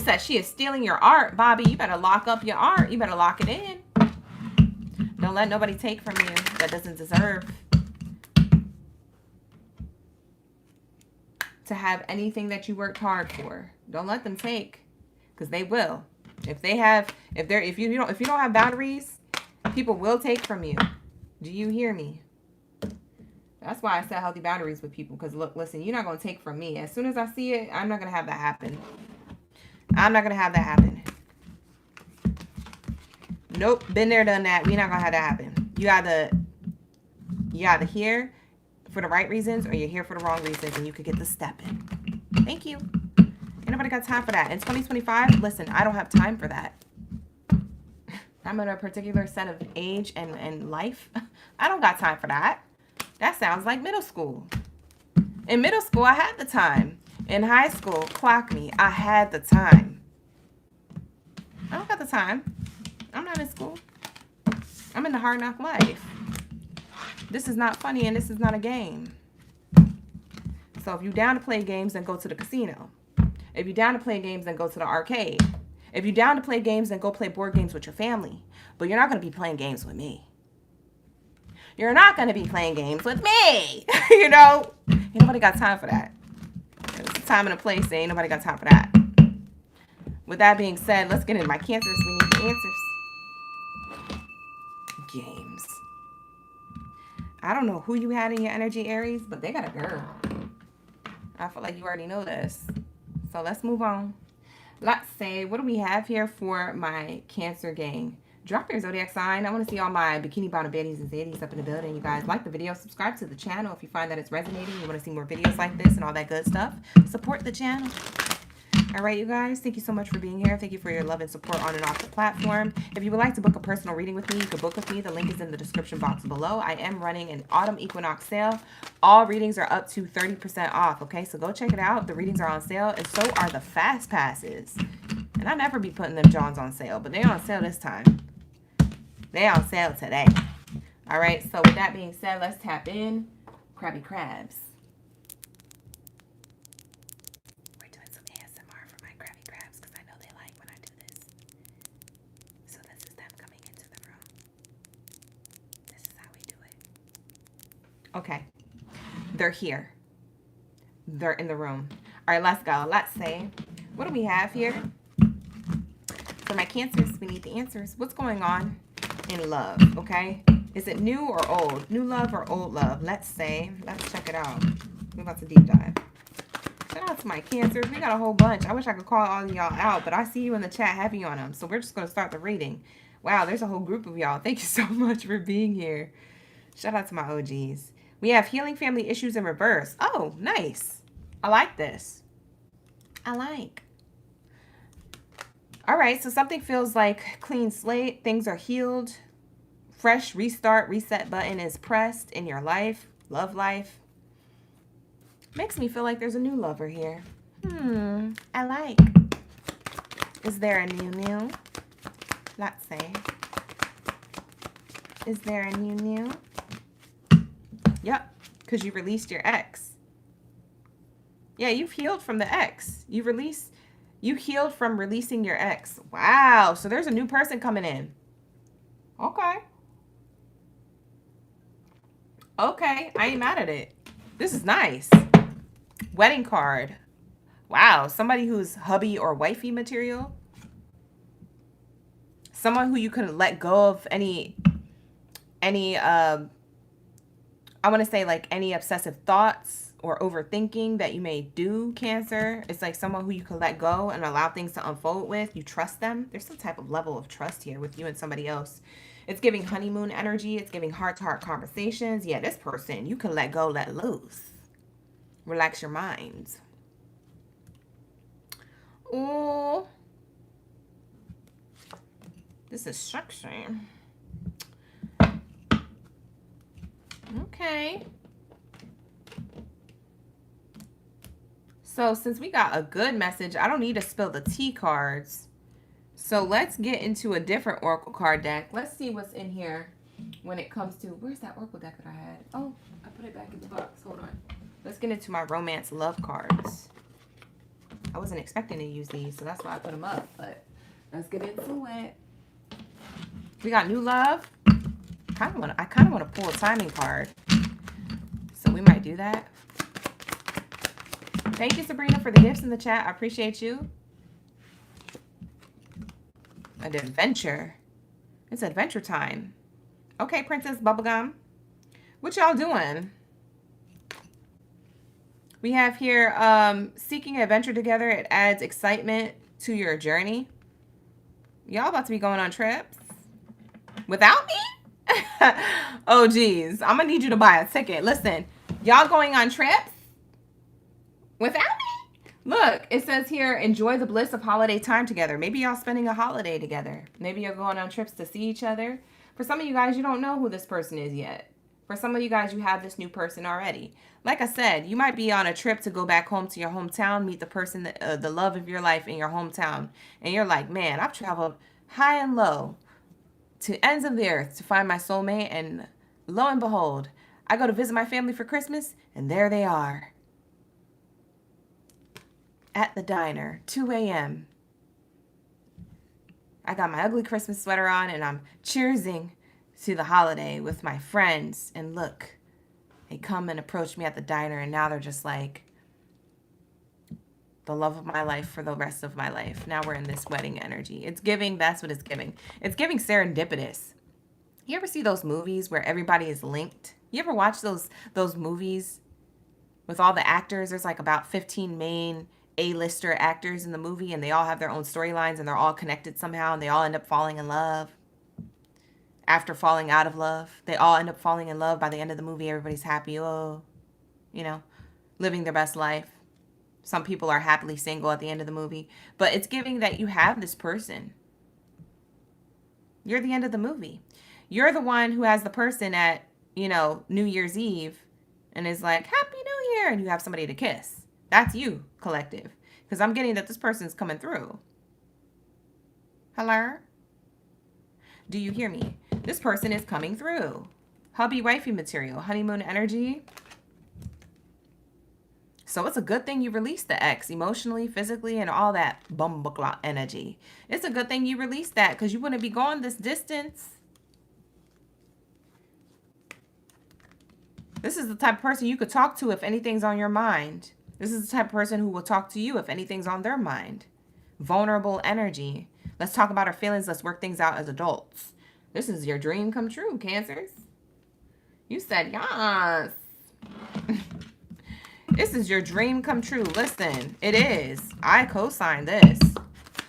Speaker 1: Said she is stealing your art, Bobby. You better lock up your art. You better lock it in. Don't let nobody take from you that doesn't deserve to have anything that you worked hard for. Don't let them take, because they will. If you don't have boundaries, people will take from you. Do you hear me? That's why I set healthy boundaries with people, because look, listen, you're not going to take from me. As soon as I see it, I'm not going to have that happen. I'm not going to have that happen. Nope. Been there, done that. We're not going to have that happen. You either here for the right reasons, or you're here for the wrong reasons, and you could get the step in. Thank you. Ain't nobody got time for that. In 2025, listen, I don't have time for that. I'm in a particular set of age and life. I don't got time for that. That sounds like middle school. In middle school, I had the time. In high school, clock me. I had the time. I don't got the time. I'm not in school. I'm in the hard knock life. This is not funny, and this is not a game. So if you're down to play games, then go to the casino. If you're down to play games, then go to the arcade. If you're down to play games, then go play board games with your family. But you're not going to be playing games with me. You're not going to be playing games with me. You know? Ain't nobody got time for that. It's a time and a place. Ain't nobody got time for that. With that being said, let's get into my cancers. We need the answers. Games. I don't know who you had in your energy, Aries, but they got a girl. I feel like you already know this. So let's move on. Let's say, what do we have here for my Cancer gang? Drop your zodiac sign. I want to see all my bikini bottom baddies and zaddies up in the building. You guys like the video, subscribe to the channel if you find that it's resonating. You want to see more videos like this and all that good stuff. Support the channel. All right, you guys, thank you so much for being here. Thank you for your love and support on and off the platform. If you would like to book a personal reading with me, you can book with me. The link is in the description box below. I am running an autumn equinox sale. All readings are up to 30% off, okay? So go check it out. The readings are on sale, and so are the fast passes. And I never be putting them Johns on sale, but they're on sale this time. They're on sale today. All right, so with that being said, let's tap in. Crabby Crabs. Okay, they're here. They're in the room. All right, let's go. Let's say, what do we have here? For my Cancers, we need the answers. What's going on in love, okay? Is it new or old? New love or old love? Let's say. Let's check it out. We're about to deep dive. Shout out to my Cancers. We got a whole bunch. I wish I could call all of y'all out, but I see you in the chat heavy on them. So we're just going to start the reading. Wow, there's a whole group of y'all. Thank you so much for being here. Shout out to my OGs. We have healing family issues in reverse. Oh, nice. I like this. I like. All right, so something feels like clean slate. Things are healed. Fresh restart, reset button is pressed in your life, love life. Makes me feel like there's a new lover here. I like. Is there a new? Let's say. Is there a new? Yep, because you released your ex. Yeah, you've healed from the ex. You healed from releasing your ex. Wow, so there's a new person coming in. Okay. Okay, I ain't mad at it. This is nice. Wedding card. Wow, somebody who's hubby or wifey material. Someone who you can let go of any I want to say like any obsessive thoughts or overthinking that you may do, Cancer. It's like someone who you can let go and allow things to unfold with. You trust them. There's some type of level of trust here with you and somebody else. It's giving honeymoon energy. It's giving heart-to-heart conversations. Yeah, this person, you can let go, let loose. Relax your mind. Oh, this is sexy. Okay. So since we got a good message, I don't need to spill the tea cards. So let's get into a different oracle card deck. Let's see what's in here when it comes to... Where's that oracle deck that I had? Oh, I put it back in the box. Hold on. Let's get into my romance love cards. I wasn't expecting to use these, so that's why I put them up. But let's get into it. We got new love. I kind of want to pull a timing card. So we might do that. Thank you, Sabrina, for the gifts in the chat. I appreciate you. An adventure. It's adventure time. Okay, Princess Bubblegum. What y'all doing? We have here seeking adventure together. It adds excitement to your journey. Y'all about to be going on trips without me? Oh, geez. I'm going to need you to buy a ticket. Listen, y'all going on trips without me? Look, it says here, enjoy the bliss of holiday time together. Maybe y'all spending a holiday together. Maybe you're going on trips to see each other. For some of you guys, you don't know who this person is yet. For some of you guys, you have this new person already. Like I said, you might be on a trip to go back home to your hometown, meet the person, the love of your life in your hometown. And you're like, man, I've traveled high and low to ends of the earth to find my soulmate, and lo and behold, I go to visit my family for Christmas, and there they are. At the diner, 2 a.m. I got my ugly Christmas sweater on, and I'm cheersing to the holiday with my friends, and look, they come and approach me at the diner, and now they're just like the love of my life for the rest of my life. Now we're in this wedding energy. It's giving, that's what it's giving. It's giving serendipitous. You ever see those movies where everybody is linked? You ever watch those movies with all the actors? There's like about 15 main A-lister actors in the movie, and they all have their own storylines, and they're all connected somehow, and they all end up falling in love. After falling out of love, they all end up falling in love. By the end of the movie, everybody's happy. Oh, you know, living their best life. Some people are happily single at the end of the movie. But it's giving that you have this person. You're the end of the movie. You're the one who has the person at, you know, New Year's Eve and is like, Happy New Year. And you have somebody to kiss. That's you, collective. Because I'm getting that this person's coming through. Hello? Do you hear me? This person is coming through. Hubby wifey material. Honeymoon energy. So it's a good thing you released the ex emotionally, physically, and all that bumbleclot energy. It's a good thing you released that because you wouldn't be going this distance. This is the type of person you could talk to if anything's on your mind. This is the type of person who will talk to you if anything's on their mind. Vulnerable energy. Let's talk about our feelings. Let's work things out as adults. This is your dream come true, Cancers. You said yes. This is your dream come true. Listen, it is. I co-sign this.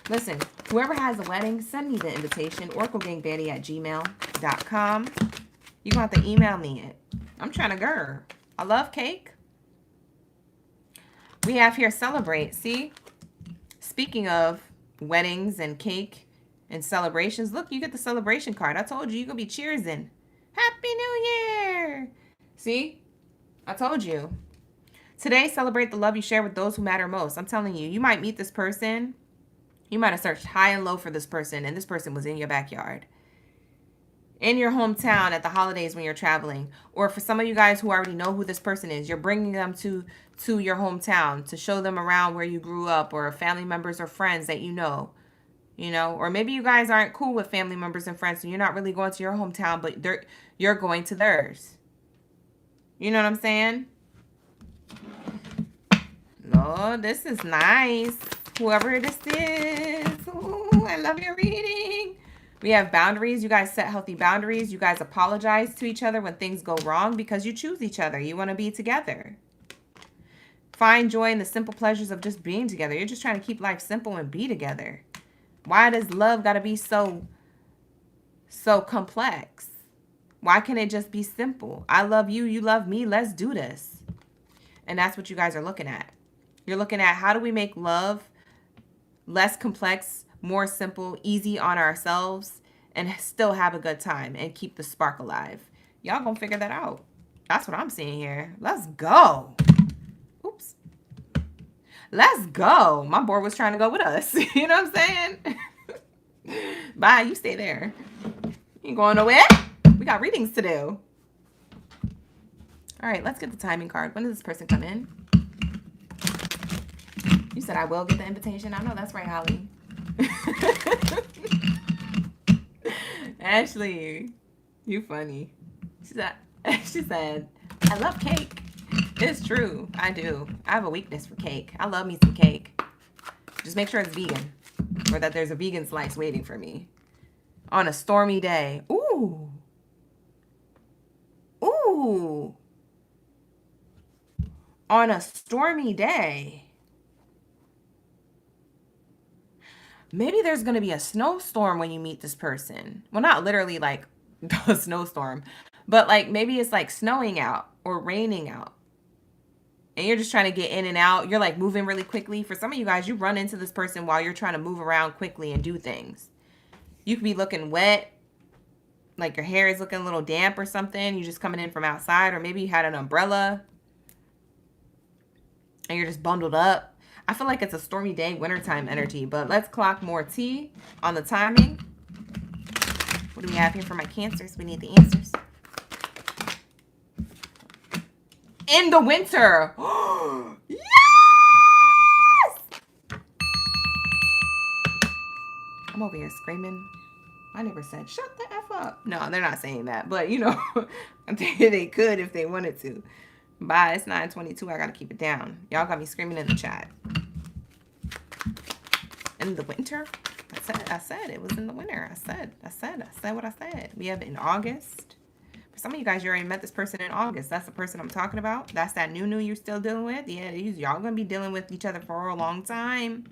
Speaker 1: Listen, whoever has a wedding, send me the invitation. oraclegangbaddy@gmail.com. You're going to have to email me it. I'm trying to grr. I love cake. We have here celebrate. See? Speaking of weddings and cake and celebrations, look, you get the celebration card. I told you, you're going to be cheersing. Happy New Year. See? I told you. Today, celebrate the love you share with those who matter most. I'm telling you, you might meet this person. You might have searched high and low for this person, and this person was in your backyard. In your hometown at the holidays when you're traveling. Or for some of you guys who already know who this person is, you're bringing them to your hometown to show them around where you grew up, or family members or friends that you know. You know, or maybe you guys aren't cool with family members and friends, so you're not really going to your hometown, but you're going to theirs. You know what I'm saying? Oh, this is nice. Whoever this is. Ooh, I love your reading. We have boundaries. You guys set healthy boundaries. You guys apologize to each other when things go wrong because you choose each other. You want to be together. Find joy in the simple pleasures of just being together. You're just trying to keep life simple and be together. Why does love got to be so complex? Why can't it just be simple? I love you. You love me. Let's do this. And that's what you guys are looking at. You're looking at how do we make love less complex, more simple, easy on ourselves, and still have a good time and keep the spark alive. Y'all gonna figure that out. That's what I'm seeing here. Let's go. Oops. Let's go. My board was trying to go with us. You know what I'm saying? Bye. You stay there. You ain't going nowhere. We got readings to do. All right, let's get the timing card. When does this person come in? You said I will get the invitation. I know that's right, Holly. Ashley, you funny. She said, I love cake. It's true. I do. I have a weakness for cake. I love me some cake. Just make sure it's vegan, or that there's a vegan slice waiting for me. On a stormy day. Ooh. Ooh. On a stormy day. Maybe there's going to be a snowstorm when you meet this person. Well, not literally like a snowstorm, but like maybe it's like snowing out or raining out. And you're just trying to get in and out. You're like moving really quickly. For some of you guys, you run into this person while you're trying to move around quickly and do things. You could be looking wet, like your hair is looking a little damp or something. You're just coming in from outside, or maybe you had an umbrella and you're just bundled up. I feel like it's a stormy day, wintertime energy, but let's clock more tea on the timing. What do we have here for my Cancers? We need the answers. In the winter. Yes! I'm over here screaming. My neighbor said, shut the F up. No, they're not saying that, but you know, they could if they wanted to. Bye, it's 9:22. I gotta keep it down. Y'all got me screaming in the chat. In the winter? I said it was in the winter. I said what I said. We have in August. For some of you guys, you already met this person in August. That's the person I'm talking about. That's that new you're still dealing with. Yeah, y'all gonna be dealing with each other for a long time.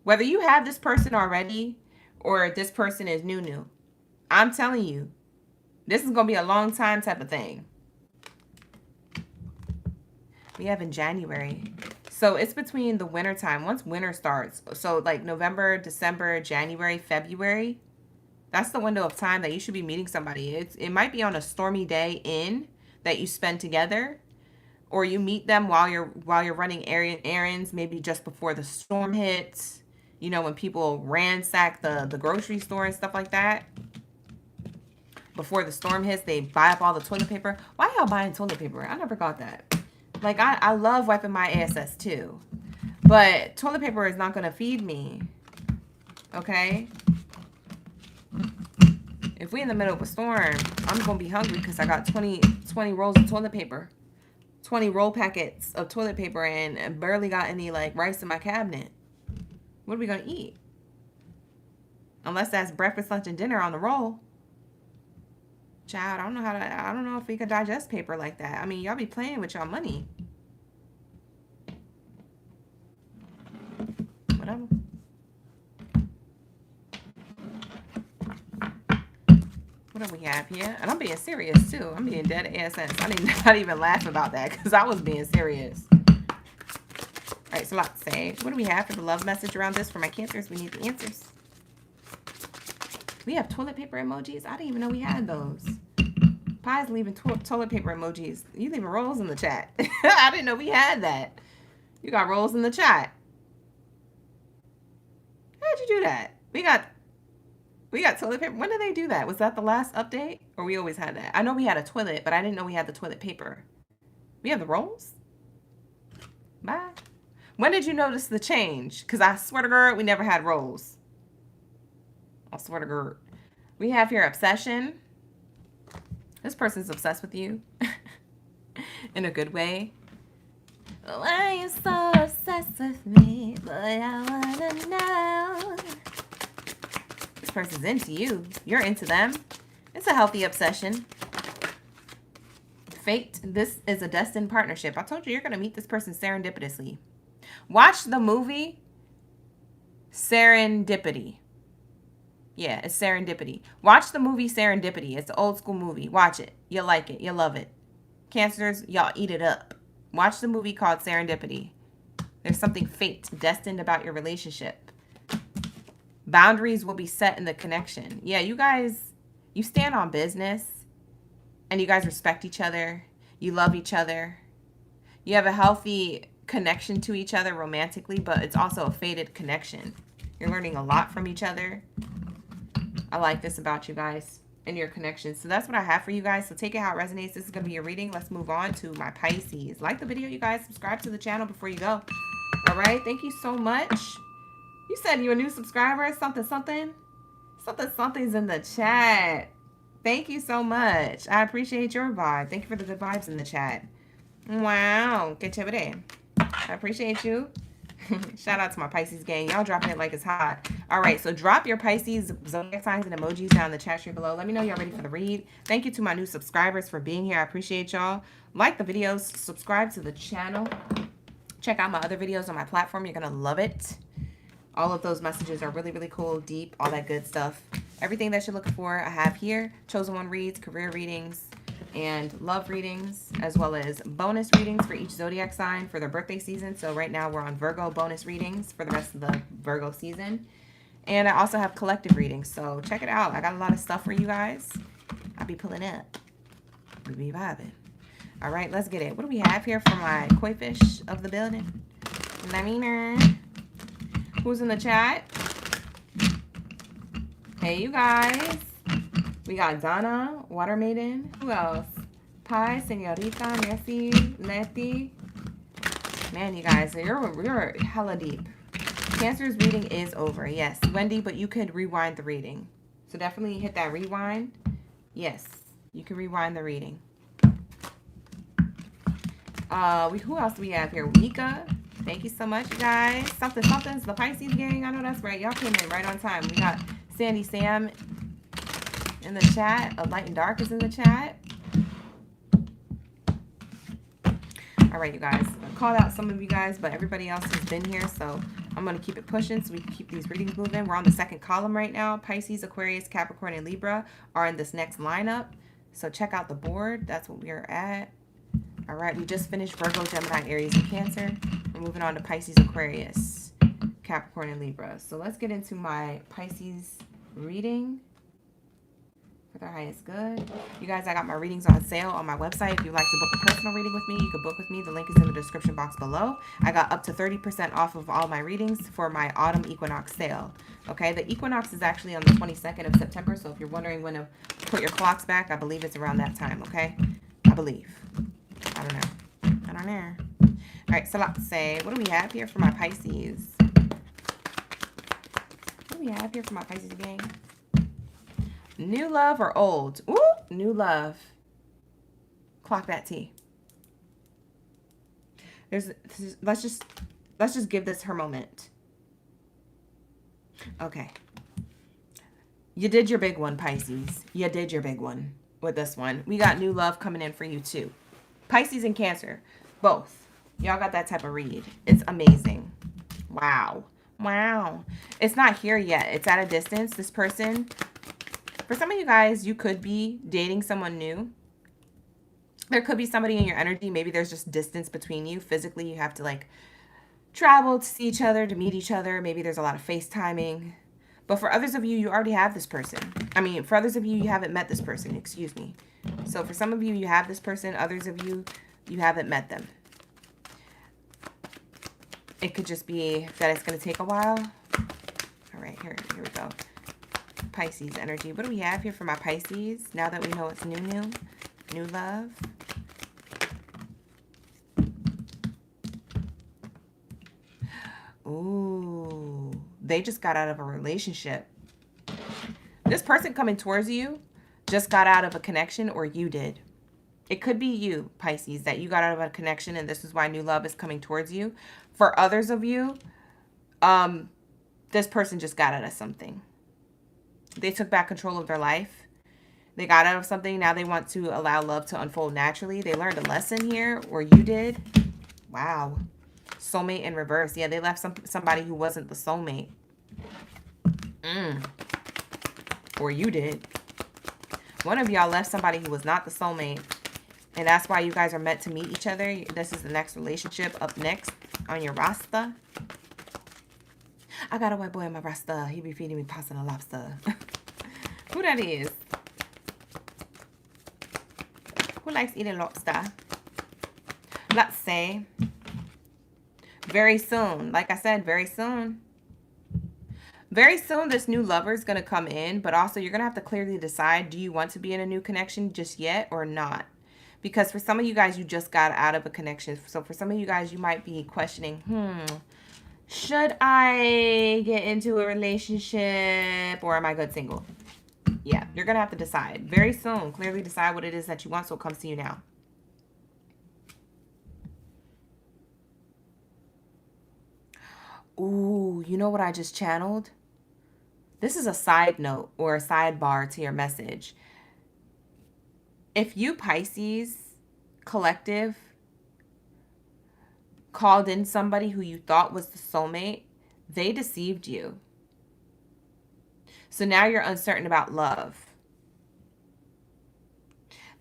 Speaker 1: Whether you have this person already or this person is new, I'm telling you, this is gonna be a long time type of thing. We have in January. So it's between the winter time. Once winter starts, so like November, December, January, February, that's the window of time that you should be meeting somebody. It might be on a stormy day in that you spend together, or you meet them while you're running errands, maybe just before the storm hits. You know, when people ransack the grocery store and stuff like that. Before the storm hits, they buy up all the toilet paper. Why y'all buying toilet paper? I never got that. Like, I love wiping my ASS too. But toilet paper is not going to feed me. Okay? If we in the middle of a storm, I'm going to be hungry because I got 20 rolls of toilet paper. 20 roll packets of toilet paper and barely got any, like, rice in my cabinet. What are we going to eat? Unless that's breakfast, lunch, and dinner on the roll. Child, I don't know if we could digest paper like that. I mean, y'all be playing with y'all money. Whatever. What do we have here? And I'm being serious too. I'm being dead ASS. I did not even laugh about that because I was being serious. All right, so a lot to say. What do we have for the love message around this for my Cancers? We need the answers. We have toilet paper emojis. I didn't even know we had those. Pie's leaving toilet paper emojis. You leaving rolls in the chat. I didn't know we had that. You got rolls in the chat. How'd you do that? We got toilet paper. When did they do that? Was that the last update? Or we always had that? I know we had a toilet, but I didn't know we had the toilet paper. We have the rolls? Bye. When did you notice the change? Because I swear to God, we never had rolls. I swear to God. We have here obsession. This person's obsessed with you. In a good way. Why are you so obsessed with me? Boy, I wanna know. This person's into you. You're into them. It's a healthy obsession. Fate. This is a destined partnership. I told you you're going to meet this person serendipitously. Watch the movie Serendipity. Yeah, it's Serendipity. Watch the movie Serendipity. It's an old school movie. Watch it. You'll like it. You'll love it. Cancers, y'all eat it up. Watch the movie called Serendipity. There's something fate destined about your relationship. Boundaries will be set in the connection. Yeah, you guys, you stand on business and you guys respect each other. You love each other. You have a healthy connection to each other romantically, but it's also a fated connection. You're learning a lot from each other. I like this about you guys and your connections. So that's what I have for you guys. So take it how it resonates. This is going to be your reading. Let's move on to my Pisces. Like the video, you guys. Subscribe to the channel before you go. All right. Thank you so much. You said you're a new subscriber. Something's in the chat. Thank you so much. I appreciate your vibe. Thank you for the good vibes in the chat. Wow. Que chévere. I appreciate you. Shout out to my Pisces gang. Y'all dropping it like it's hot. All right, so drop your Pisces zodiac signs and emojis down in the chat stream below. Let me know y'all ready for the read. Thank you to my new subscribers for being here. I appreciate y'all. Like the videos, subscribe to the channel. Check out my other videos on my platform. You're going to love it. All of those messages are really, really cool, deep, all that good stuff. Everything that you're looking for, I have here. Chosen One reads, career readings, and love readings, as well as bonus readings for each zodiac sign for their birthday season. So right now we're on Virgo bonus readings for the rest of the Virgo season. And I also have collective readings, so check it out. I got a lot of stuff for you guys. I'll be pulling up. We be vibing. All right, let's get it. What do we have here for my koi fish of the building? Let me know. Who's in the chat? Hey, you guys. We got Donna, Water Maiden. Who else? Pi, Senorita, Messi, Letty. Man, you guys, you're hella deep. Cancer's reading is over. Yes, Wendy, but you could rewind the reading. So definitely hit that rewind. Yes, you can rewind the reading. Who else do we have here? Mika. Thank you so much, you guys. Something's the Pisces gang. I know that's right. Y'all came in right on time. We got Sandy Sam in the chat. Light and Dark is in the chat. All right, you guys. I called out some of you guys, but everybody else has been here, so I'm going to keep it pushing so we can keep these readings moving. We're on the second column right now. Pisces, Aquarius, Capricorn, and Libra are in this next lineup. So check out the board. That's what we're at. All right, we just finished Virgo, Gemini, Aries, and Cancer. We're moving on to Pisces, Aquarius, Capricorn, and Libra. So let's get into my Pisces reading for their highest good. You guys, I got my readings on sale on my website. If you'd like to book a personal reading with me, you can book with me. The link is in the description box below. I got up to 30% off of all my readings for my autumn equinox sale. Okay, the equinox is actually on the 22nd of September. So if you're wondering when to put your clocks back, I believe it's around that time. Okay, I believe. I don't know. I don't know. All right, so let's say, what do we have here for my Pisces? What do we have here for my Pisces gang? New love or old? Ooh, new love. Clock that T. Let's just give this her moment. Okay. You did your big one, Pisces. You did your big one with this one. We got new love coming in for you too. Pisces and Cancer, both. Y'all got that type of read. It's amazing. Wow. Wow. It's not here yet. It's at a distance. This person, for some of you guys, you could be dating someone new. There could be somebody in your energy. Maybe there's just distance between you. Physically, you have to like travel to see each other, to meet each other. Maybe there's a lot of FaceTiming. But for others of you, you already have this person. I mean, for others of you, you haven't met this person. Excuse me. So for some of you, you have this person. Others of you, you haven't met them. It could just be that it's going to take a while. All right, here we go. Pisces energy. What do we have here for my Pisces? Now that we know it's new love. Ooh, they just got out of a relationship. This person coming towards you just got out of a connection, or you did. It could be you, Pisces, that you got out of a connection and this is why new love is coming towards you. For others of you, this person just got out of something. They took back control of their life. They got out of something. Now they want to allow love to unfold naturally. They learned a lesson here, or you did. Wow. Soulmate in reverse. Yeah, they left somebody who wasn't the soulmate. Or you did. One of y'all left somebody who was not the soulmate. And that's why you guys are meant to meet each other. This is the next relationship up next on your roster. I got a white boy on my roster. He be feeding me pasta and lobster. Who that is? Who likes eating lobster? Let's say very soon. Like I said, very soon. Very soon, this new lover is going to come in. But also, you're going to have to clearly decide, do you want to be in a new connection just yet or not? Because for some of you guys, you just got out of a connection. So for some of you guys, you might be questioning, should I get into a relationship or am I good single? Yeah, you're going to have to decide. Very soon, clearly decide what it is that you want so it comes to you now. Ooh, you know what I just channeled? This is a side note or a sidebar to your message. If you Pisces collective called in somebody who you thought was the soulmate, they deceived you. So now you're uncertain about love.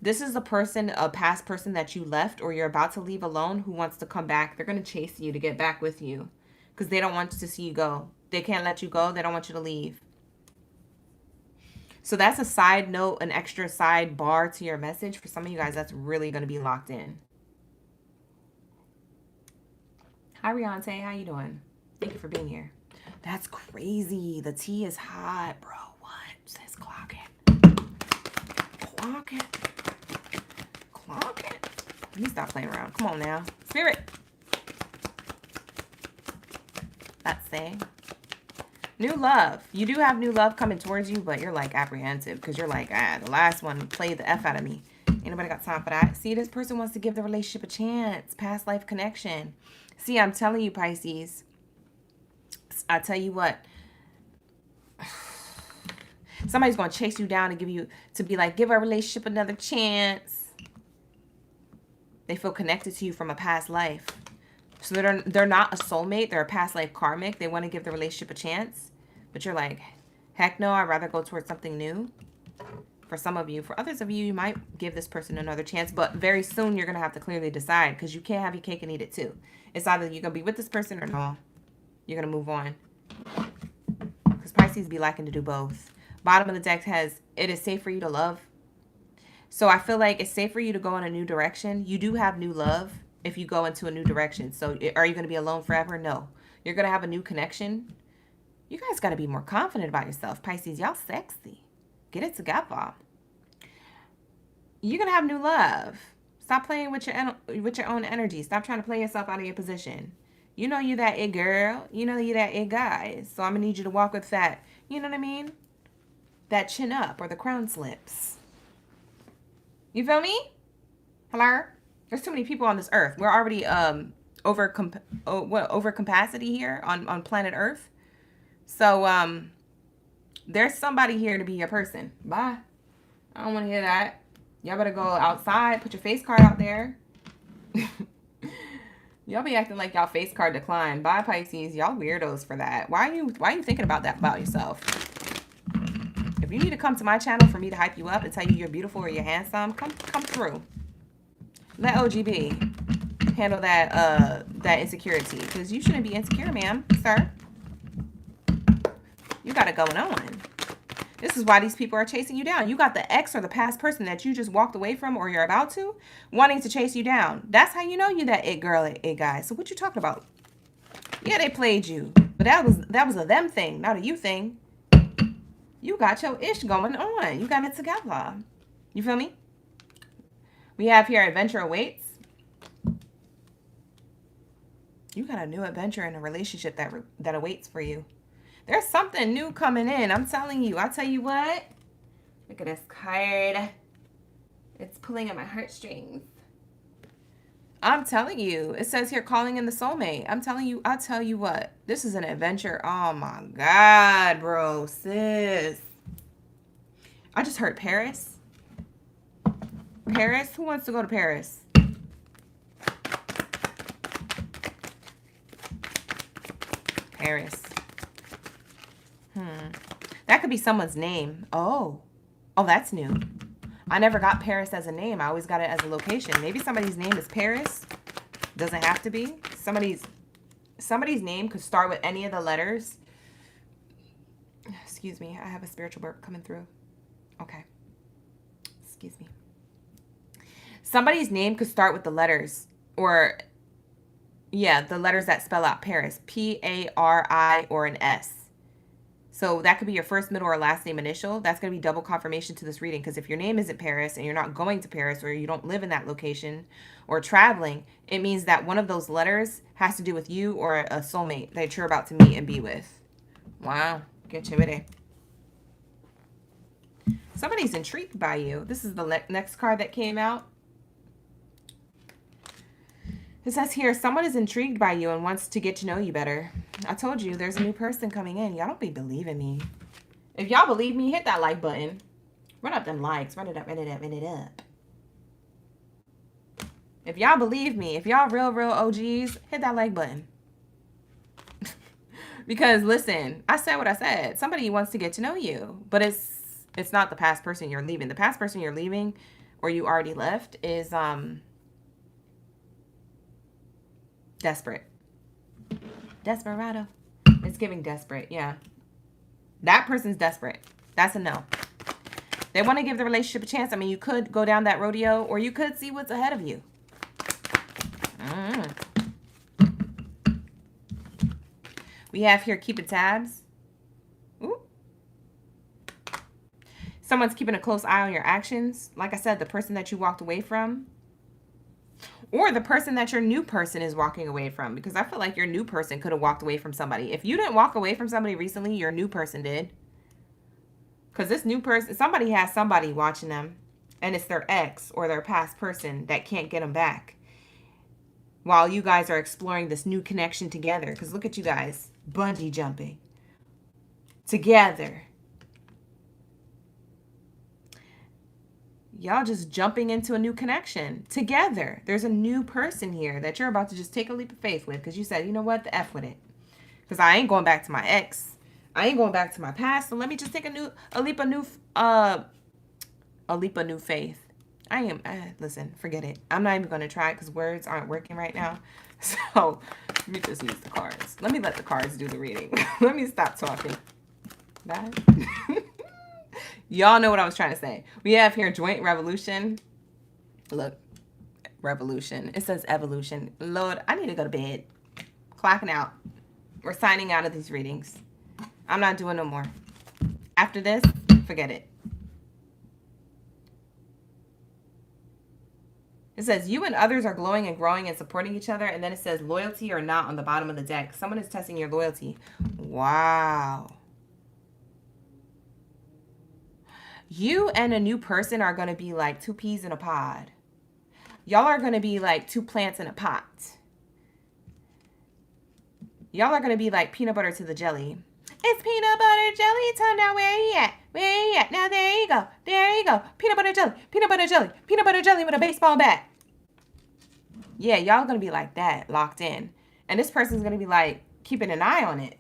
Speaker 1: This is a person, a past person that you left or you're about to leave alone who wants to come back. They're going to chase you to get back with you because they don't want to see you go. They can't let you go. They don't want you to leave. So that's a side note, an extra side bar to your message. For some of you guys, that's really going to be locked in. Hi, Riante. How you doing? Thank you for being here. That's crazy. The tea is hot, bro. What? It says clock it. Clock it. Clock it. Let me stop playing around. Come on now. Spirit. Let's say. New love. You do have new love coming towards you, but you're like apprehensive because you're like, the last one played the F out of me. Ain't nobody got time for that. See, this person wants to give the relationship a chance. Past life connection. See, I'm telling you, Pisces. I tell you what. Somebody's going to chase you down and give our relationship another chance. They feel connected to you from a past life. So they're not a soulmate. They're a past life karmic. They want to give the relationship a chance. But you're like, heck no, I'd rather go towards something new. For some of you. For others of you, you might give this person another chance. But very soon, you're going to have to clearly decide. Because you can't have your cake and eat it too. It's either you're going to be with this person or no. You're going to move on. Because Pisces be liking to do both. Bottom of the deck has, it is safe for you to love. So I feel like it's safe for you to go in a new direction. You do have new love if you go into a new direction. So are you going to be alone forever? No. You're going to have a new connection. You guys got to be more confident about yourself. Pisces, y'all sexy. Get it together. You're going to have new love. Stop playing with your own energy. Stop trying to play yourself out of your position. You know you that it girl. You know you that it guy. So I'm going to need you to walk with that. You know what I mean? That chin up or the crown slips. You feel me? Hello? There's too many people on this earth. We're already over capacity here on planet Earth. So there's somebody here to be your person. Bye. I don't want to hear that. Y'all better go outside. Put your face card out there. Y'all be acting like y'all face card declined. Bye, Pisces. Y'all weirdos for that. Why are you thinking about that about yourself? If you need to come to my channel for me to hype you up and tell you you're beautiful or you're handsome, come through. Let OGB handle that insecurity, because you shouldn't be insecure, ma'am, sir. You got it going on. This is why these people are chasing you down. You got the ex or the past person that you just walked away from or you're about to, wanting to chase you down. That's how you know you that it girl, it guy. So what you talking about? Yeah, they played you, but that was a them thing, not a you thing. You got your ish going on. You got it together. You feel me? We have here adventure awaits. You got a new adventure in a relationship that awaits for you. There's something new coming in. I'm telling you. I'll tell you what. Look at this card. It's pulling at my heartstrings. I'm telling you. It says here calling in the soulmate. I'm telling you. I'll tell you what. This is an adventure. Oh my God, bro. Sis. I just heard Paris. Paris? Who wants to go to Paris? Paris. That could be someone's name. Oh, that's new. I never got Paris as a name. I always got it as a location. Maybe somebody's name is Paris. Doesn't have to be. Somebody's name could start with any of the letters. Excuse me. I have a spiritual burp coming through. Okay. Excuse me. Somebody's name could start with the letters, or yeah, the letters that spell out Paris. P-A-R-I or an S. So that could be your first, middle, or last name initial. That's going to be double confirmation to this reading, because if your name isn't Paris and you're not going to Paris, or you don't live in that location or traveling, it means that one of those letters has to do with you or a soulmate that you're about to meet and be with. Wow. Get chévere. Somebody's intrigued by you. This is the next card that came out. It says here, someone is intrigued by you and wants to get to know you better. I told you, there's a new person coming in. Y'all don't be believing me. If y'all believe me, hit that like button. Run up them likes. Run it up, run it up, run it up. If y'all believe me, if y'all real OGs, hit that like button. Because listen, I said what I said. Somebody wants to get to know you, but it's not the past person you're leaving. The past person you're leaving, or you already left, is desperate. Desperado. It's giving desperate. Yeah. That person's desperate. That's a no. They want to give the relationship a chance. I mean, you could go down that rodeo, or you could see what's ahead of you. We have here keeping tabs. Ooh. Someone's keeping a close eye on your actions. Like I said, the person that you walked away from. Or the person that your new person is walking away from. Because I feel like your new person could have walked away from somebody. If you didn't walk away from somebody recently, your new person did. Because this new person, somebody has somebody watching them. And it's their ex or their past person that can't get them back. While you guys are exploring this new connection together. Because look at you guys. Bungee jumping. Together. Y'all just jumping into a new connection together. There's a new person here that you're about to just take a leap of faith with, because you said, you know what, the F with it. Because I ain't going back to my ex. I ain't going back to my past. So let me just take a leap of a leap of new faith. I am, listen, forget it. I'm not even going to try it because words aren't working right now. So let me just use the cards. Let me let the cards do the reading. Let me stop talking. That. Y'all know what I was trying to say. We have here joint revolution. Look, revolution. It says evolution. Lord, I need to go to bed. Clocking out. We're signing out of these readings. I'm not doing no more. After this, forget it. It says, you and others are glowing and growing and supporting each other. And then it says, loyalty or not on the bottom of the deck. Someone is testing your loyalty. Wow. You and a new person are going to be like two peas in a pod. Y'all are going to be like two plants in a pot. Y'all are going to be like peanut butter to the jelly. It's peanut butter jelly time now. Where you at? Where you at? Now there you go. There you go. Peanut butter jelly. Peanut butter jelly. Peanut butter jelly with a baseball bat. Yeah, y'all going to be like that, locked in. And this person's going to be like keeping an eye on it.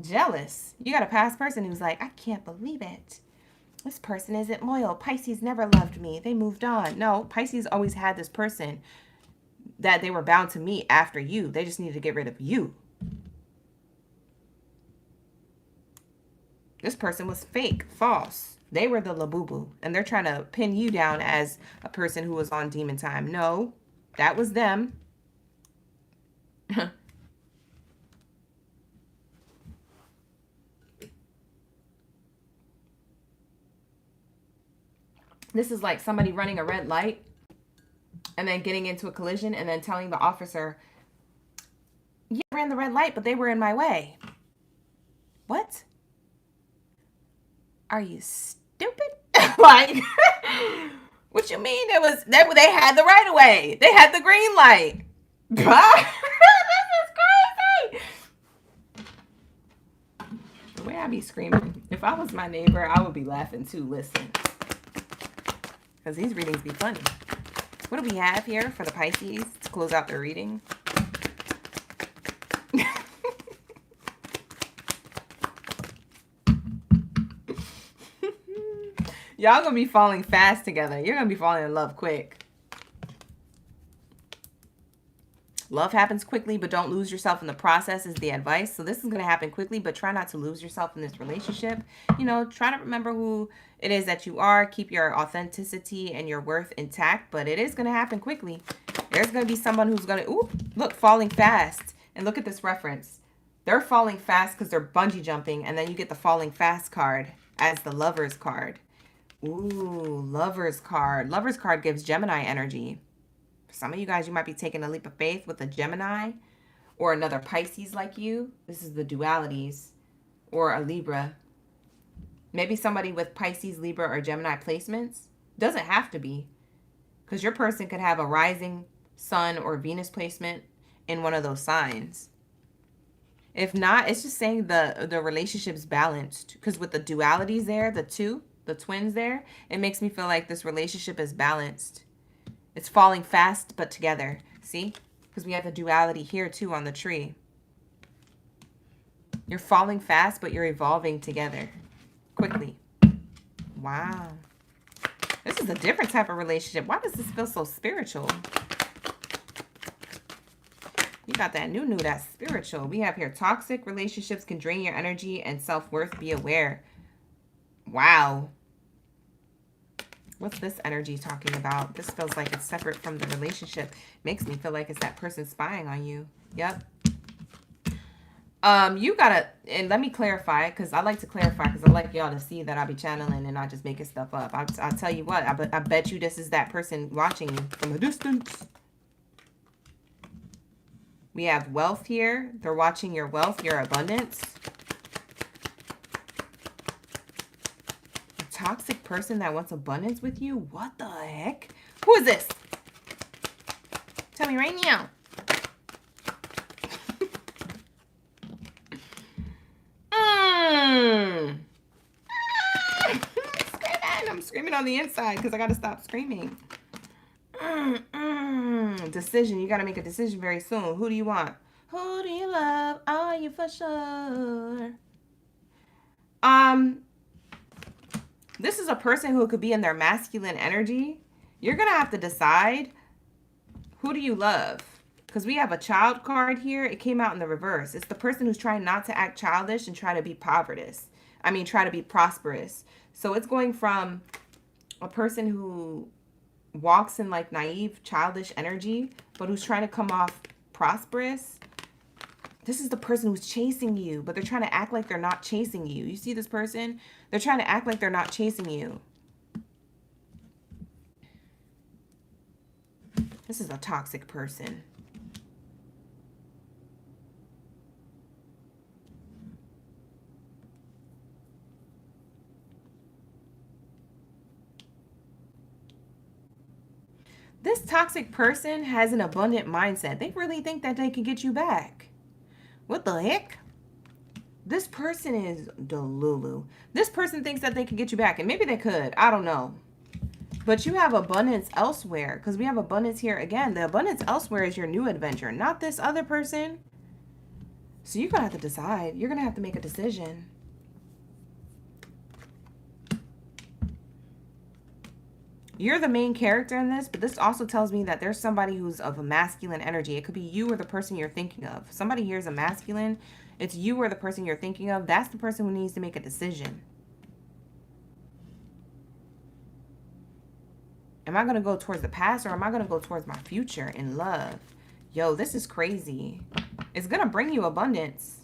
Speaker 1: Jealous. You got a past person who's like, I can't believe it. This person isn't loyal. Pisces never loved me. They moved on. No, Pisces always had this person that they were bound to meet after you. They just needed to get rid of you. This person was fake, false. They were the labubu, and they're trying to pin you down as a person who was on demon time. No, that was them. This is like somebody running a red light and then getting into a collision and then telling the officer, yeah, I ran the red light, but they were in my way. What? Are you stupid? Like, what you mean? They had the right of way. They had the green light. This is crazy. The way I be screaming. If I was my neighbor, I would be laughing too. Listen. Because these readings be funny. What do we have here for the Pisces to close out the reading? Y'all gonna be falling fast together. You're gonna be falling in love quick. Love happens quickly, but don't lose yourself in the process is the advice. So this is going to happen quickly, but try not to lose yourself in this relationship. You know, try to remember who it is that you are. Keep your authenticity and your worth intact, but it is going to happen quickly. There's going to be someone who's going to, ooh, look, falling fast. And look at this reference. They're falling fast because they're bungee jumping, and then you get the falling fast card as the Lover's card. Ooh, Lover's card. Lover's card gives Gemini energy. Some of you guys, you might be taking a leap of faith with a Gemini or another Pisces like you. This is the dualities, or a Libra. Maybe somebody with Pisces, Libra, or Gemini placements. Doesn't have to be, because your person could have a rising Sun or Venus placement in one of those signs. If not, it's just saying the relationship's balanced, because with the dualities there, the twins there, it makes me feel like this relationship is balanced. It's falling fast, but together. See? Because we have the duality here, too, on the tree. You're falling fast, but you're evolving together. Quickly. Wow. This is a different type of relationship. Why does this feel so spiritual? You got that new, that's spiritual. We have here, toxic relationships can drain your energy and self-worth. Be aware. Wow. What's this energy talking about? This feels like it's separate from the relationship. Makes me feel like it's that person spying on you. Yep. You gotta, and let me clarify, because I like to clarify, because I like y'all to see that I be channeling and not just making stuff up. I'll tell you what, I bet you this is that person watching you from a distance. We have wealth here. They're watching your wealth, your abundance. Toxic person that wants abundance with you? What the heck? Who is this? Tell me right now. I'm screaming on the inside because I got to stop screaming. Decision. You got to make a decision very soon. Who do you want? Who do you love? Are you for sure? This is a person who could be in their masculine energy. You're going to have to decide, who do you love? Because we have a child card here. It came out in the reverse. It's the person who's trying not to act childish and try to be try to be prosperous. So it's going from a person who walks in like naive, childish energy, but who's trying to come off prosperous. This is the person who's chasing you, but they're trying to act like they're not chasing you. You see this person? They're trying to act like they're not chasing you. This is a toxic person. This toxic person has an abundant mindset. They really think that they can get you back. What the heck? This person is Delulu. This person thinks that they can get you back, and maybe they could. I don't know. But you have abundance elsewhere, because we have abundance here again. The abundance elsewhere is your new adventure, not this other person. So you're going to have to decide. You're going to have to make a decision. You're the main character in this, but this also tells me that there's somebody who's of a masculine energy. It could be you or the person you're thinking of. Somebody here is a masculine. It's you or the person you're thinking of. That's the person who needs to make a decision. Am I going to go towards the past, or am I going to go towards my future in love? Yo, this is crazy. It's going to bring you abundance.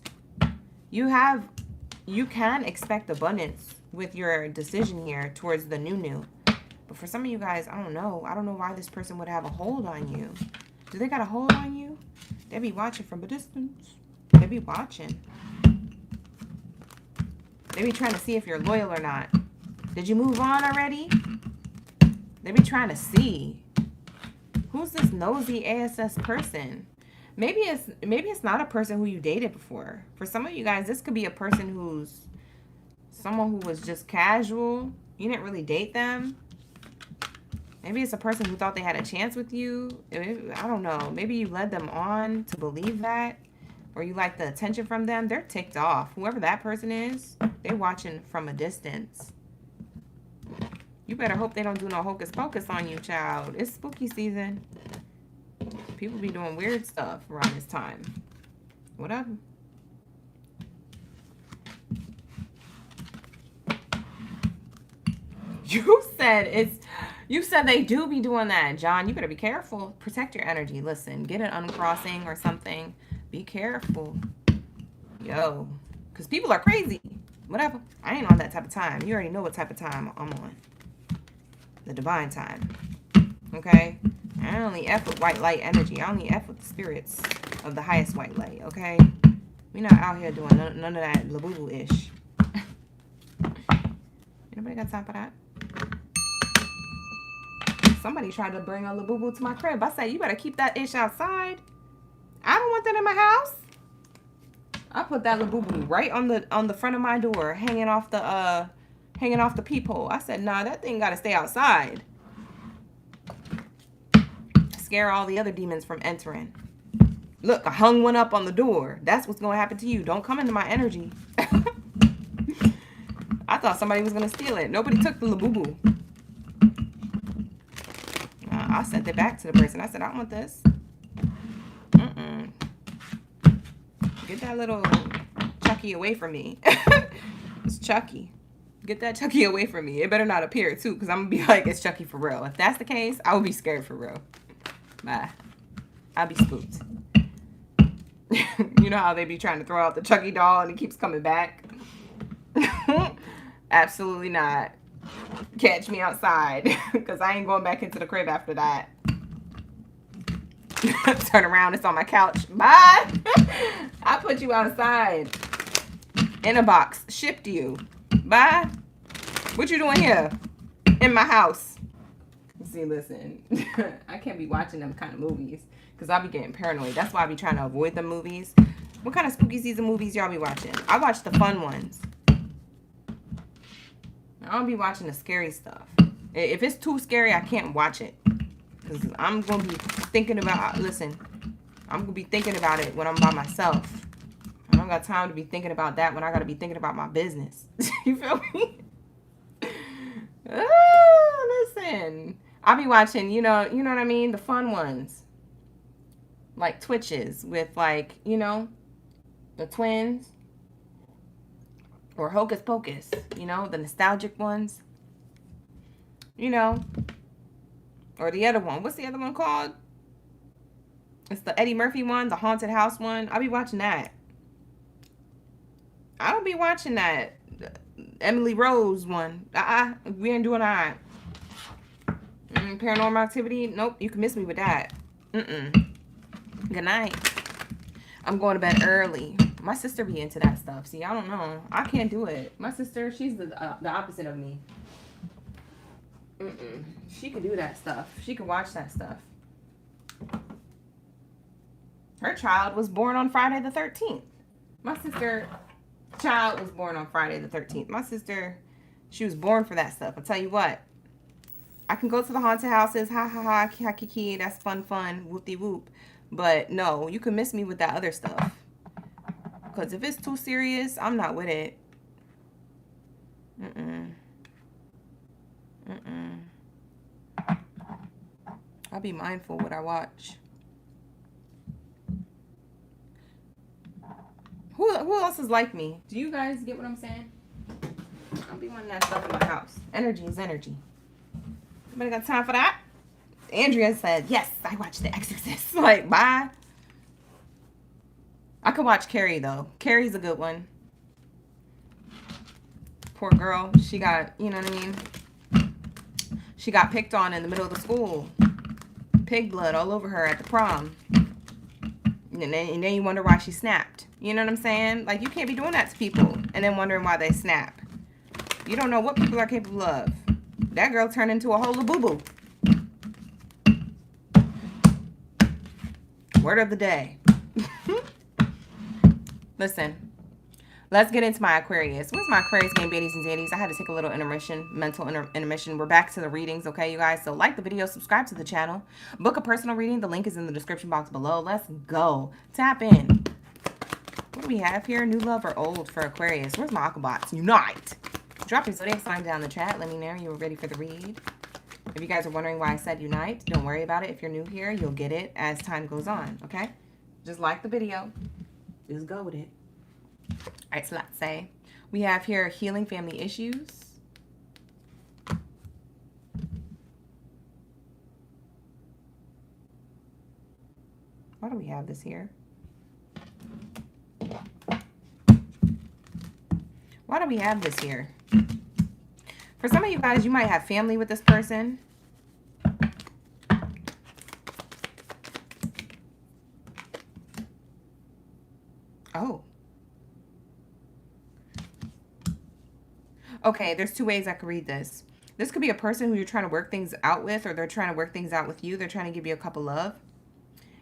Speaker 1: You can expect abundance with your decision here towards the new. But for some of you guys, I don't know. I don't know why this person would have a hold on you. Do they got a hold on you? They be watching from a distance. They be watching. They be trying to see if you're loyal or not. Did you move on already? They be trying to see. Who's this nosy ASS person? Maybe it's not a person who you dated before. For some of you guys, this could be a person who's someone who was just casual. You didn't really date them. Maybe it's a person who thought they had a chance with you. I don't know. Maybe you led them on to believe that, or you like the attention from them. They're ticked off. Whoever that person is, they're watching from a distance. You better hope they don't do no hocus pocus on you, child. It's spooky season. People be doing weird stuff around this time. Whatever. You said they do be doing that, John. You better be careful. Protect your energy. Listen, get an uncrossing or something. Be careful. Yo. Because people are crazy. Whatever. I ain't on that type of time. You already know what type of time I'm on. The divine time. Okay? I only F with white light energy. I only F with the spirits of the highest white light. Okay? We're not out here doing none of that labubu-ish. Anybody got time for that? Somebody tried to bring a labubu to my crib. I said, you better keep that ish outside. I don't want that in my house. I put that labubu right on the front of my door, hanging off the peephole. I said, nah, that thing gotta stay outside. Scare all the other demons from entering. Look, I hung one up on the door. That's what's gonna happen to you. Don't come into my energy. I thought somebody was gonna steal it. Nobody took the labubu. I sent it back to the person. I said, I don't want this. Get that little Chucky away from me. It's Chucky. Get that Chucky away from me. It better not appear, too, because I'm going to be like, it's Chucky for real. If that's the case, I would be scared for real. Bye. I'll be spooked. You know how they be trying to throw out the Chucky doll and it keeps coming back? Absolutely not. Catch me outside, because I ain't going back into the crib after that. Turn around, it's on my couch. Bye. I put you outside in a box, shipped you. Bye. What you doing here in my house? See, listen, I can't be watching them kind of movies because I'll be getting paranoid. That's why I be trying to avoid the movies. What kind of spooky season movies y'all be watching? I watch the fun ones. I don't be watching the scary stuff. If it's too scary, I can't watch it. Because I'm going to be thinking about, listen, I'm going to be thinking about it when I'm by myself. I don't got time to be thinking about that when I got to be thinking about my business. You feel me? Oh, listen. I'll be watching, you know what I mean? The fun ones. Like Twitches with like, the twins. Or Hocus Pocus, the nostalgic ones. Or the other one. What's the other one called? It's the Eddie Murphy one, the haunted house one. I'll be watching that. I don't be watching that Emily Rose one. We ain't doing that. Paranormal Activity. Nope, you can miss me with that. Good night. I'm going to bed early. My sister be into that stuff. See, I don't know. I can't do it. My sister, she's the opposite of me. She can do that stuff. She can watch that stuff. Her child was born on Friday the 13th. My sister child was born on Friday the 13th. My sister, she was born for that stuff. I'll tell you what. I can go to the haunted houses. Ha ha ha. Kiki. That's fun. Whoop-de-whoop. But no, you can miss me with that other stuff. Because if it's too serious, I'm not with it. I'll be mindful what I watch. Who else is like me? Do you guys get what I'm saying? I'll be wanting that stuff in my house. Energy is energy. Anybody got time for that? Andrea said, yes, I watched The Exorcist. Like, bye. I could watch Carrie, though. Carrie's a good one. Poor girl. She got, you know what I mean? She got picked on in the middle of the school. Pig blood all over her at the prom. And then you wonder why she snapped. You know what I'm saying? Like, you can't be doing that to people and then wondering why they snap. You don't know what people are capable of. That girl turned into a whole boo-boo. Word of the day. Listen, let's get into my Aquarius. Where's my Aquarius game, baddies and zaddies? I had to take a little intermission, mental intermission. We're back to the readings, okay, you guys? So like the video, subscribe to the channel, book a personal reading. The link is in the description box below. Let's go. Tap in. What do we have here? New love or old for Aquarius? Where's my Aquabots? Unite. Drop your zodiac sign down in the chat. Let me know you were ready for the read. If you guys are wondering why I said unite, don't worry about it. If you're new here, you'll get it as time goes on, okay? Just like the video. Just go with it. All right, so let's say we have here healing family issues. Why do we have this here? Why do we have this here? For some of you guys, you might have family with this person. Oh. Okay, there's two ways I could read this. This could be a person who you're trying to work things out with, or they're trying to work things out with you. They're trying to give you a cup of love.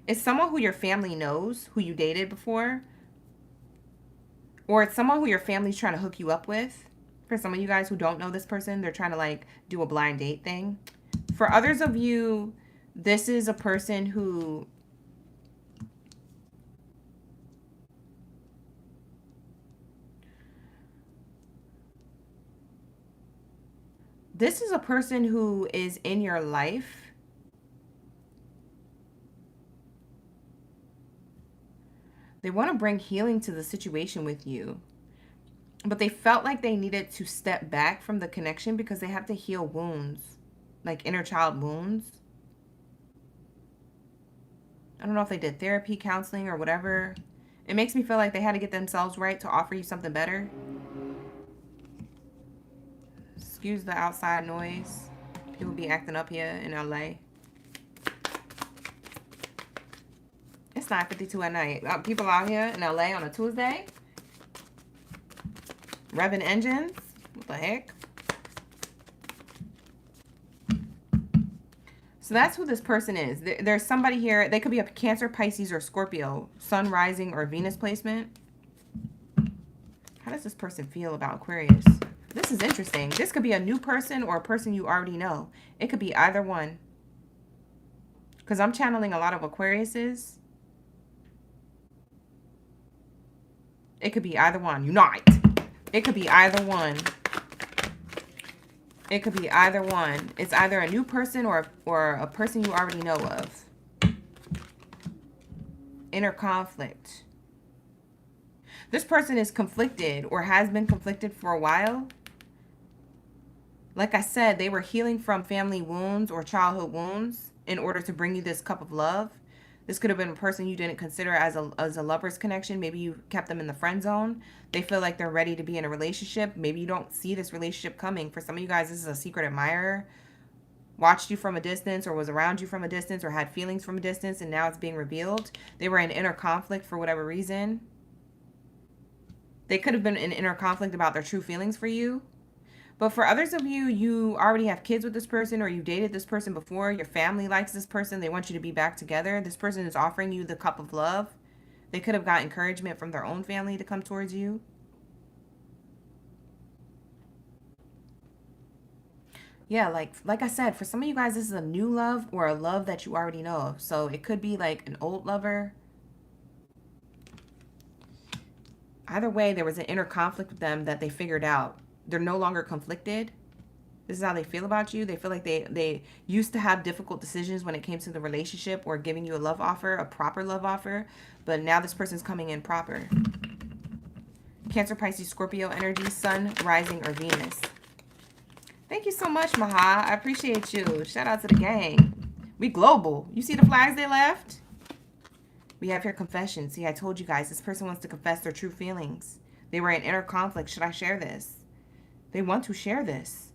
Speaker 1: It's someone who your family knows, who you dated before. Or it's someone who your family's trying to hook you up with. For some of you guys who don't know this person, they're trying to like do a blind date thing. For others of you, this is a person who is in your life. They want to bring healing to the situation with you. But they felt like they needed to step back from the connection because they have to heal wounds. Like inner child wounds. I don't know if they did therapy, counseling, or whatever. It makes me feel like they had to get themselves right to offer you something better. Excuse the outside noise. People be acting up here in LA. It's 9:52 at night. People out here in LA on a Tuesday. Revving engines. What the heck? So that's who this person is. There's somebody here. They could be a Cancer, Pisces, or Scorpio. Sun, rising, or Venus placement. How does this person feel about Aquarius? This is interesting. This could be a new person or a person you already know. It could be either one. Because I'm channeling a lot of Aquariuses. It could be either one. Unite. It could be either one. It could be either one. It's either a new person or a person you already know of. Inner conflict. This person is conflicted or has been conflicted for a while. Like I said, they were healing from family wounds or childhood wounds in order to bring you this cup of love. This could have been a person you didn't consider as a lover's connection. Maybe you kept them in the friend zone. They feel like they're ready to be in a relationship. Maybe you don't see this relationship coming. For some of you guys, this is a secret admirer. Watched you from a distance or was around you from a distance or had feelings from a distance, and now it's being revealed. They were in inner conflict for whatever reason. They could have been in inner conflict about their true feelings for you. But for others of you, you already have kids with this person or you dated this person before. Your family likes this person. They want you to be back together. This person is offering you the cup of love. They could have got encouragement from their own family to come towards you. Yeah, like I said, for some of you guys, this is a new love or a love that you already know of. So it could be like an old lover. Either way, there was an inner conflict with them that they figured out. They're no longer conflicted. This is how they feel about you. They feel like they used to have difficult decisions when it came to the relationship or giving you a love offer, a proper love offer. But now this person's coming in proper. Cancer, Pisces, Scorpio energy, Sun, Rising, or Venus. Thank you so much, Maha. I appreciate you. Shout out to the gang. We global. You see the flags they left? We have here confession. See, I told you guys, this person wants to confess their true feelings. They were in inner conflict. Should I share this? They want to share this.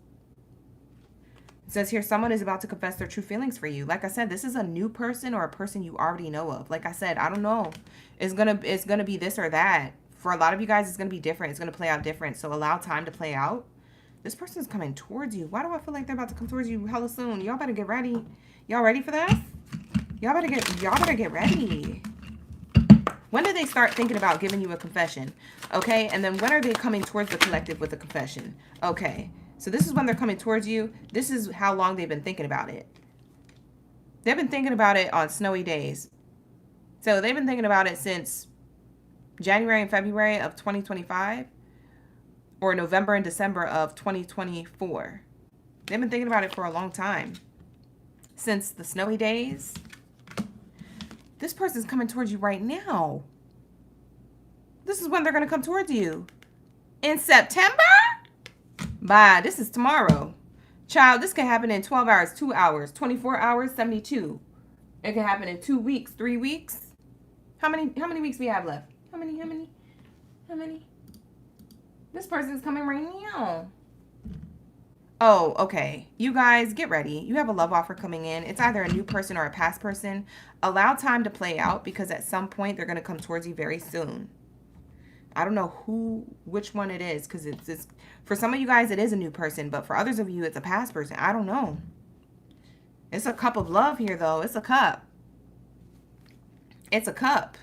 Speaker 1: It says here, someone is about to confess their true feelings for you. Like I said, this is a new person or a person you already know of. Like I said, I don't know. It's gonna be this or that. For a lot of you guys, it's gonna be different. It's gonna play out different. So allow time to play out. This person's coming towards you. Why do I feel like they're about to come towards you hella soon? Y'all better get ready. Y'all ready for that? Y'all better get ready. When do they start thinking about giving you a confession? Okay, and then when are they coming towards the collective with a confession? Okay, so this is when they're coming towards you. This is how long they've been thinking about it. They've been thinking about it on snowy days. So they've been thinking about it since January and February of 2025 or November and December of 2024. They've been thinking about it for a long time. Since the snowy days. This person's coming towards you right now. This is when they're going to come towards you. In September? Bye. This is tomorrow. Child, this can happen in 12 hours, 2 hours, 24 hours, 72. It can happen in 2 weeks, 3 weeks. How many weeks we have left? How many? This person's coming right now. Oh, okay. You guys, get ready. You have a love offer coming in. It's either a new person or a past person. Allow time to play out because at some point they're going to come towards you very soon. I don't know which one it is because it's for some of you guys, it is a new person. But for others of you, it's a past person. I don't know. It's a cup of love here, though. It's a cup. It's a cup.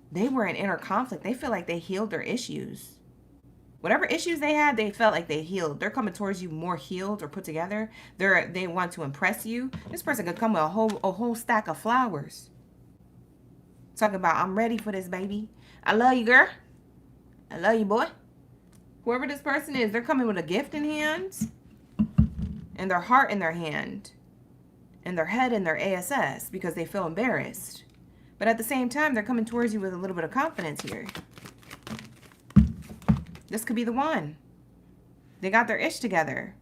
Speaker 1: They were in inner conflict. They feel like they healed their issues. Whatever issues they had, they felt like they healed. They're coming towards you more healed or put together. They want to impress you. This person could come with a whole stack of flowers. Talking about, I'm ready for this, baby. I love you, girl. I love you, boy. Whoever this person is, they're coming with a gift in hand. And their heart in their hand. And their head in their ASS because they feel embarrassed. But at the same time, they're coming towards you with a little bit of confidence here. This could be the one. They got their ish together.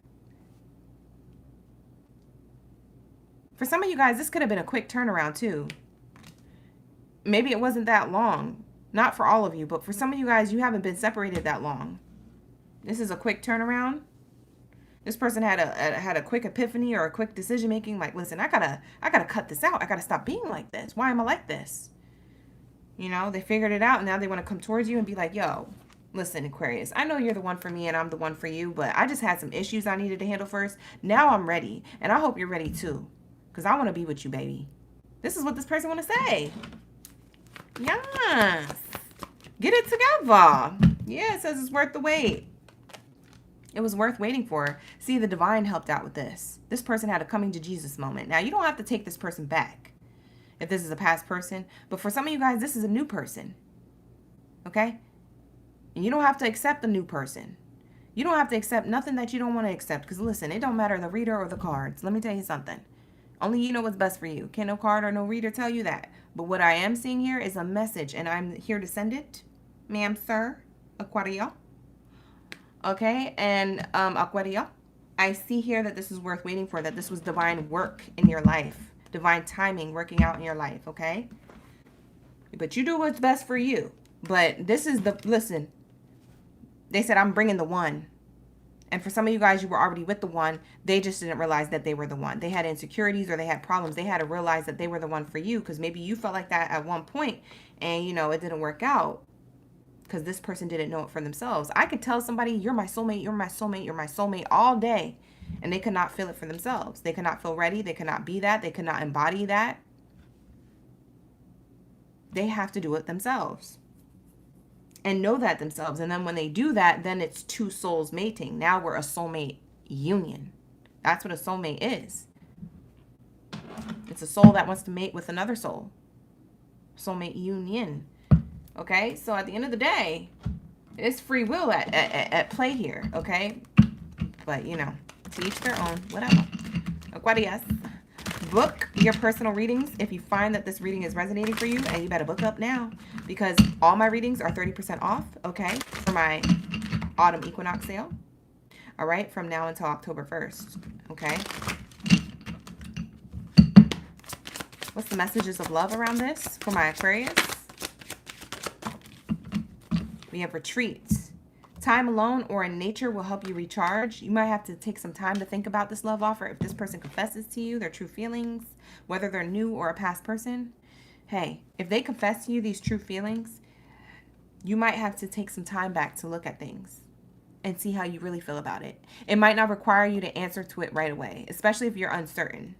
Speaker 1: For some of you guys, this could have been a quick turnaround too. Maybe it wasn't that long. Not for all of you, but for some of you guys, you haven't been separated that long. This is a quick turnaround. This person had a quick epiphany or a quick decision making. Like, listen, I gotta cut this out. I gotta stop being like this. Why am I like this? You know, they figured it out and now they want to come towards you and be like, yo, listen, Aquarius, I know you're the one for me and I'm the one for you, but I just had some issues I needed to handle first. Now I'm ready. And I hope you're ready too. Because I want to be with you, baby. This is what this person want to say. Yes. Get it together. Yeah, it says it's worth the wait. It was worth waiting for. See, the divine helped out with this. This person had a coming to Jesus moment. Now, you don't have to take this person back if this is a past person. But for some of you guys, this is a new person. Okay? And you don't have to accept the new person. You don't have to accept nothing that you don't want to accept. Because listen, it don't matter the reader or the cards. Let me tell you something. Only you know what's best for you. Can no card or no reader tell you that. But what I am seeing here is a message, and I'm here to send it. Ma'am, sir, Aquario. Okay, and Aquario, I see here that this is worth waiting for, that this was divine work in your life. Divine timing working out in your life, okay? But you do what's best for you. But this is the, listen, they said, I'm bringing the one. And for some of you guys, you were already with the one. They just didn't realize that they were the one. They had insecurities or they had problems. They had to realize that they were the one for you, because maybe you felt like that at one point and, you know, it didn't work out because this person didn't know it for themselves. I could tell somebody, you're my soulmate, you're my soulmate, you're my soulmate all day, and they could not feel it for themselves. They could not feel ready. They could not be that. They could not embody that. They have to do it themselves and know that themselves. And then when they do that, then it's two souls mating. Now we're a soulmate union. That's what a soulmate is. It's a soul that wants to mate with another soul. Soulmate union. Okay, so at the end of the day, it's free will at play here, okay? But, you know, to each their own, whatever. Aquarius, book your personal readings if you find that this reading is resonating for you, and you better book up now, because all my readings are 30% off, okay, for my autumn equinox sale. All right, from now until October 1st, okay? What's the messages of love around this for my Aquarius? We have retreats. Time alone or in nature will help you recharge. You might have to take some time to think about this love offer. If this person confesses to you their true feelings, whether they're new or a past person, hey, if they confess to you these true feelings, you might have to take some time back to look at things and see how you really feel about it. It might not require you to answer to it right away, especially if you're uncertain.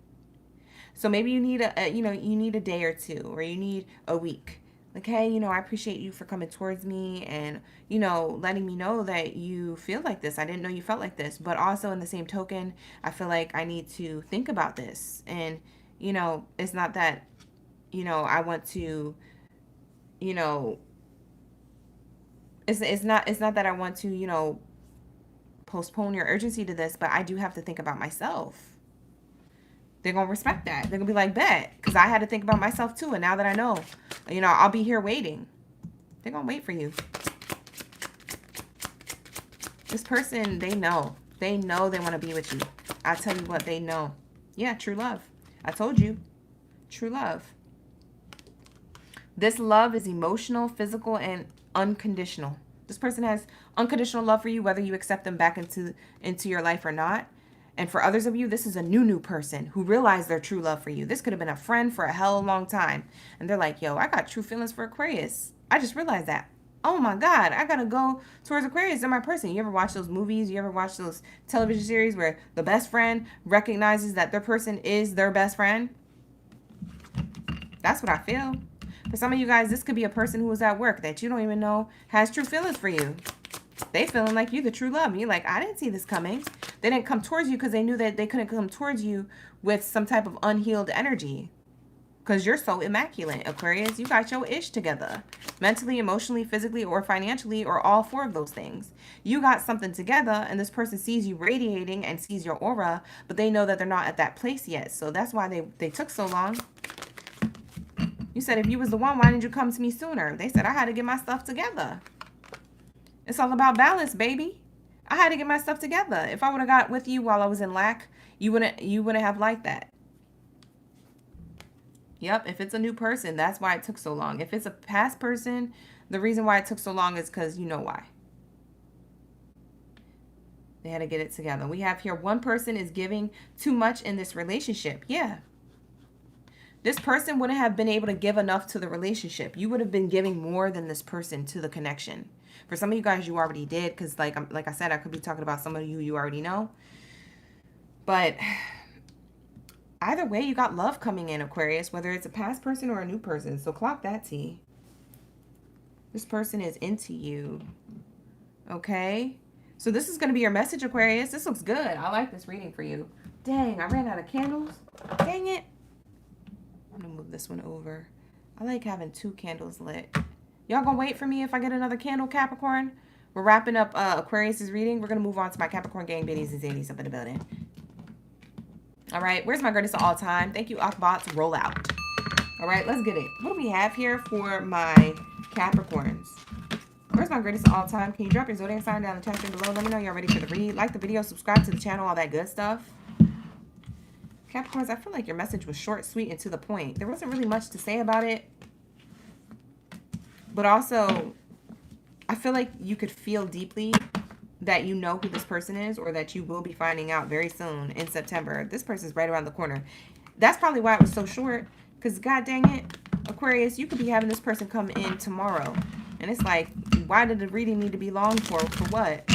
Speaker 1: So maybe you need you need a day or two, or you need a week. Like, hey, you know, I appreciate you for coming towards me and, you know, letting me know that you feel like this. I didn't know you felt like this. But also in the same token, I feel like I need to think about this. And, you know, it's not that, you know, I want to, you know, it's not that I want to, you know, postpone your urgency to this, but I do have to think about myself. They're going to respect that. They're going to be like, bet, because I had to think about myself too. And now that I know, you know, I'll be here waiting. They're going to wait for you. This person, they know. They know they want to be with you. I tell you what, they know. Yeah, true love. I told you. True love. This love is emotional, physical, and unconditional. This person has unconditional love for you, whether you accept them back into your life or not. And for others of you, this is a new person who realized their true love for you. This could have been a friend for a hell of a long time. And they're like, yo, I got true feelings for Aquarius. I just realized that. Oh my God, I got to go towards Aquarius. They're my person. You ever watch those movies? You ever watch those television series where the best friend recognizes that their person is their best friend? That's what I feel. For some of you guys, this could be a person who was at work that you don't even know has true feelings for you. They feeling like you the true love. And you're like, I didn't see this coming. They didn't come towards you because they knew that they couldn't come towards you with some type of unhealed energy. Because you're so immaculate, Aquarius. You got your ish together. Mentally, emotionally, physically, or financially, or all four of those things. You got something together, and this person sees you radiating and sees your aura, but they know that they're not at that place yet. So that's why they took so long. You said, if you was the one, why didn't you come to me sooner? They said, I had to get my stuff together. It's all about balance, baby. I had to get my stuff together. If I would have got with you while I was in lack, you wouldn't have liked that. Yep, if it's a new person, that's why it took so long. If it's a past person, the reason why it took so long is because you know why. They had to get it together. We have here one person is giving too much in this relationship. Yeah. This person wouldn't have been able to give enough to the relationship. You would have been giving more than this person to the connection. For some of you guys, you already did, because like I said, I could be talking about somebody who you already know. But either way, you got love coming in, Aquarius, whether it's a past person or a new person. So clock that T. This person is into you. Okay? So this is going to be your message, Aquarius. This looks good. I like this reading for you. Dang, I ran out of candles. Dang it. I'm going to move this one over. I like having 2 candles lit. Y'all going to wait for me if I get another candle, Capricorn? We're wrapping up Aquarius's reading. We're going to move on to my Capricorn gang, Baddies and Zadies up in the building. All right, where's my greatest of all time? Thank you, Akbots. Roll out. All right, let's get it. What do we have here for my Capricorns? Where's my greatest of all time? Can you drop your zodiac sign down in the chat below? Let me know you're ready for the read. Like the video, subscribe to the channel, all that good stuff. Capricorns, I feel like your message was short, sweet, and to the point. There wasn't really much to say about it. But also, I feel like you could feel deeply that you know who this person is, or that you will be finding out very soon in September. This person's right around the corner. That's probably why it was so short, because god dang it, Aquarius, you could be having this person come in tomorrow. And it's like, why did the reading need to be long for? For what?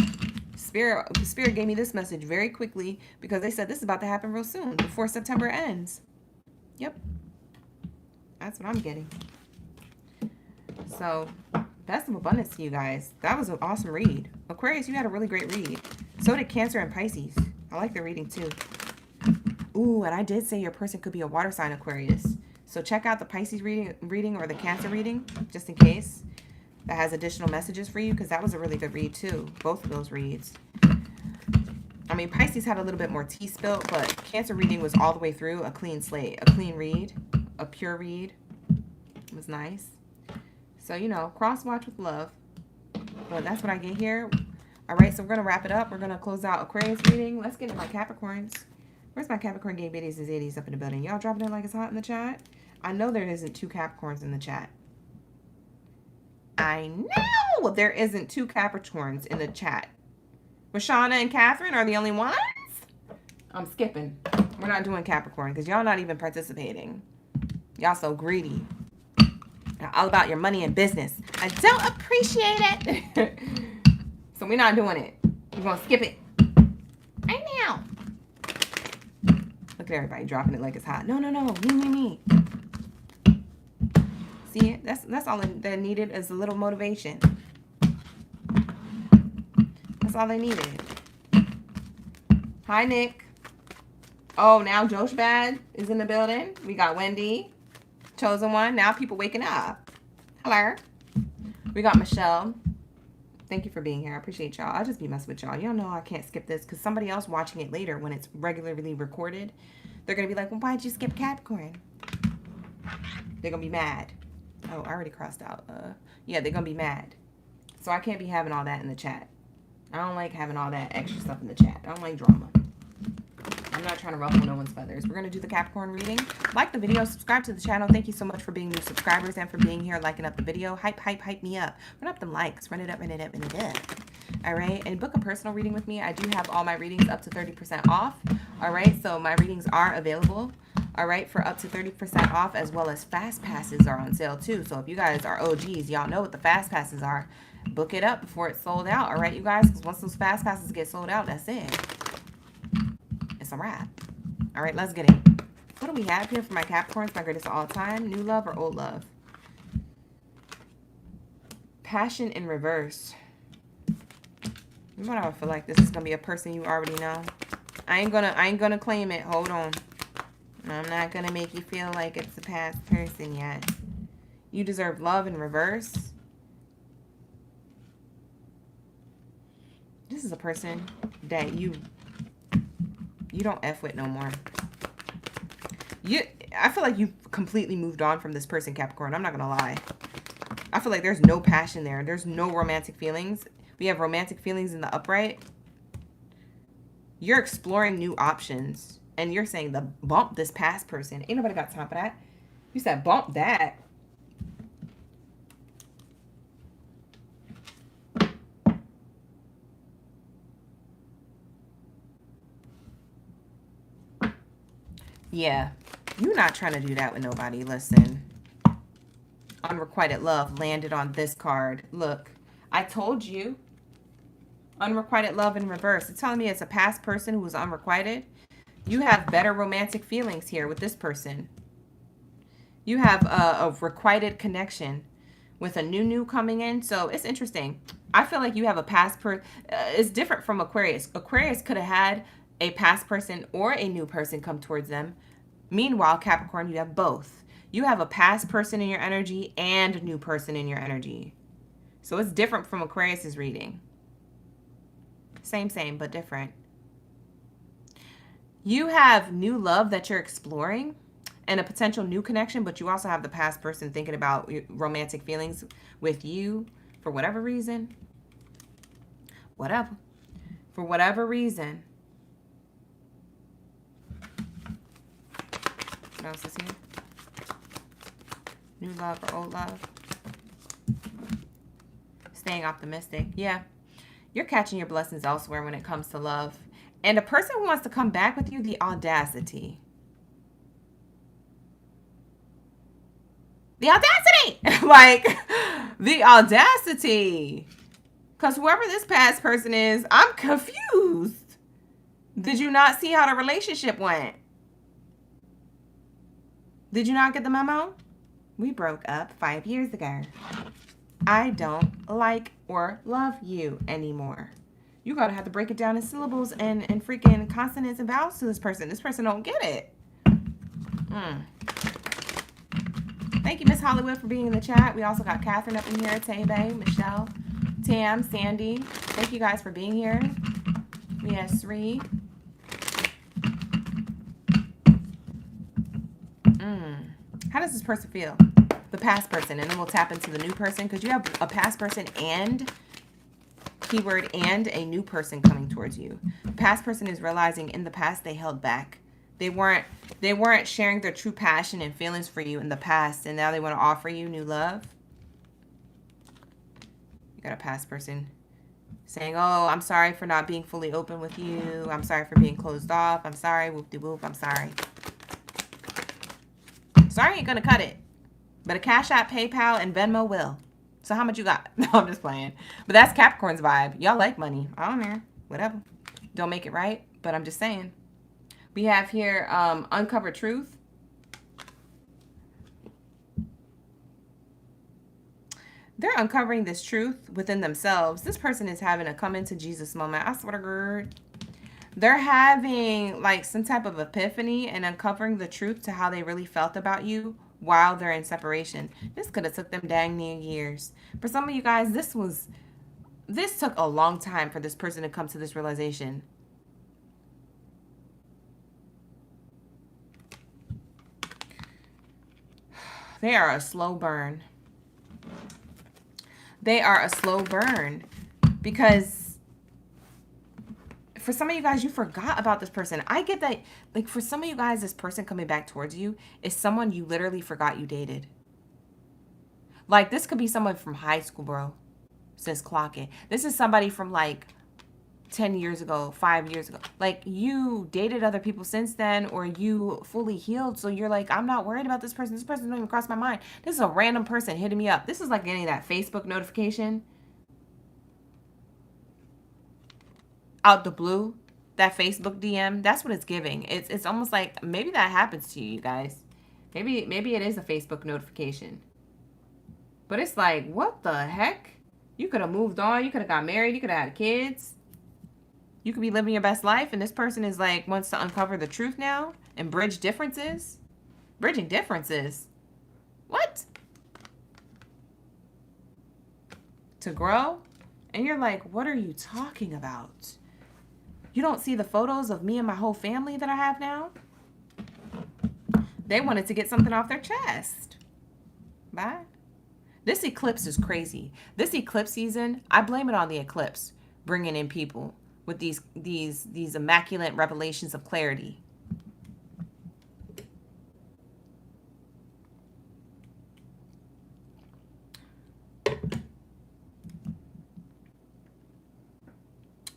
Speaker 1: Spirit gave me this message very quickly because they said this is about to happen real soon, before September ends. Yep. That's what I'm getting. So, best of abundance to you guys. That was an awesome read. Aquarius, you had a really great read. So did Cancer and Pisces. I like the reading too. Ooh, and I did say your person could be a water sign, Aquarius. So check out the Pisces reading or the Cancer reading, just in case. That has additional messages for you, because that was a really good read too. Both of those reads. I mean, Pisces had a little bit more tea spilt, but Cancer reading was all the way through a clean slate. A clean read. A pure read. It was nice. So, you know, cross watch with love. But that's what I get here. All right, so we're going to wrap it up. We're going to close out Aquarius reading. Let's get into my Capricorns. Where's my Capricorn gang, Baddies and Zadies up in the building? Y'all dropping it like it's hot in the chat? I know there isn't 2 Capricorns in the chat. I know there isn't 2 Capricorns in the chat. Rashana and Catherine are the only ones? I'm skipping. We're not doing Capricorn because y'all not even participating. Y'all so greedy. All about your money and business. I don't appreciate it. So we're not doing it. We're going to skip it. Right now. Look at everybody dropping it like it's hot. No, no, no. Me. See, that's all that needed is a little motivation. That's all they needed. Hi, Nick. Oh, now Josh Bad is in the building. We got Wendy, Chosen One. Now people waking up. Hello. We got Michelle. Thank you for being here. I appreciate y'all. I'll just be messing with y'all. Y'all know I can't skip this because somebody else watching it later when it's regularly recorded, they're going to be like, well, why'd you skip Capricorn? They're going to be mad. Oh, I already crossed out. Yeah, they're going to be mad. So I can't be having all that in the chat. I don't like having all that extra stuff in the chat. I don't like drama. I'm not trying to ruffle no one's feathers. We're going to do the Capricorn reading. Like the video. Subscribe to the channel. Thank you so much for being new subscribers and for being here, liking up the video. Hype me up. Run up them likes. Run it up. All right. And book a personal reading with me. I do have all my readings up to 30% off. All right. So my readings are available. All right, for up to 30% off, as well as fast passes are on sale too. So if you guys are OGs, y'all know what the fast passes are. Book it up before it's sold out. All right, you guys, because once those fast passes get sold out, that's it. It's a wrap. All right, let's get it. What do we have here for my Capricorns, my greatest of all time? New love or old love? Passion in reverse. What do I feel like this is gonna be a person you already know? I ain't gonna claim it. Hold on. I'm not going to make you feel like it's a past person yet. You deserve love in reverse. This is a person that you don't F with no more. I feel like you've completely moved on from this person, Capricorn. I'm not going to lie. I feel like there's no passion there. There's no romantic feelings. We have romantic feelings in the upright. You're exploring new options. And you're saying the bump this past person. Ain't nobody got time for that. You said bump that. Yeah. You're not trying to do that with nobody. Listen. Unrequited love landed on this card. Look. I told you. Unrequited love in reverse. It's telling me it's a past person who was unrequited. You have better romantic feelings here with this person. You have a requited connection with a new coming in. So it's interesting. I feel like you have a past person. It's different from Aquarius. Aquarius could have had a past person or a new person come towards them. Meanwhile, Capricorn, you have both. You have a past person in your energy and a new person in your energy. So it's different from Aquarius's reading. Same, but different. You have new love that you're exploring and a potential new connection, but you also have the past person thinking about romantic feelings with you for whatever reason. Whatever. For whatever reason. What else is here? New love or old love? Staying optimistic. Yeah. You're catching your blessings elsewhere when it comes to love. And a person who wants to come back with you, the audacity. The audacity! Like, the audacity. Because whoever this past person is, I'm confused. Did you not see how the relationship went? Did you not get the memo? We broke up 5 years ago. I don't like or love you anymore. You gotta have to break it down in syllables and freaking consonants and vowels to this person. This person don't get it. Thank you, Miss Hollywood, for being in the chat. We also got Catherine up in here, Tebe, Michelle, Tam, Sandy. Thank you guys for being here. We have Sri. How does this person feel? The past person, and then we'll tap into the new person, because you have a past person and keyword and a new person coming towards you. The past person is realizing in the past they held back. They weren't sharing their true passion and feelings for you in the past, and now they want to offer you new love. You got a past person saying, oh, I'm sorry for not being fully open with you. I'm sorry for being closed off. I'm sorry, whoop-de-whoop, I'm sorry. Sorry ain't gonna cut it. But a Cash App, PayPal, and Venmo will. So how much you got? No, I'm just playing. But that's Capricorn's vibe. Y'all like money. I don't know. Whatever. Don't make it right, but I'm just saying. We have here Uncovered Truth. They're uncovering this truth within themselves. This person is having a come into Jesus moment. I swear to God. They're having like some type of epiphany and uncovering the truth to how they really felt about you while they're in separation. This could have took them dang near years. For some of you guys, this took a long time for this person to come to this realization. They are a slow burn. They are a slow burn because for some of you guys, you forgot about this person. I get that. Like, for some of you guys, this person coming back towards you is someone you literally forgot you dated. Like, this could be someone from high school, bro. Since clocking. This is somebody from, like, 10 years ago, 5 years ago. Like, you dated other people since then, or you fully healed. So you're like, I'm not worried about this person. This person don't even cross my mind. This is a random person hitting me up. This is like getting that Facebook notification out the blue, that Facebook DM. That's what it's giving. It's almost like maybe that happens to you guys. Maybe it is a Facebook notification. But it's like, what the heck? You could have moved on. You could have got married. You could have had kids. You could be living your best life, and this person is like wants to uncover the truth now and bridge differences. Bridging differences. What? To grow? And you're like, what are you talking about? You don't see the photos of me and my whole family that I have now? They wanted to get something off their chest. Bye. This eclipse is crazy. This eclipse season, I blame it on the eclipse, bringing in people with these immaculate revelations of clarity.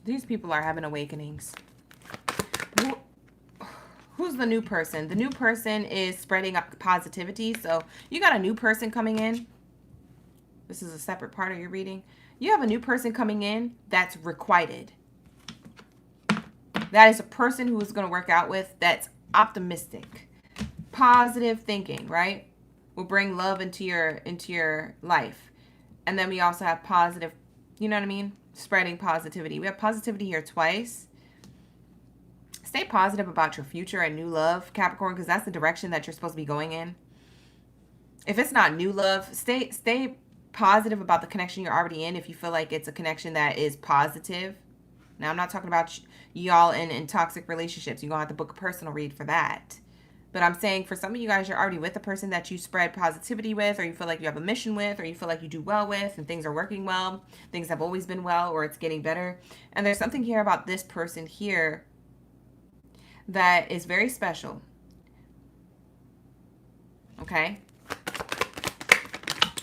Speaker 1: These people are having awakenings. Who's the new person? The new person is spreading up positivity. So you got a new person coming in. This is a separate part of your reading. You have a new person coming in that's requited. That is a person who is going to work out with that's optimistic. Positive thinking, right? Will bring love into your life. And then we also have positive, you know what I mean? Spreading positivity. We have positivity here twice. Stay positive about your future and new love, Capricorn, because that's the direction that you're supposed to be going in. If it's not new love, stay positive about the connection you're already in if you feel like it's a connection that is positive, Now, I'm not talking about y'all in toxic relationships. You're going to have to book a personal read for that. But I'm saying for some of you guys, you're already with a person that you spread positivity with, or you feel like you have a mission with, or you feel like you do well with, and things are working well. Things have always been well, or it's getting better. And there's something here about this person here that is very special. Okay?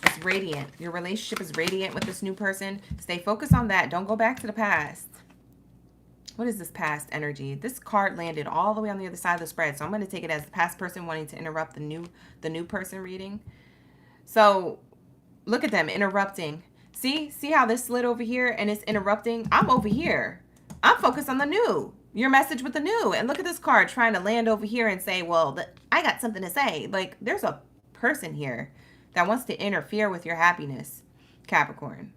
Speaker 1: It's radiant. Your relationship is radiant with this new person. Stay focused on that. Don't go back to the past. What is this past energy? This card landed all the way on the other side of the spread. So I'm going to take it as the past person wanting to interrupt the new person reading. So look at them interrupting. See how this slid over here and it's interrupting? I'm over here. I'm focused on the new. Your message with the new. And look at this card trying to land over here and say, well, I got something to say. Like, there's a person here that wants to interfere with your happiness, Capricorn.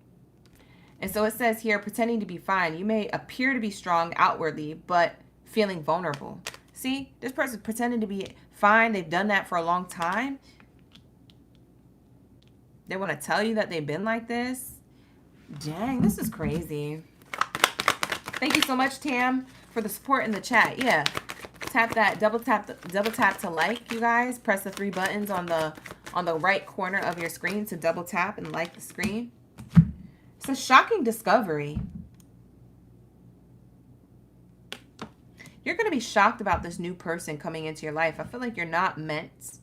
Speaker 1: And so it says here, pretending to be fine. You may appear to be strong outwardly, but feeling vulnerable. See, this person's pretending to be fine. They've done that for a long time. They want to tell you that they've been like this. Dang, this is crazy. Thank you so much, Tam, for the support in the chat. Yeah, tap that, double tap to like, you guys. Press the 3 buttons on the right corner of your screen to double tap and like the screen. It's a shocking discovery. You're going to be shocked about this new person coming into your life. I feel like you're not meant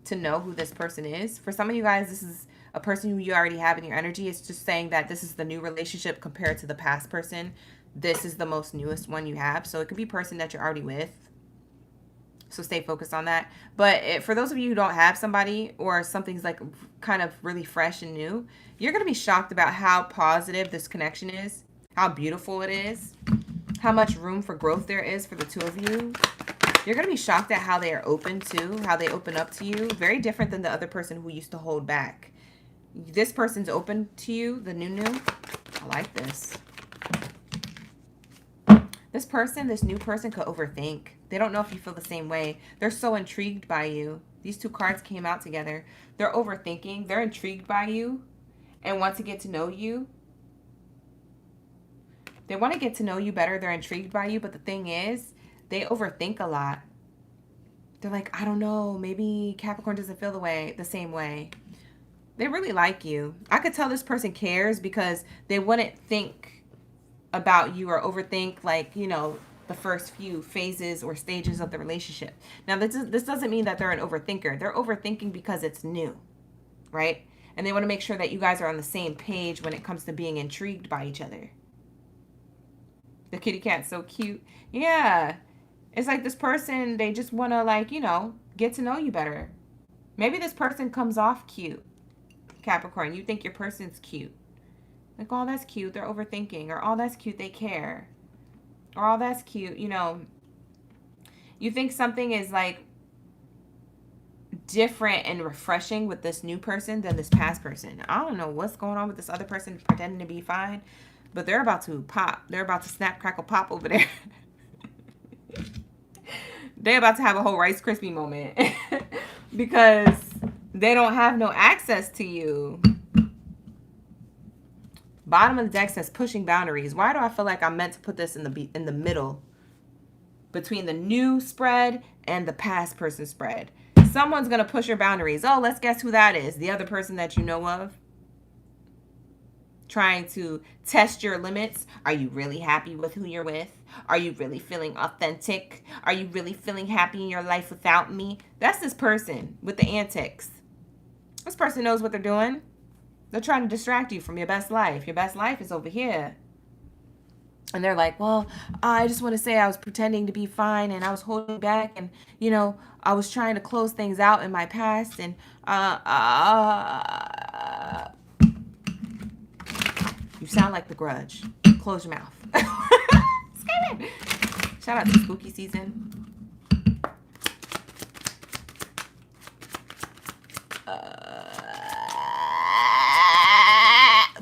Speaker 1: to know who this person is. For some of you guys, this is a person who you already have in your energy. It's just saying that this is the new relationship compared to the past person. This is the most newest one you have. So it could be a person that you're already with. So stay focused on that. But for those of you who don't have somebody, or something's like kind of really fresh and new, you're going to be shocked about how positive this connection is, how beautiful it is, how much room for growth there is for the two of you. You're going to be shocked at how they are open to, how they open up to you. Very different than the other person who used to hold back. This person's open to you, the new. I like this. This new person could overthink. They don't know if you feel the same way. They're so intrigued by you. These 2 cards came out together. They're overthinking. They're intrigued by you and want to get to know you. They want to get to know you better. They're intrigued by you. But the thing is, they overthink a lot. They're like, I don't know. Maybe Capricorn doesn't feel the same way. They really like you. I could tell this person cares because they wouldn't think about you or overthink, like, you know, the first few phases or stages of the relationship. Now, this doesn't mean that they're an overthinker. They're overthinking because it's new, right? And they want to make sure that you guys are on the same page when it comes to being intrigued by each other. The kitty cat's so cute. Yeah. It's like this person, they just want to, like, you know, get to know you better. Maybe this person comes off cute, Capricorn. You think your person's cute. Like, oh, that's cute. They're overthinking. Or, oh, that's cute. They care. Or, oh, that's cute. You know, you think something is, like, different and refreshing with this new person than this past person. I don't know what's going on with this other person pretending to be fine, but they're about to pop. They're about to snap, crackle, pop over there. They're about to have a whole Rice Krispie moment because they don't have no access to you. Bottom of the deck says pushing boundaries. Why do I feel like I'm meant to put this in the middle between the new spread and the past person spread? Someone's going to push your boundaries. Oh, let's guess who that is. The other person that you know of. Trying to test your limits. Are you really happy with who you're with? Are you really feeling authentic? Are you really feeling happy in your life without me? That's this person with the antics. This person knows what they're doing. They're trying to distract you from your best life. Your best life is over here. And they're like, well, I just want to say I was pretending to be fine and I was holding back and, you know, I was trying to close things out in my past and you sound like The Grudge. Close your mouth. Shout out to spooky season.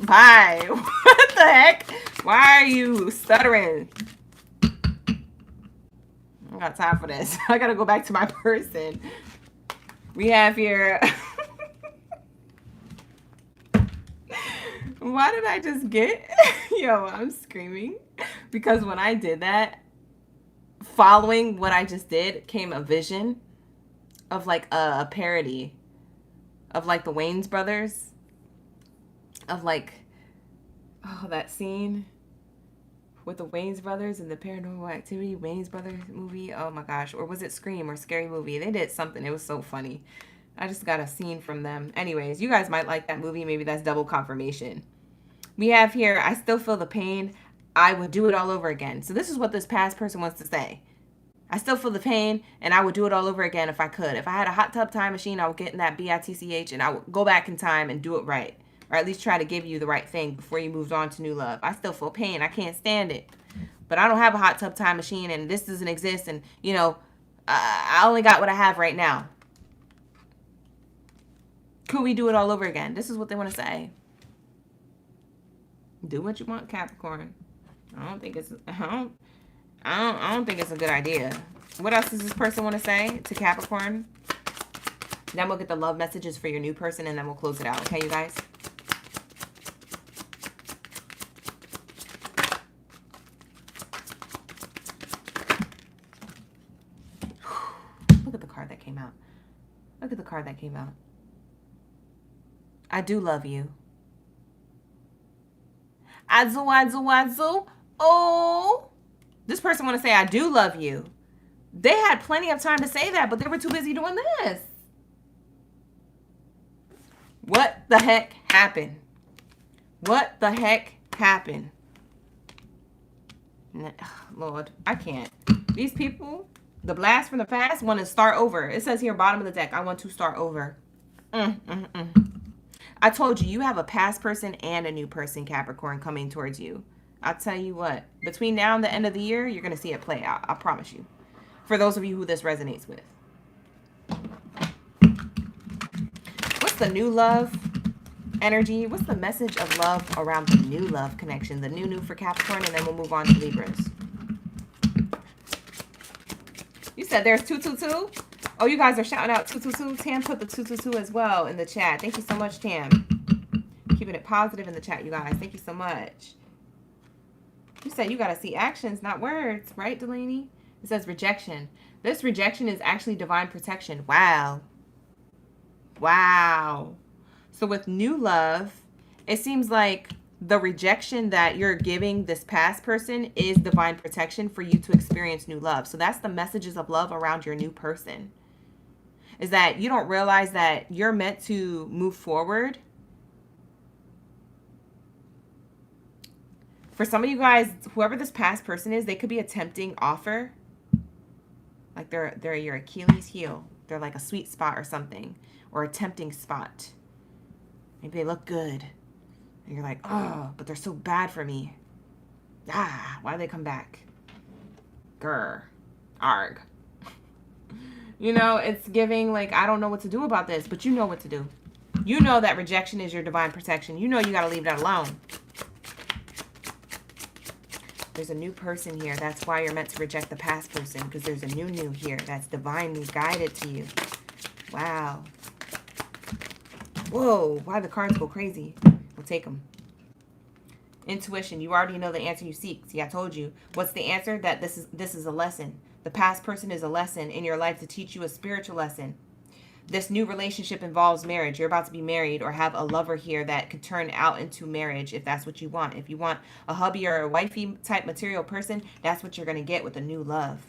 Speaker 1: Bye. What the heck? Why are you stuttering? I don't got time for this. I gotta go back to my person. We have here Why did I just get? Yo, I'm screaming. Because when I did that, following what I just did came a vision of like a parody of like the Wayans brothers, of like, oh, that scene with the Wayans brothers and the Paranormal Activity Wayans brothers movie. Oh my gosh. Or was it Scream or Scary Movie? They did something. It was so funny. I just got a scene from them. Anyways, you guys might like that movie. Maybe that's double confirmation. We have here, I still feel the pain. I would do it all over again. So this is what this past person wants to say. I still feel the pain, and I would do it all over again if I could. If I had a hot tub time machine, I would get in that BITCH, and I would go back in time and do it right. Or at least try to give you the right thing before you moved on to new love. I still feel pain. I can't stand it. But I don't have a hot tub time machine, and this doesn't exist, and, you know, I only got what I have right now. Could we do it all over again? This is what they want to say. Do what you want, Capricorn. I don't think it's I don't think it's a good idea. What else does this person want to say to Capricorn? Then we'll get the love messages for your new person, and then we'll close it out. Okay, you guys? Look at the card that came out. Look at the card that came out. I do love you. Azu. Oh. This person want to say, I do love you. They had plenty of time to say that, but they were too busy doing this. What the heck happened? What the heck happened? Lord, I can't. These people, the blast from the past, want to start over. It says here, bottom of the deck, I want to start over. I told you, you have a past person and a new person, Capricorn, coming towards you. I'll tell you what, between now and the end of the year, you're going to see it play out. I promise you. For those of you who this resonates with. What's the new love energy? What's the message of love around the new love connection? The new for Capricorn, and then we'll move on to Libras. You said there's 222? Oh, you guys are shouting out 222. Tam put the 222 as well in the chat. Thank you so much, Tam. Keeping it positive in the chat, you guys. Thank you so much. You said you got to see actions, not words. Right, Delaney? It says rejection. This rejection is actually divine protection. Wow. Wow. So with new love, it seems like the rejection that you're giving this past person is divine protection for you to experience new love. So that's the messages of love around your new person. Is that you don't realize that you're meant to move forward. For some of you guys, whoever this past person is, they could be a tempting offer. Like they're your Achilles heel. They're like a sweet spot or something. Or a tempting spot. Maybe they look good. And you're like, oh, but they're so bad for me. Ah, why did they come back? Grr. Arg. You know, it's giving like, I don't know what to do about this, but you know what to do. You know that rejection is your divine protection. You know you got to leave that alone. There's a new person here. That's why you're meant to reject the past person, because there's a new here that's divinely guided to you. Wow. Whoa, why the cards go crazy? We'll take them. Intuition. You already know the answer you seek. See, I told you. What's the answer? That this is a lesson. The past person is a lesson in your life to teach you a spiritual lesson. This new relationship involves marriage. You're about to be married or have a lover here that could turn out into marriage if that's what you want. If you want a hubby or a wifey type material person, that's what you're going to get with a new love.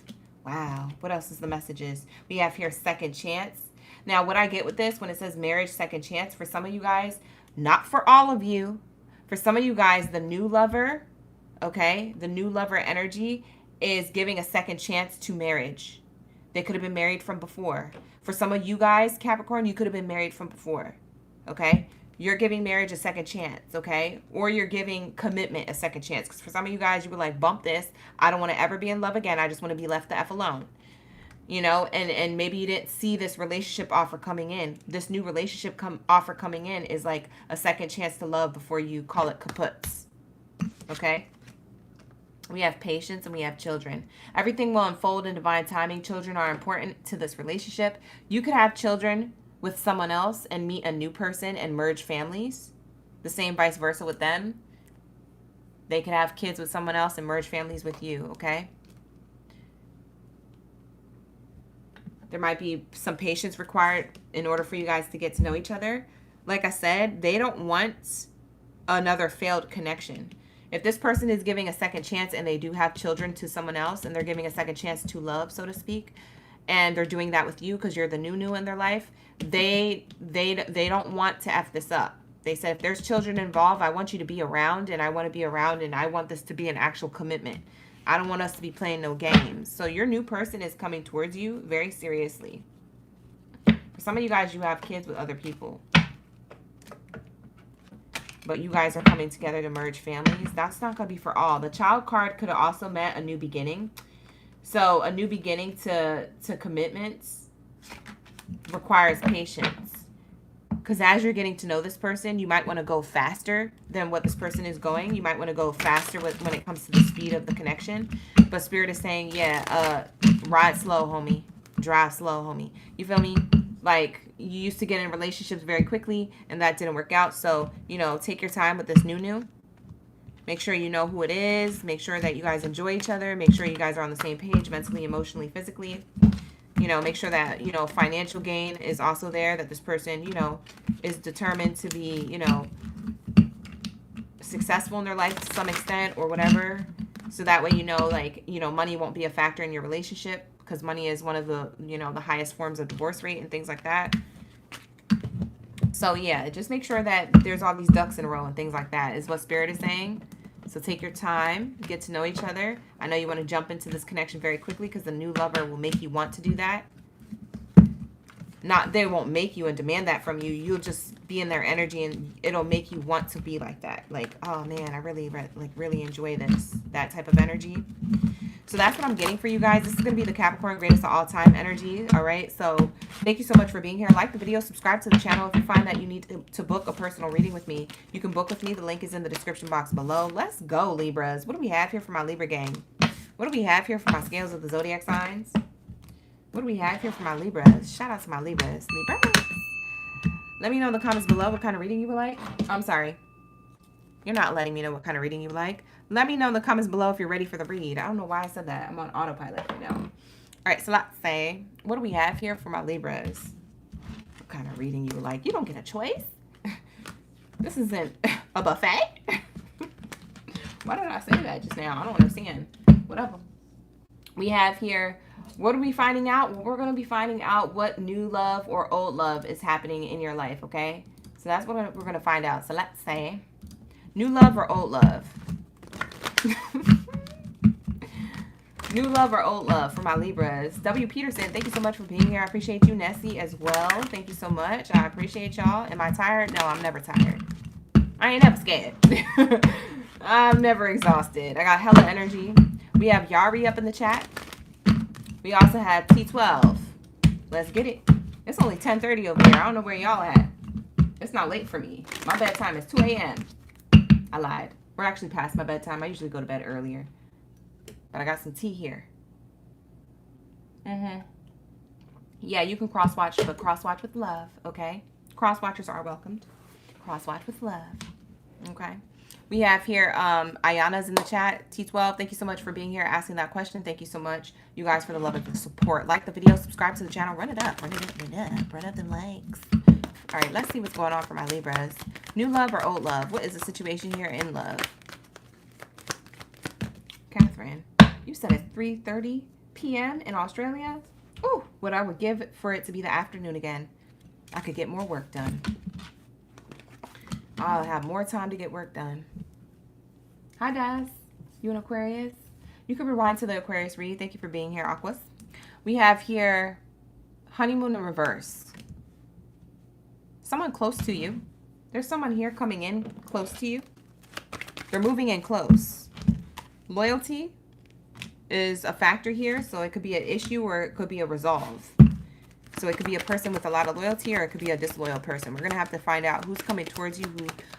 Speaker 1: Wow. What else is the messages? We have here second chance. Now, what I get with this when it says marriage, second chance, for some of you guys, not for all of you, for some of you guys, the new lover, okay, the new lover energy is giving a second chance to marriage. They could have been married from before. For some of you guys, Capricorn, you could have been married from before, okay? You're giving marriage a second chance, okay? Or you're giving commitment a second chance. Because for some of you guys, you were like, bump this. I don't want to ever be in love again. I just want to be left the F alone. You know, and maybe you didn't see this relationship offer coming in. This new relationship offer coming in is like a second chance to love before you call it kaputs, okay? We have patience and we have children. Everything will unfold in divine timing. Children are important to this relationship. You could have children with someone else and meet a new person and merge families. The same vice versa with them. They could have kids with someone else and merge families with you, okay? There might be some patience required in order for you guys to get to know each other. Like I said, they don't want another failed connection. If this person is giving a second chance and they do have children to someone else and they're giving a second chance to love, so to speak, and they're doing that with you because you're the new in their life, they don't want to F this up. They said, if there's children involved, I want you to be around, and I want to be around, and I want this to be an actual commitment. I don't want us to be playing no games. So your new person is coming towards you very seriously. For some of you guys, you have kids with other people. But you guys are coming together to merge families. That's not going to be for all. The child card could have also meant a new beginning. So a new beginning to commitments requires patience. Because as you're getting to know this person, you might want to go faster than what this person is going. You might want to go faster when it comes to the speed of the connection. But Spirit is saying, yeah, ride slow, homie. Drive slow, homie. You feel me? Like, you used to get in relationships very quickly, and that didn't work out. So, you know, take your time with this new. Make sure you know who it is. Make sure that you guys enjoy each other. Make sure you guys are on the same page mentally, emotionally, physically. You know, make sure that, you know, financial gain is also there, that this person, you know, is determined to be, you know, successful in their life to some extent or whatever. So that way, you know, like, you know, money won't be a factor in your relationship because money is one of the, you know, the highest forms of divorce rate and things like that. So, yeah, just make sure that there's all these ducks in a row and things like that is what Spirit is saying. So take your time, get to know each other. I know you want to jump into this connection very quickly because the new lover will make you want to do that. Not, they won't make you and demand that from you. You'll just be in their energy and it'll make you want to be like that. Like, oh man, I really enjoy this, that type of energy. So that's what I'm getting for you guys. This is going to be the Capricorn greatest of all time energy. All right. So thank you so much for being here. Like the video, subscribe to the channel. If you find that you need to book a personal reading with me, you can book with me. The link is in the description box below. Let's go, Libras. What do we have here for my Libra gang? What do we have here for my scales of the zodiac signs? What do we have here for my Libras? Shout out to my Libras. Libras. Let me know in the comments below what kind of reading you would like. I'm sorry. You're not letting me know what kind of reading you would like. Let me know in the comments below if you're ready for the read. I don't know why I said that. I'm on autopilot right now. All right, so let's say, what do we have here for my Libras? What kind of reading you would like? You don't get a choice. This isn't a buffet. Why did I say that just now? I don't understand. Whatever. We have here, what are we finding out? Well, we're going to be finding out what new love or old love is happening in your life, okay? So that's what we're going to find out. So let's say, new love or old love? New love or old love for my Libras. W. Peterson, thank you so much for being here. I appreciate you. Nessie as well. Thank you so much. I appreciate y'all. Am I tired? No, I'm never tired. I ain't never scared. I'm never exhausted. I got hella energy. We have Yari up in the chat. We also have T12. Let's get it. It's only 10:30 over here. I don't know where y'all at. It's not late for me. My bedtime is 2 a.m. I lied. We're actually past my bedtime. I usually go to bed earlier. But I got some tea here. Yeah, you can cross-watch, but cross-watch with love, okay? Cross-watchers are welcomed. Cross-watch with love, okay? We have here, Ayana's in the chat. T12, thank you so much for being here, asking that question. Thank you so much, you guys, for the love and the support. Like the video, subscribe to the channel. Run it up. Run it up. Run it up. Run up them likes. All right, let's see what's going on for my Libras. New love or old love? What is the situation here in love? Catherine, you said it's 3:30 p.m. in Australia? Ooh, what I would give for it to be the afternoon again. I could get more work done. I'll have more time to get work done. Hi, Daz. You an Aquarius? You can rewind to the Aquarius read. Thank you for being here, Aquas. We have here honeymoon in reverse. Someone close to you. There's someone here coming in close to you. They're moving in close. Loyalty is a factor here, so it could be an issue or it could be a resolve. So it could be a person with a lot of loyalty or it could be a disloyal person. We're going to have to find out who's coming towards you,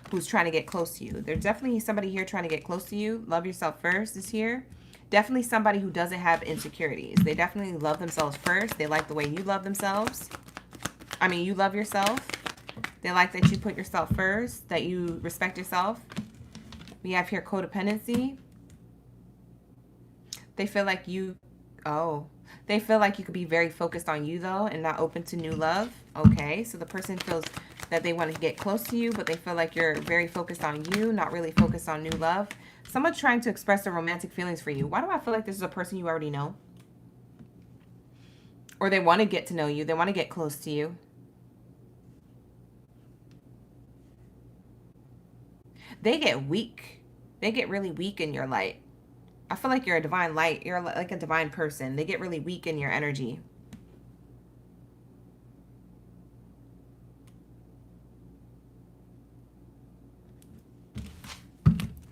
Speaker 1: who's trying to get close to you. There's definitely somebody here trying to get close to you. Love yourself first is here. Definitely somebody who doesn't have insecurities. They definitely love themselves first. They like the way you love themselves. I mean, you love yourself. They like that you put yourself first, that you respect yourself. We have here codependency. They feel like you, they feel like you could be very focused on you though and not open to new love. Okay, so the person feels that they want to get close to you, but they feel like you're very focused on you, not really focused on new love. Someone's trying to express their romantic feelings for you. Why do I feel like this is a person you already know? Or they want to get to know you. They want to get close to you. They get weak. They get really weak in your light. I feel like you're a divine light. You're like a divine person. They get really weak in your energy.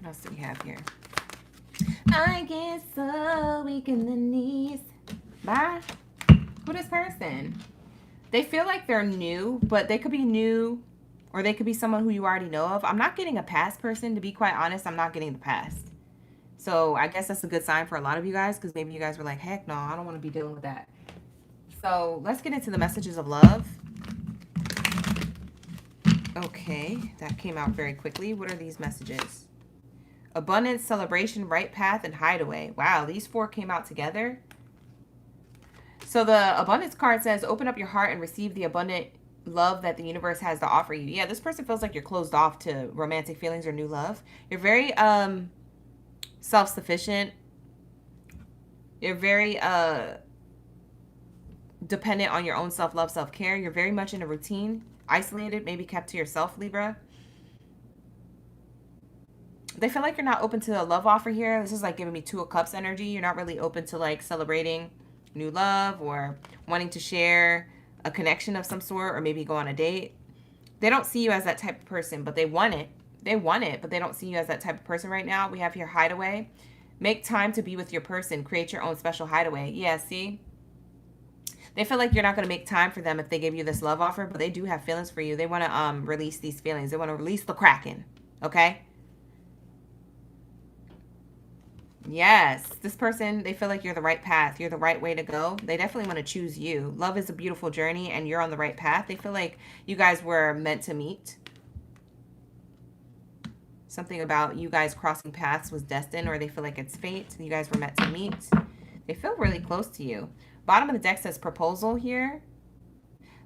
Speaker 1: What else do we have here? I get so weak in the knees. Bye. Who this person? They feel like they're new, but they could be new, or they could be someone who you already know of. I'm not getting a past person. To be quite honest, I'm not getting the past. So I guess that's a good sign for a lot of you guys, because maybe you guys were like, heck no, I don't want to be dealing with that. So let's get into the messages of love. Okay, that came out very quickly. What are these messages? Abundance, celebration, right path, and hideaway. Wow, these four came out together. So the abundance card says, open up your heart and receive the abundant love that the universe has to offer you. Yeah, this person feels like you're closed off to romantic feelings or new love. You're very self-sufficient. You're very dependent on your own self-love, self-care. You're very much in a routine, isolated, maybe kept to yourself, Libra. They feel like you're not open to a love offer here. This is like giving me Two of Cups energy. You're not really open to like celebrating new love or wanting to share a connection of some sort, or maybe go on a date. They don't see you as that type of person, but they want it. They want it, but they don't see you as that type of person right now. We have here hideaway. Make time to be with your person. Create your own special hideaway. Yeah, see? They feel like you're not going to make time for them if they give you this love offer, but they do have feelings for you. They want to release these feelings. They want to release the Kraken. Okay? Yes, this person, they feel like you're the right path. You're the right way to go. They definitely want to choose you. Love is a beautiful journey, and you're on the right path. They feel like you guys were meant to meet. Something about you guys crossing paths was destined, or they feel like it's fate. You guys were meant to meet. They feel really close to you. Bottom of the deck says proposal here.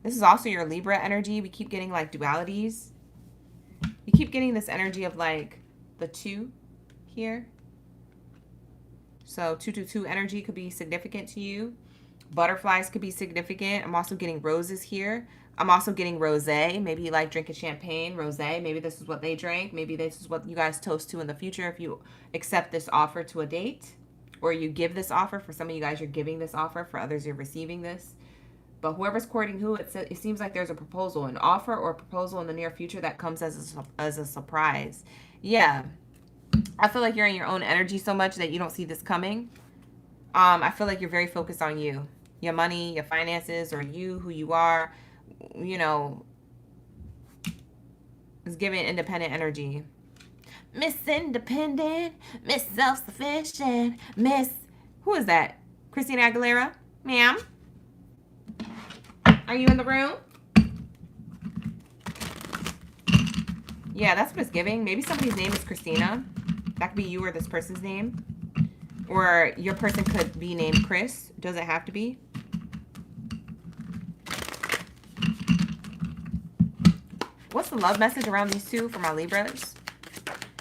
Speaker 1: This is also your Libra energy. We keep getting like dualities. You keep getting this energy of like the two here. So 222 energy could be significant to you. Butterflies could be significant. I'm also getting roses here. I'm also getting rosé. Maybe you like drinking champagne, rosé. Maybe this is what they drank. Maybe this is what you guys toast to in the future if you accept this offer to a date, or you give this offer. For some of you guys, you're giving this offer. For others, you're receiving this. But whoever's courting who, it seems like there's a proposal, an offer or a proposal in the near future that comes as a surprise. Yeah. I feel like you're in your own energy so much that you don't see this coming. I feel like you're very focused on you, your money, your finances, or you, who you are. You know, it's giving independent energy. Miss Independent, Miss Self-Sufficient, Miss... Who is that? Christina Aguilera? Ma'am? Are you in the room? Yeah, that's what it's giving. Maybe somebody's name is Christina. That could be you or this person's name. Or your person could be named Chris. Doesn't have to be. What's the love message around these two for my Libras?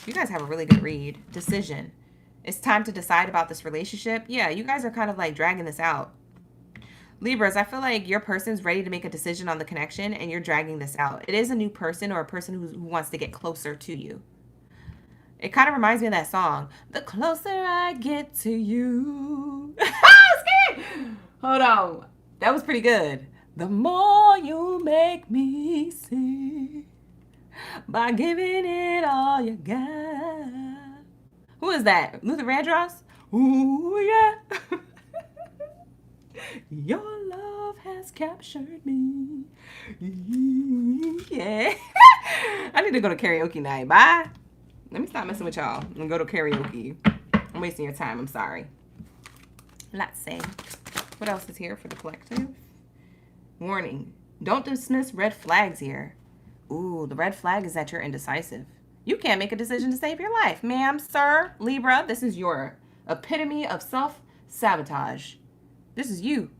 Speaker 1: You guys have a really good read. Decision. It's time to decide about this relationship. Yeah, you guys are kind of like dragging this out. Libras, I feel like your person's ready to make a decision on the connection and you're dragging this out. It is a new person or a person who wants to get closer to you. It kind of reminds me of that song. The closer I get to you. Hold on. That was pretty good. The more you make me see by giving it all you got. Who is that? Luther Vandross? Ooh, yeah. Your love has captured me. Yeah. I need to go to karaoke night. Bye. Let me stop messing with y'all and go to karaoke. I'm wasting your time. I'm sorry. Let's see. What else is here for the collective? Warning. Don't dismiss red flags here. Ooh, the red flag is that you're indecisive. You can't make a decision to save your life. Ma'am, sir, Libra, this is your epitome of self-sabotage. This is you.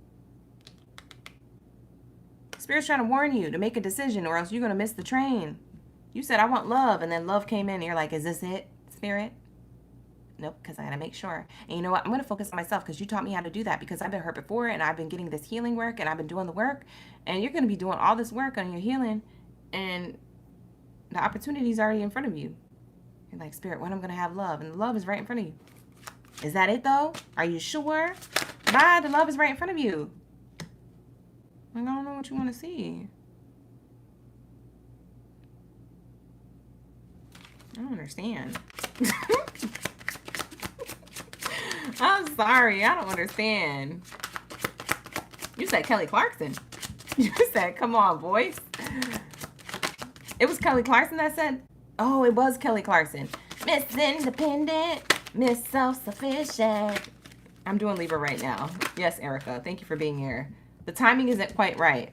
Speaker 1: Spirit's trying to warn you to make a decision or else you're going to miss the train. You said, I want love, and then love came in, and you're like, is this it, Spirit? Nope, because I got to make sure. And you know what? I'm going to focus on myself because you taught me how to do that because I've been hurt before, and I've been getting this healing work, and I've been doing the work, and you're going to be doing all this work on your healing, and the opportunity's already in front of you. You're like, Spirit, when I'm going to have love? And the love is right in front of you. Is that it, though? Are you sure? Bye, the love is right in front of you. I don't know what you want to see. I don't understand. I'm sorry. I don't understand. You said Kelly Clarkson. You said, come on, boys. It was Kelly Clarkson that said, oh, it was Kelly Clarkson. Miss Independent, Miss Self-Sufficient. I'm doing Libra right now. Yes, Erica. Thank you for being here. The timing isn't quite right.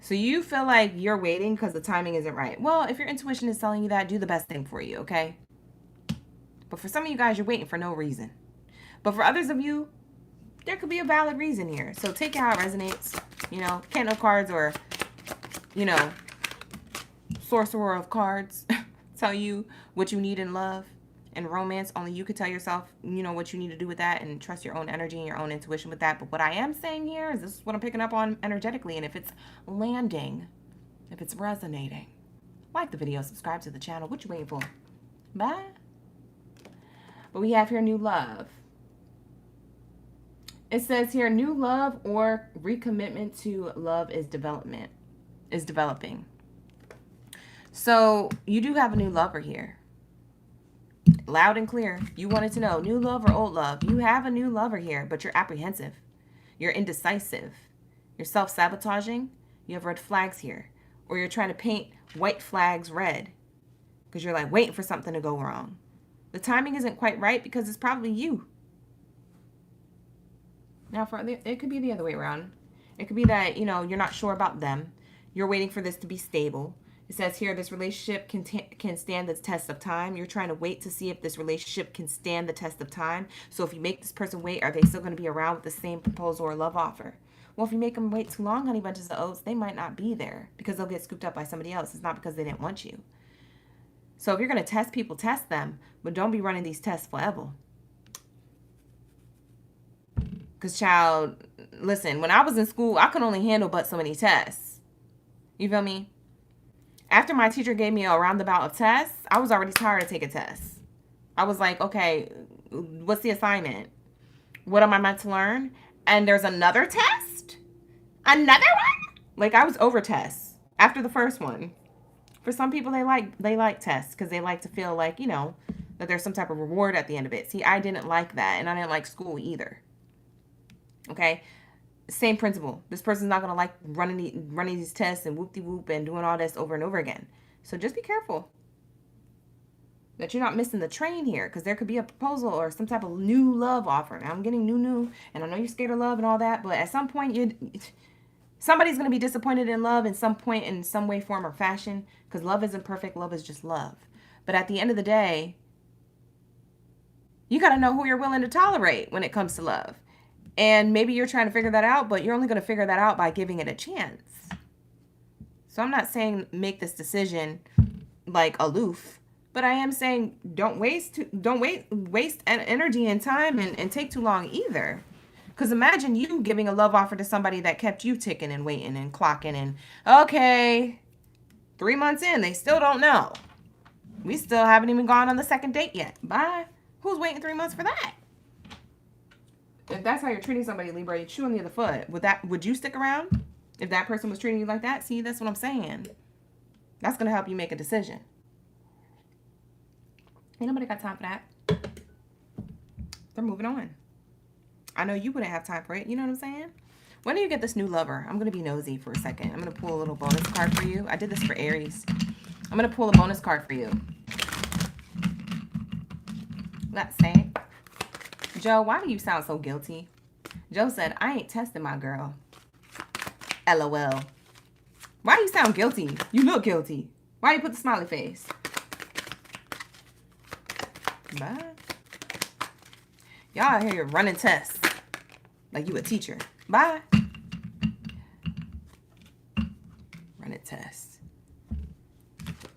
Speaker 1: So you feel like you're waiting because the timing isn't right. Well, if your intuition is telling you that, do the best thing for you, okay? But for some of you guys, you're waiting for no reason. But for others of you, there could be a valid reason here. So take it how it resonates. You know, Candle cards or, you know, Sorcerer of cards tell you what you need in love and romance. Only you could tell yourself, you know, what you need to do with that and trust your own energy and your own intuition with that. But what I am saying here is this is what I'm picking up on energetically. And if it's landing, if it's resonating, like the video, subscribe to the channel. What you waiting for? Bye. But we have here new love. It says here new love or recommitment to love is developing. So you do have a new lover here. Loud and clear. You wanted to know new love or old love. You have a new lover here, but you're apprehensive. You're indecisive. You're self-sabotaging. You have red flags here. Or you're trying to paint white flags red because you're like waiting for something to go wrong. The timing isn't quite right because it's probably you. Now, it could be the other way around. It could be that, you know, you're not sure about them. You're waiting for this to be stable. It says here, this relationship can stand the test of time. You're trying to wait to see if this relationship can stand the test of time. So if you make this person wait, are they still going to be around with the same proposal or love offer? Well, if you make them wait too long, honey bunches of oats, they might not be there because they'll get scooped up by somebody else. It's not because they didn't want you. So if you're going to test people, test them. But don't be running these tests forever. Because, child, listen, when I was in school, I could only handle but so many tests. You feel me? After my teacher gave me a roundabout of tests, I was already tired of taking tests. I was like, okay, what's the assignment? What am I meant to learn? And there's another test? Another one? Like, I was over tests after the first one. For some people, they like tests because they like to feel like, you know, that there's some type of reward at the end of it. See, I didn't like that, and I didn't like school either. Okay? Same principle. This person's not going to like running these tests and whoop-de-whoop and doing all this over and over again. So just be careful that you're not missing the train here because there could be a proposal or some type of new love offer. Now, I'm getting new, and I know you're scared of love and all that, but at some point, somebody's going to be disappointed in love in some point in some way, form, or fashion because love isn't perfect. Love is just love. But at the end of the day, you got to know who you're willing to tolerate when it comes to love. And maybe you're trying to figure that out, but you're only going to figure that out by giving it a chance. So I'm not saying make this decision like aloof, but I am saying don't waste energy and time and take too long either. Because imagine you giving a love offer to somebody that kept you ticking and waiting and clocking and, okay, 3 months in, they still don't know. We still haven't even gone on the second date yet. Bye. Who's waiting 3 months for that? If that's how you're treating somebody, Libra, you're chewing the other foot. Would you stick around if that person was treating you like that? See, that's what I'm saying. That's going to help you make a decision. Ain't nobody got time for that. They're moving on. I know you wouldn't have time for it. You know what I'm saying? When do you get this new lover? I'm going to be nosy for a second. I'm going to pull a little bonus card for you. I did this for Aries. I'm going to pull a bonus card for you. Let's say, Joe, why do you sound so guilty? Joe said, I ain't testing my girl. LOL. Why do you sound guilty? You look guilty. Why you put the smiley face? Bye. Y'all out here running tests like you a teacher. Bye. Running tests.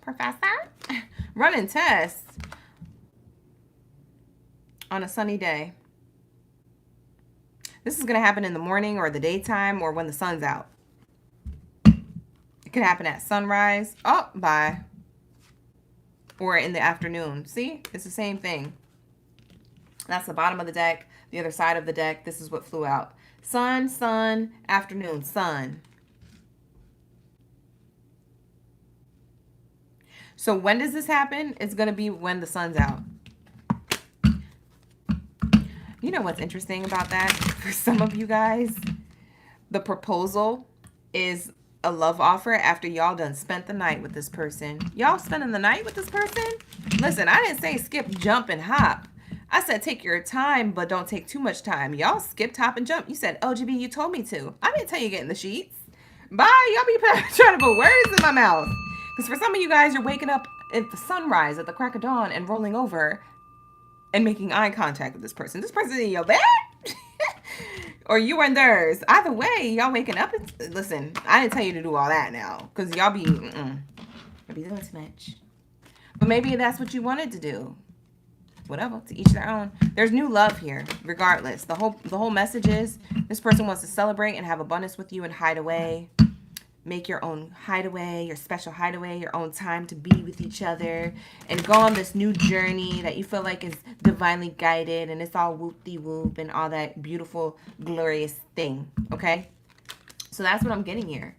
Speaker 1: Professor? Running tests on a sunny day. This is going to happen in the morning or the daytime or when the sun's out. It could happen at sunrise. Oh, bye. Or in the afternoon. See? It's the same thing. That's the bottom of the deck. The other side of the deck. This is what flew out. Sun, sun, afternoon, sun. So when does this happen? It's going to be when the sun's out. You know what's interesting about that? For some of you guys, the proposal is a love offer after y'all done spent the night with this person. Y'all spending the night with this person? Listen, I didn't say skip, jump, and hop. I said take your time, but don't take too much time. Y'all skipped, hop, and jump. You said, LGB, you told me to. I didn't tell you get in the sheets. Bye. Y'all be trying to put words in my mouth. Because for some of you guys, you're waking up at the sunrise, at the crack of dawn, and rolling over and making eye contact with this person. This person in your bed? Or you in theirs. Either way, y'all waking up. Listen, I didn't tell you to do all that now. Because y'all be, y'all be doing too much. But maybe that's what you wanted to do. Whatever, to each their own. There's new love here, regardless. The whole message is this person wants to celebrate and have abundance with you and hide away. Make your own hideaway, your special hideaway, your own time to be with each other and go on this new journey that you feel like is divinely guided and it's all whoop-de-whoop and all that beautiful, glorious thing, okay? So that's what I'm getting here.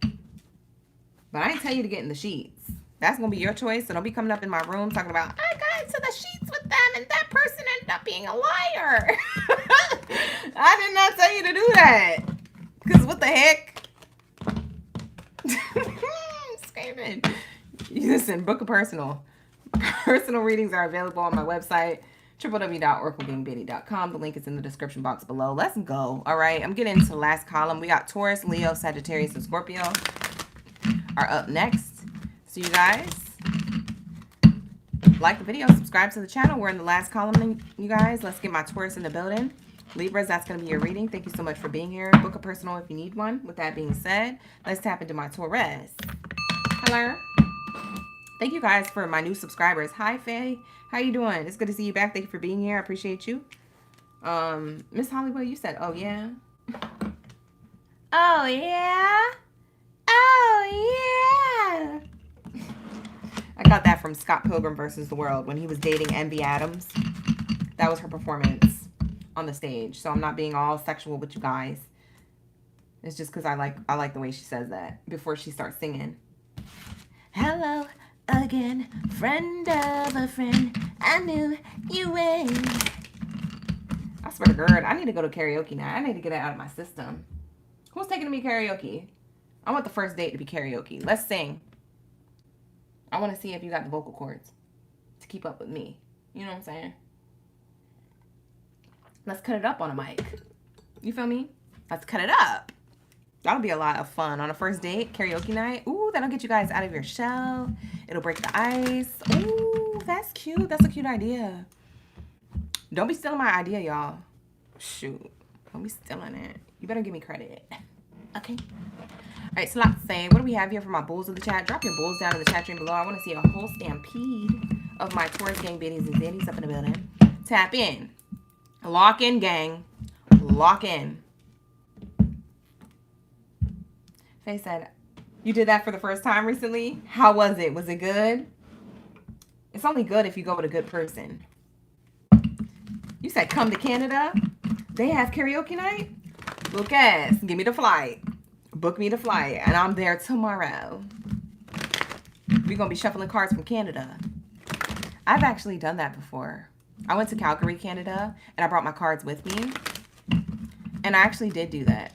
Speaker 1: But I didn't tell you to get in the sheets. That's going to be your choice. So don't be coming up in my room talking about, I got into the sheets with them and that person ended up being a liar. I did not tell you to do that. Because what the heck? Screaming. Listen, book a personal. Personal readings are available on my website, www.oraclegamebaddie.com. The link is in the description box below. Let's go. All right, I'm getting into the last column. We got Taurus, Leo, Sagittarius, and Scorpio are up next. So you guys, like the video, subscribe to the channel. We're in the last column, you guys. Let's get my Taurus in the building. Libras, that's going to be your reading. Thank you so much for being here. Book a personal if you need one. With that being said, let's tap into my Taurus. Hello. Thank you guys for my new subscribers. Hi, Faye. How you doing? It's good to see you back. Thank you for being here. I appreciate you. Miss Hollywood, you said, oh, yeah. Oh, yeah? Oh, yeah. I got that from Scott Pilgrim versus the World when he was dating Envy Adams. That was her performance on the stage. So I'm not being all sexual with you guys. It's just because I like the way she says that before she starts singing. Hello again, friend of a friend. I knew you would. I swear to God, I need to go to karaoke now. I need to get it out of my system. Who's taking me karaoke? I want the first date to be karaoke. Let's sing. I want to see if you got the vocal cords to keep up with me. You know what I'm saying? Let's cut it up on a mic. You feel me? Let's cut it up. That'll be a lot of fun on a first date, karaoke night. Ooh, that'll get you guys out of your shell. It'll break the ice. Ooh, that's cute. That's a cute idea. Don't be stealing my idea, y'all. Shoot. Don't be stealing it. You better give me credit. Okay. All right, so let's say, what do we have here for my bulls of the chat? Drop your bulls down in the chat stream below. I want to see a whole stampede of my Taurus gang biddies and zaddies up in the building. Tap in. Lock in, gang. Lock in. Faye said, you did that for the first time recently? How was it? Was it good? It's only good if you go with a good person. You said come to Canada? They have karaoke night? Lucas, give me the flight. Book me the flight, and I'm there tomorrow. We're going to be shuffling cards from Canada. I've actually done that before. I went to Calgary, Canada, and I brought my cards with me. And I actually did do that.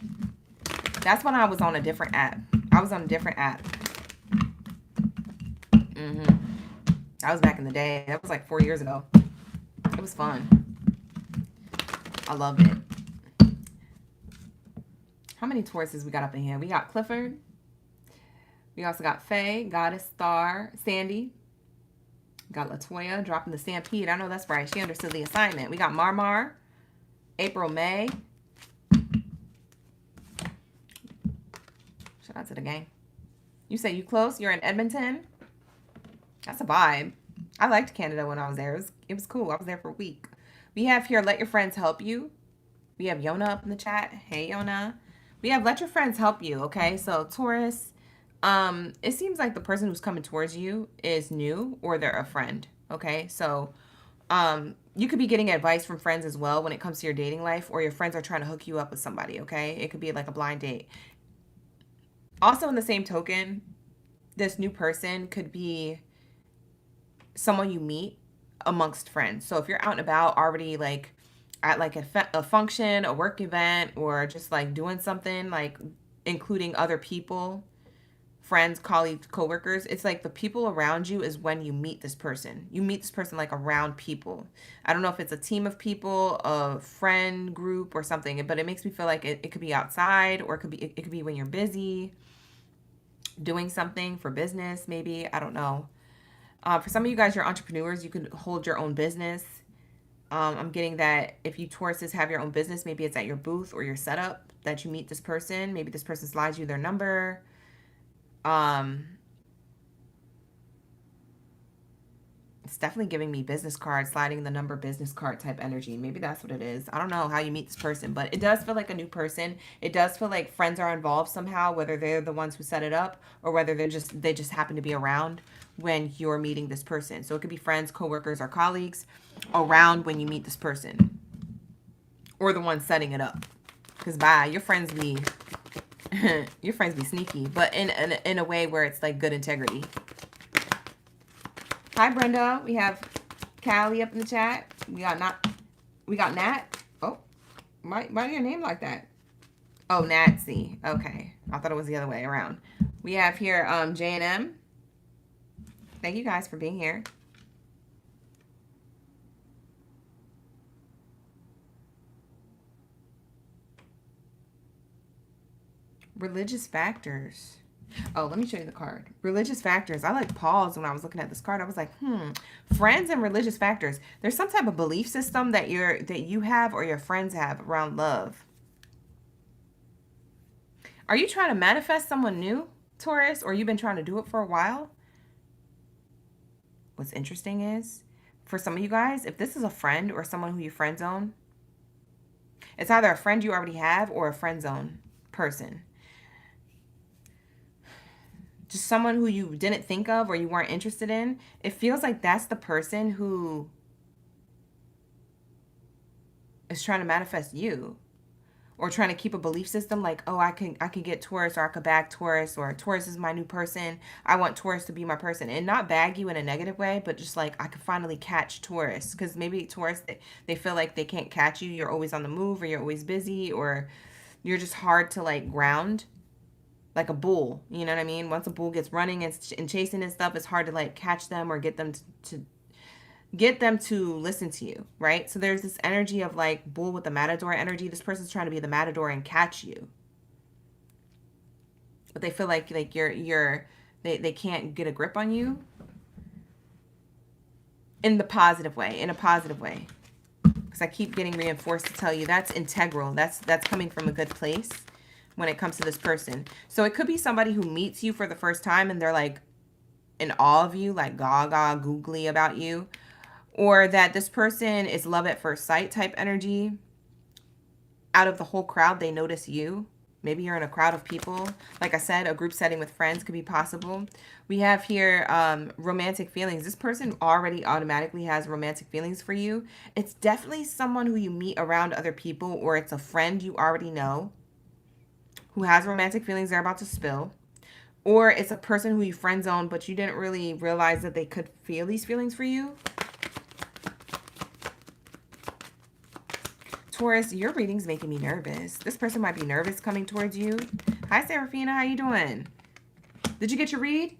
Speaker 1: That's when I was on a different app. I was on a different app. That was back in the day. That was like 4 years ago. It was fun. I loved it. How many Tauruses we got up in here? We got Clifford. We also got Faye, Goddess Star, Sandy. Got Latoya dropping the stampede. I know that's right. She understood the assignment. We got Marmar, April, May. Shout out to the gang. You say you close? You're in Edmonton? That's a vibe. I liked Canada when I was there. It was cool. I was there for a week. We have here, let your friends help you. We have Yona up in the chat. Hey, Yona. We have let your friends help you, okay? So, Taurus, it seems like the person who's coming towards you is new or they're a friend, okay? So, you could be getting advice from friends as well when it comes to your dating life, or your friends are trying to hook you up with somebody, okay? It could be like a blind date. Also, in the same token, this new person could be someone you meet amongst friends. So if you're out and about already, like at like a function, a work event, or just like doing something like including other people, friends, colleagues, coworkers, it's like the people around you is when you meet this person. You meet this person like around people. I don't know if it's a team of people, a friend group or something, but it makes me feel like it could be outside, or it could be when you're busy doing something for business, maybe. I don't know. For some of you guys, you're entrepreneurs. You can hold your own business. I'm getting that if you Tauruses have your own business, maybe it's at your booth or your setup that you meet this person. Maybe this person slides you their number. It's definitely giving me business card, sliding the number business card type energy. Maybe that's what it is. I don't know how you meet this person, but it does feel like a new person. It does feel like friends are involved somehow, whether they're the ones who set it up or whether they just happen to be around when you're meeting this person. So it could be friends, coworkers, or colleagues around when you meet this person, or the one setting it up. Because your friends be your friends be sneaky, but in a way where it's like good integrity. Hi, Brenda. We have Callie up in the chat. We got Nat. Oh, why is your name like that? Oh, Natsy. Okay. I thought it was the other way around. We have here J&M. Thank you guys for being here. Religious factors. Oh, let me show you the card. Religious factors. I like paused when I was looking at this card. I was like, friends and religious factors. There's some type of belief system that you have or your friends have around love. Are you trying to manifest someone new, Taurus, or you've been trying to do it for a while? What's interesting is, for some of you guys, if this is a friend or someone who you friend zone, it's either a friend you already have or a friend zone person. Just someone who you didn't think of or you weren't interested in. It feels like that's the person who is trying to manifest you, or trying to keep a belief system like, oh, I can get Taurus, or I could bag Taurus, or Taurus is my new person. I want Taurus to be my person, and not bag you in a negative way, but just like I could finally catch Taurus, because maybe Taurus, they feel like they can't catch you. You're always on the move, or you're always busy, or you're just hard to like ground. Like a bull, you know what I mean? Once a bull gets running and chasing and stuff, it's hard to like catch them or get them to listen to you, right? So there's this energy of like bull with the matador energy. This person's trying to be the matador and catch you, but they feel like they can't get a grip on you in a positive way. Because I keep getting reinforced to tell you that's integral. That's coming from a good place when it comes to this person. So it could be somebody who meets you for the first time and they're like in awe of you, like gaga, googly about you. Or that this person is love at first sight type energy. Out of the whole crowd, they notice you. Maybe you're in a crowd of people. Like I said, a group setting with friends could be possible. We have here romantic feelings. This person already automatically has romantic feelings for you. It's definitely someone who you meet around other people, or it's a friend you already know who has romantic feelings they're about to spill. Or it's a person who you friend zone, but you didn't really realize that they could feel these feelings for you. Taurus, your reading's making me nervous. This person might be nervous coming towards you. Hi, Serafina. How you doing? Did you get your read?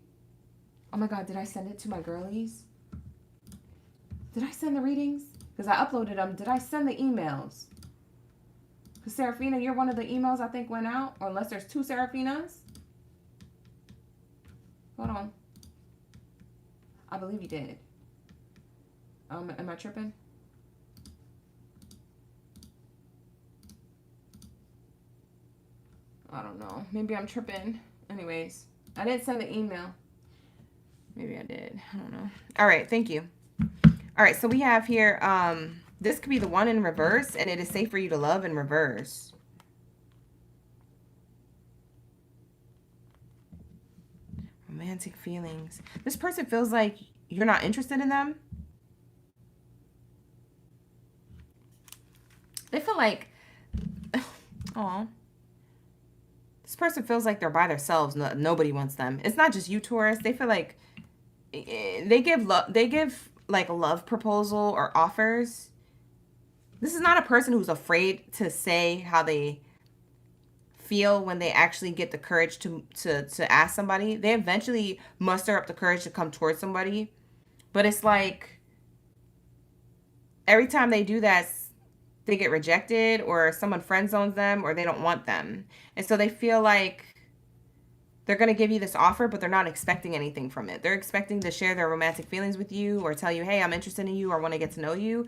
Speaker 1: Oh my God, did I send it to my girlies? Did I send the readings? Because I uploaded them. Did I send the emails? Because Serafina, you're one of the emails I think went out. Or unless there's two Serafinas. Hold on. I believe he did. Am I tripping? I don't know. Maybe I'm tripping. Anyways, I didn't send the email. Maybe I did. I don't know. All right. Thank you. All right. So we have here, this could be the one in reverse, and it is safe for you to love in reverse. Romantic feelings. This person feels like you're not interested in them. They feel like, oh, this person feels like they're by themselves. Nobody wants them. It's not just you, Taurus. They feel like they give love. They give like a love proposal or offers. This is not a person who's afraid to say how they feel when they actually get the courage to ask somebody. They eventually muster up the courage to come towards somebody. But it's like every time they do that, they get rejected or someone friend zones them or they don't want them. And so they feel like they're going to give you this offer, but they're not expecting anything from it. They're expecting to share their romantic feelings with you or tell you, hey, I'm interested in you or want to get to know you.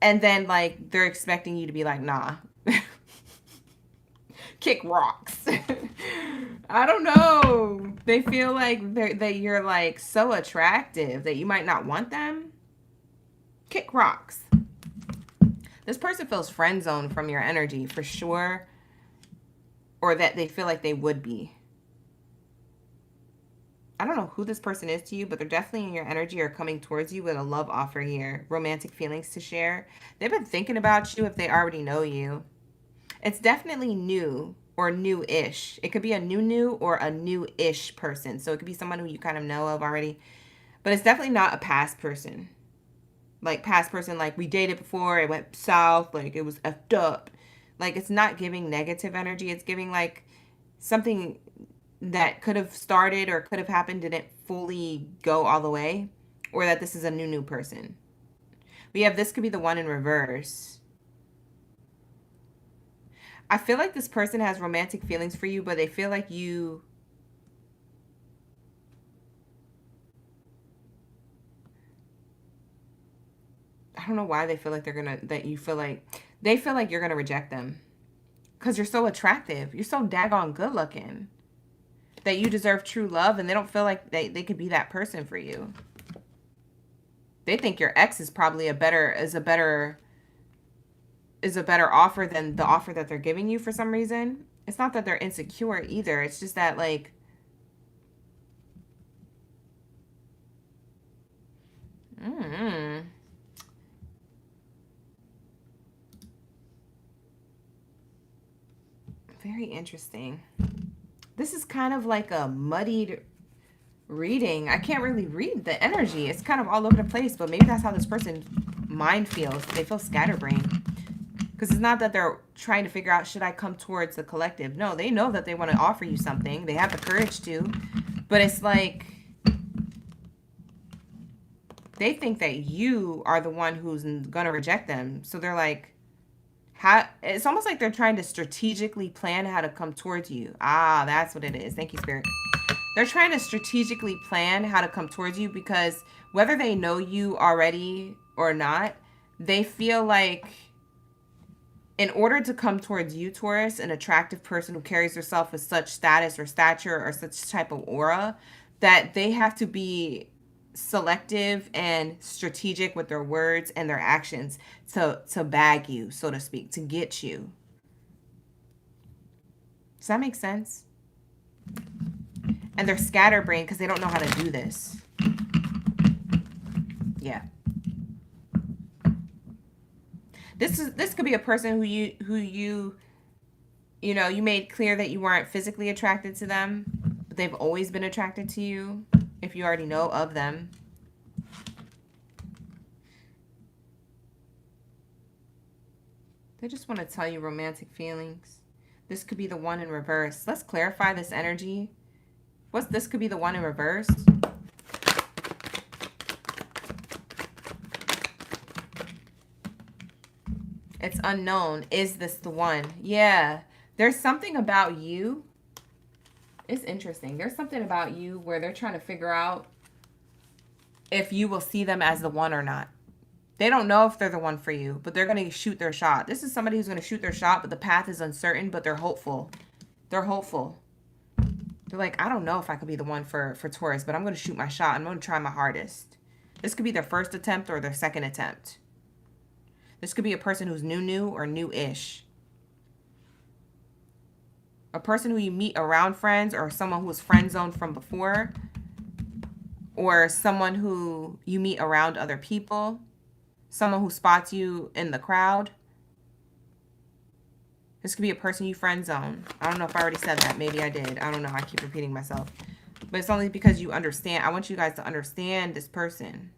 Speaker 1: And then like they're expecting you to be like, nah, kick rocks. I don't know. They feel like that you're like so attractive that you might not want them. Kick rocks. This person feels friend zoned from your energy for sure, or that they feel like they would be. I don't know who this person is to you, but they're definitely in your energy or coming towards you with a love offer here. Romantic feelings to share. They've been thinking about you if they already know you. It's definitely new or new-ish. It could be a new or a new-ish person. So it could be someone who you kind of know of already. But it's definitely not a past person. Like past person, like we dated before, it went south, like it was effed up. Like it's not giving negative energy. It's giving like something that could have started or could have happened didn't fully go all the way. Or that this is a new person. We have this could be the one in reverse. I feel like this person has romantic feelings for you, but they feel like you... I don't know why they feel like they're gonna, that you feel like, they feel like you're gonna reject them. Because you're so attractive. You're so daggone good looking. That you deserve true love, and they don't feel like they could be that person for you. They think your ex is probably a better offer than the offer that they're giving you for some reason. It's not that they're insecure either. It's just that like... Very interesting. This is kind of like a muddied reading. I can't really read the energy. It's kind of all over the place, but maybe that's how this person's mind feels. They feel scatterbrained. Because it's not that they're trying to figure out, should I come towards the collective? No, they know that they want to offer you something. They have the courage to. But it's like... they think that you are the one who's going to reject them. So they're like... it's almost like they're trying to strategically plan how to come towards you. Ah, that's what it is. Thank you, Spirit. They're trying to strategically plan how to come towards you because whether they know you already or not, they feel like in order to come towards you, Taurus, an attractive person who carries herself with such status or stature or such type of aura, that they have to be selective and strategic with their words and their actions to bag you, so to speak, to get you. Does that make sense? And they're scatterbrained because they don't know how to do this. Yeah. This could be a person who you made clear that you weren't physically attracted to them, but they've always been attracted to you. If you already know of them. They just want to tell you romantic feelings. This could be the one in reverse. Let's clarify this energy. This could be the one in reverse? It's unknown. Is this the one? Yeah. There's something about you It's interesting. There's something about you where they're trying to figure out if you will see them as the one or not. They don't know if they're the one for you, but they're going to shoot their shot. This is somebody who's going to shoot their shot, but the path is uncertain, but they're hopeful. They're hopeful. They're like, I don't know if I could be the one for Taurus, but I'm going to shoot my shot. I'm going to try my hardest. This could be their first attempt or their second attempt. This could be a person who's new or new-ish. A person who you meet around friends, or someone who was friend zoned from before, or someone who you meet around other people, someone who spots you in the crowd. This could be a person you friend zone. I don't know if I already said that. Maybe I did. I don't know. I keep repeating myself. But it's only because you understand. I want you guys to understand this person,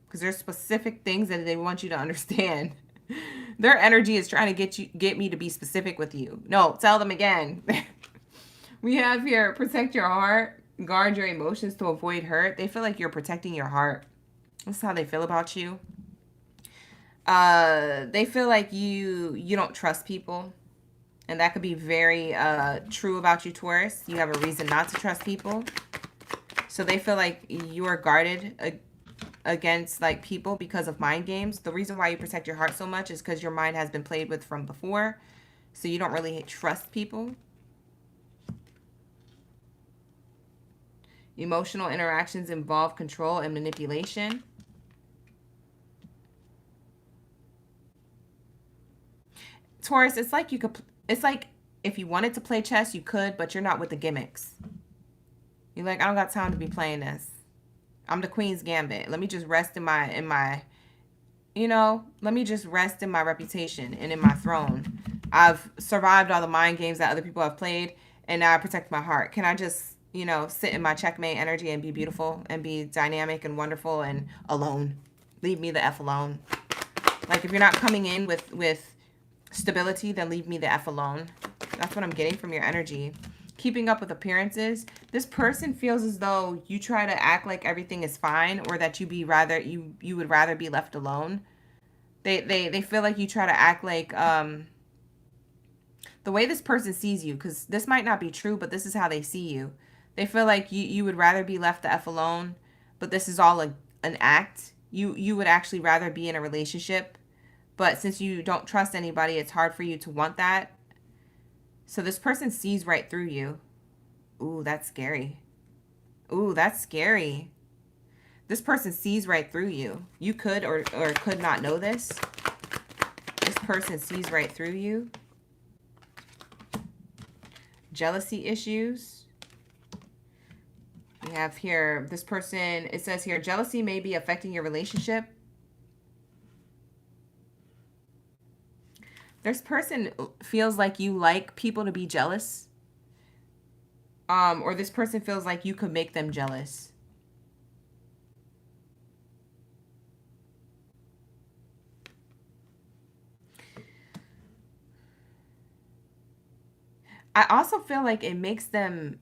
Speaker 1: because there's specific things that they want you to understand. Their energy is trying to get me to be specific with you. No, tell them again. We have here, protect your heart, guard your emotions to avoid hurt. They feel like you're protecting your heart. That's how they feel about you. They feel like you don't trust people. And that could be very true about you, Taurus. You have a reason not to trust people. So they feel like you are guarded against like people because of mind games. The reason why you protect your heart so much is because your mind has been played with from before. So you don't really trust people. Emotional interactions involve control and manipulation. Taurus, it's like you could, it's like if you wanted to play chess, you could, but you're not with the gimmicks. You're like, I don't got time to be playing this. I'm the Queen's Gambit. Let me just rest in my, you know, let me just rest in my reputation and in my throne. I've survived all the mind games that other people have played, and now I protect my heart. Can I just, you know, sit in my checkmate energy and be beautiful and be dynamic and wonderful and alone? Leave me the F alone. Like, if you're not coming in with stability, then leave me the F alone. That's what I'm getting from your energy. Keeping up with appearances. This person feels as though you try to act like everything is fine, or that you would rather be left alone. They feel like you try to act like the way this person sees you, because this might not be true, but this is how they see you. They feel like you would rather be left the F alone, but this is all an act. You would actually rather be in a relationship, but since you don't trust anybody, it's hard for you to want that. So this person sees right through you. Ooh, that's scary. Ooh, that's scary. This person sees right through you. You could or could not know this. This person sees right through you. Jealousy issues. We have here, this person, it says here, jealousy may be affecting your relationship. This person feels like you like people to be jealous. Or this person feels like you could make them jealous. I also feel like it makes them,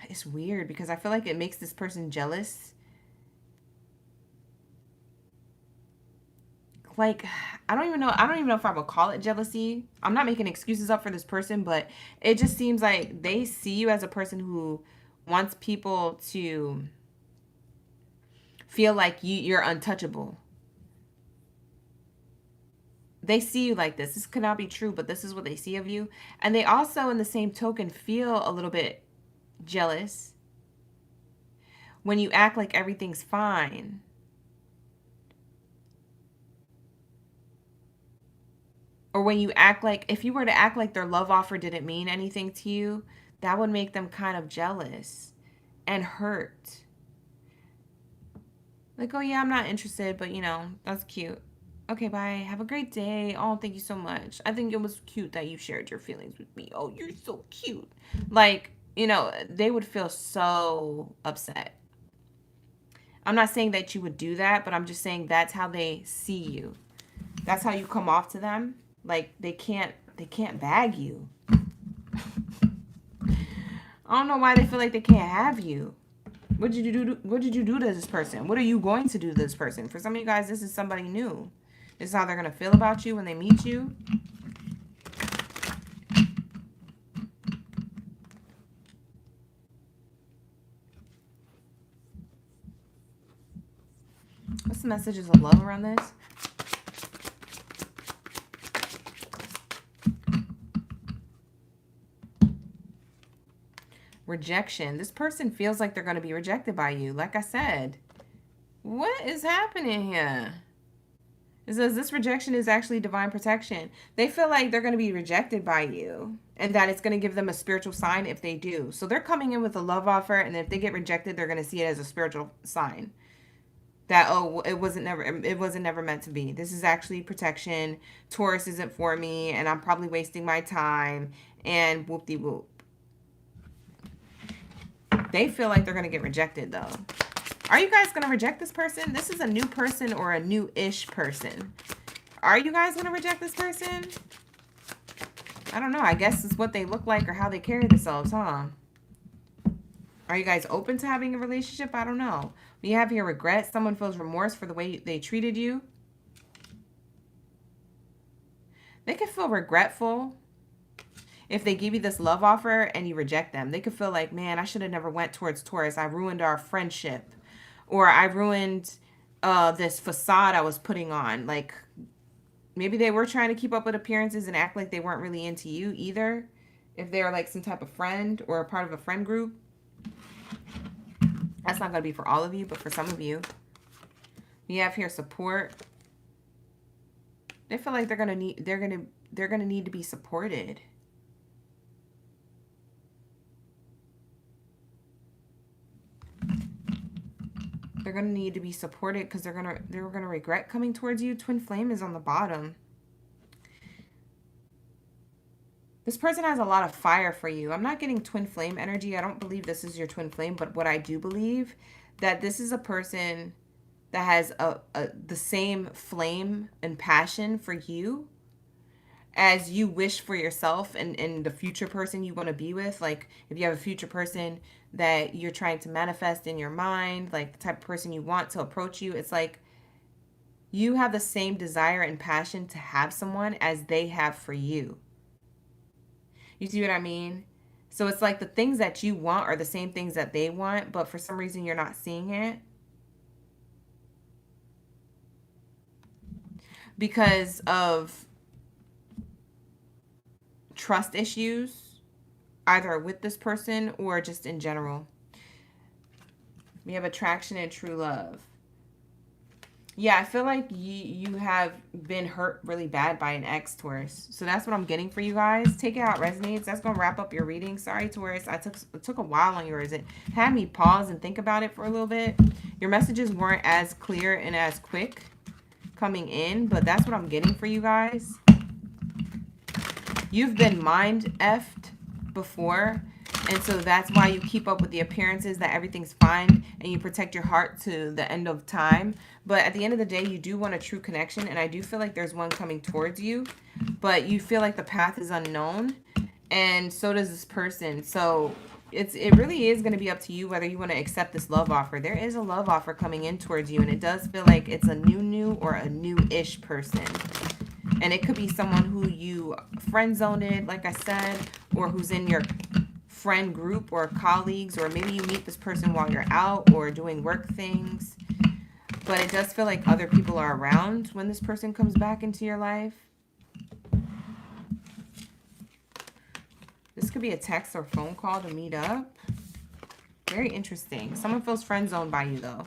Speaker 1: it's weird because I feel like it makes this person jealous. Like, I don't even know if I would call it jealousy. I'm not making excuses up for this person, but it just seems like they see you as a person who wants people to feel like you're untouchable. They see you like this. This could not be true, but this is what they see of you. And they also, in the same token, feel a little bit jealous when you act like everything's fine. Or when you act like, if you were to act like their love offer didn't mean anything to you, that would make them kind of jealous and hurt. Like, oh yeah, I'm not interested, but you know, that's cute. Okay, bye. Have a great day. Oh, thank you so much. I think it was cute that you shared your feelings with me. Oh, you're so cute. Like, you know, they would feel so upset. I'm not saying that you would do that, but I'm just saying that's how they see you. That's how you come off to them. Like, they can't bag you. I don't know why they feel like they can't have you. What did you do to this person? What are you going to do to this person? For some of you guys, this is somebody new. This is how they're going to feel about you when they meet you. some messages of love around this? Rejection. This person feels like they're going to be rejected by you. Like I said, what is happening here? It says this rejection is actually divine protection. They feel like they're going to be rejected by you and that it's going to give them a spiritual sign if they do. So they're coming in with a love offer, and if they get rejected, they're going to see it as a spiritual sign that, oh, it wasn't never meant to be. This is actually protection. Taurus isn't for me, and I'm probably wasting my time, and whoop-de-whoop. They feel like they're going to get rejected, though. Are you guys going to reject this person? This is a new person or a new-ish person. Are you guys going to reject this person? I don't know. I guess it's what they look like or how they carry themselves, huh? Are you guys open to having a relationship? I don't know. We have here regret. Someone feels remorse for the way they treated you. They could feel regretful if they give you this love offer and you reject them. They could feel like, man, I should have never went towards Taurus. I ruined our friendship. Or I ruined this facade I was putting on. Like, maybe they were trying to keep up with appearances and act like they weren't really into you either. If they're like some type of friend or a part of a friend group. That's not going to be for all of you, but for some of you. We have here support. They feel like they're going to need to be supported. They're going to need to be supported because they're going to regret coming towards you. Twin flame is on the bottom. This person has a lot of fire for you. I'm not getting twin flame energy. I don't believe this is your twin flame, but what I do believe that this is a person that has the same flame and passion for you as you wish for yourself and the future person you want to be with. Like if you have a future person that you're trying to manifest in your mind, like the type of person you want to approach you, it's like you have the same desire and passion to have someone as they have for you. You see what I mean? So it's like the things that you want are the same things that they want, but for some reason you're not seeing it. Because of trust issues, either with this person or just in general. We have attraction and true love. Yeah, I feel like you have been hurt really bad by an ex, Taurus. So that's what I'm getting for you guys. Take it how it resonates. That's going to wrap up your reading. Sorry, Taurus. It took a while on yours. It had me pause and think about it for a little bit. Your messages weren't as clear and as quick coming in, but that's what I'm getting for you guys. You've been mind effed before, and so that's why you keep up with the appearances that everything's fine and you protect your heart to the end of time. But at the end of the day, you do want a true connection, and I do feel like there's one coming towards you, but you feel like the path is unknown, and so does this person. So it really is going to be up to you whether you want to accept this love offer. There is a love offer coming in towards you, and it does feel like it's a new or a new-ish person. And it could be someone who you friend-zoned, like I said, or who's in your friend group or colleagues, or maybe you meet this person while you're out or doing work things. But it does feel like other people are around when this person comes back into your life. This could be a text or phone call to meet up. Very interesting. Someone feels friend-zoned by you, though.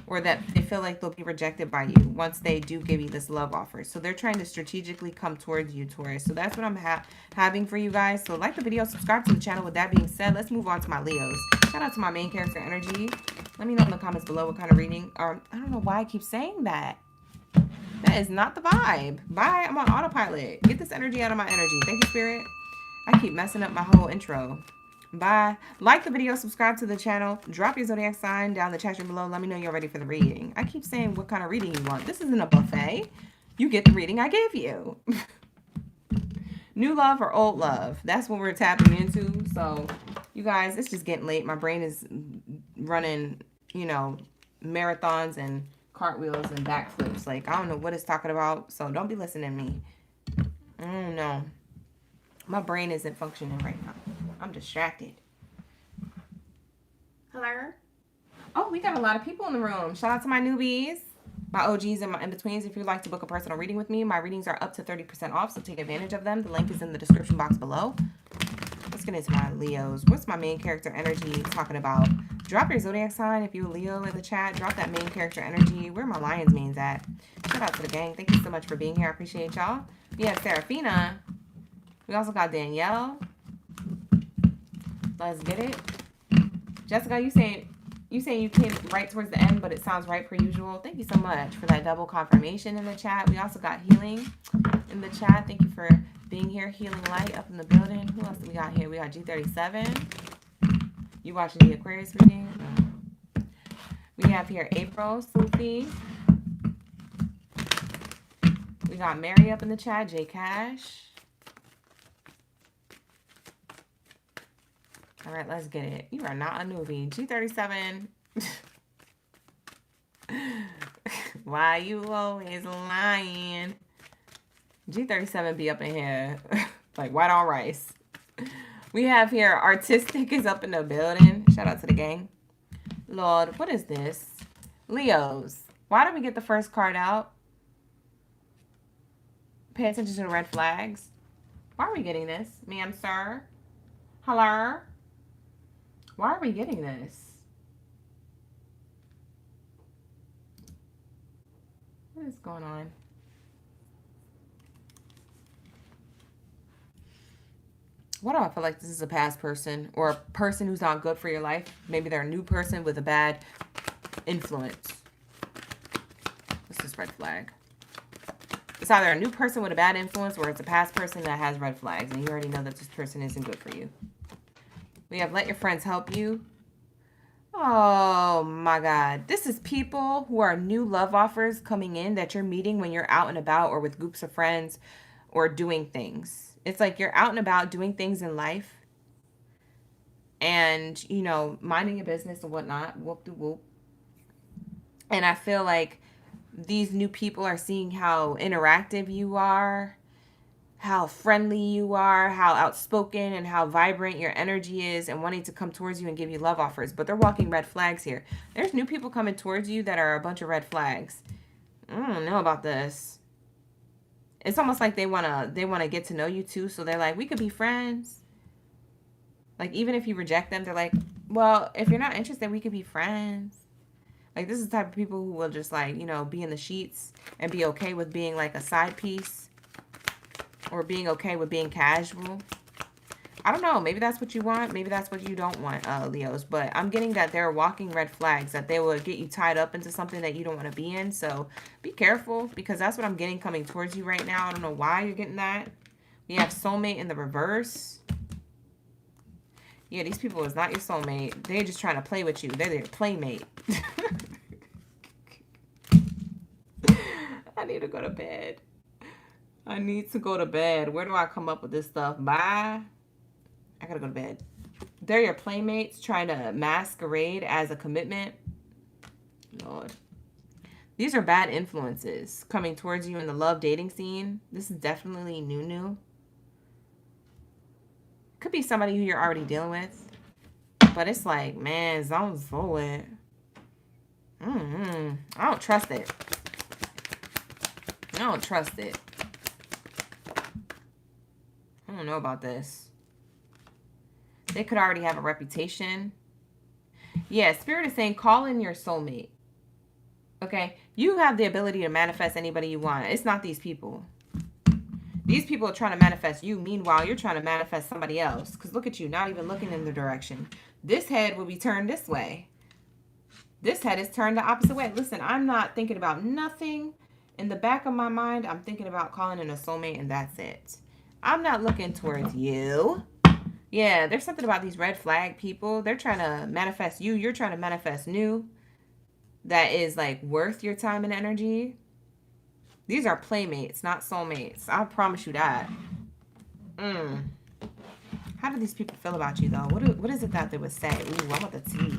Speaker 1: Or that they feel like they'll be rejected by you once they do give you this love offer. So they're trying to strategically come towards you, Taurus. So that's what I'm having for you guys. So like the video, subscribe to the channel. With that being said, let's move on to my Leos. Shout out to my main character energy. Let me know in the comments below what kind of reading. Or I don't know why I keep saying that. That is not the vibe. Bye. I'm on autopilot. Get this energy out of my energy. Thank you, Spirit. I keep messing up my whole intro. Bye. Like the video, subscribe to the channel, drop your zodiac sign down the chat room below. Let me know you're ready for the reading. I keep saying what kind of reading you want. This isn't a buffet. You get the reading I gave you. New love or old love? That's what we're tapping into. So, you guys, it's just getting late. My brain is running, you know, marathons and cartwheels and backflips. Like, I don't know what it's talking about. So, don't be listening to me. I don't know. My brain isn't functioning right now. I'm distracted. Hello? Oh, we got a lot of people in the room. Shout out to my newbies. Bye. My OGs and my in-betweens, if you'd like to book a personal reading with me, my readings are up to 30% off, so take advantage of them. The link is in the description box below. Let's get into my Leos. What's my main character energy talking about? Drop your zodiac sign if you're a Leo in the chat. Drop that main character energy. Where are my Lions mains at? Shout out to the gang. Thank you so much for being here. I appreciate y'all. We have Serafina. We also got Danielle. Let's get it. Jessica, you saying you came right towards the end, but it sounds right per usual. Thank you so much for that double confirmation in the chat. We also got healing in the chat. Thank you for being here. Healing light up in the building. Who else do we got here? We got G37. You watching the Aquarius reading? We have here April, Sophie. We got Mary up in the chat. J Cash. All right, let's get it. You are not a newbie. G37. Why you always lying? G37 be up in here like white on rice. We have here Artistic is up in the building. Shout out to the gang. Lord, what is this? Leos. Why did we get the first card out? Pay attention to the red flags. Why are we getting this? Ma'am, sir? Hello? Why are we getting this? What is going on? Why do I feel like this is a past person or a person who's not good for your life? Maybe they're a new person with a bad influence. What's this red flag? It's either a new person with a bad influence or it's a past person that has red flags and you already know that this person isn't good for you. We have let your friends help you. Oh my God. This is people who are new love offers coming in that you're meeting when you're out and about or with groups of friends or doing things. It's like you're out and about doing things in life and, you know, minding your business and whatnot. Whoop-de-whoop. And I feel like these new people are seeing how interactive you are, how friendly you are, how outspoken and how vibrant your energy is and wanting to come towards you and give you love offers. But they're walking red flags here. There's new people coming towards you that are a bunch of red flags. I don't know about this. It's almost like they wanna get to know you too. So they're like, we could be friends. Like, even if you reject them, they're like, well, if you're not interested, we could be friends. Like, this is the type of people who will just, like, you know, be in the sheets and be okay with being like a side piece. Or being okay with being casual. I don't know. Maybe that's what you want. Maybe that's what you don't want, Leos. But I'm getting that they're walking red flags. That they will get you tied up into something that you don't want to be in. So be careful. Because that's what I'm getting coming towards you right now. I don't know why you're getting that. We have soulmate in the reverse. Yeah, these people is not your soulmate. They're just trying to play with you. They're their playmate. I need to go to bed. I need to go to bed. Where do I come up with this stuff? Bye. I gotta go to bed. They're your playmates trying to masquerade as a commitment. Lord. These are bad influences coming towards you in the love dating scene. This is definitely new. Could be somebody who you're already dealing with. But it's like, man, zone's forward. I don't trust it. I don't trust it. I don't know about this. They could already have a reputation. Yeah, Spirit is saying call in your soulmate. Okay? You have the ability to manifest anybody you want. It's not these people. These people are trying to manifest you. Meanwhile, you're trying to manifest somebody else. Because look at you, not even looking in the direction. This head will be turned this way. This head is turned the opposite way. Listen, I'm not thinking about nothing. In the back of my mind, I'm thinking about calling in a soulmate and that's it. I'm not looking towards you. Yeah, there's something about these red flag people. They're trying to manifest you. You're trying to manifest new. That is like worth your time and energy. These are playmates, not soulmates. I promise you that. How do these people feel about you, though? What is it that they would say? Ooh, I want the tea.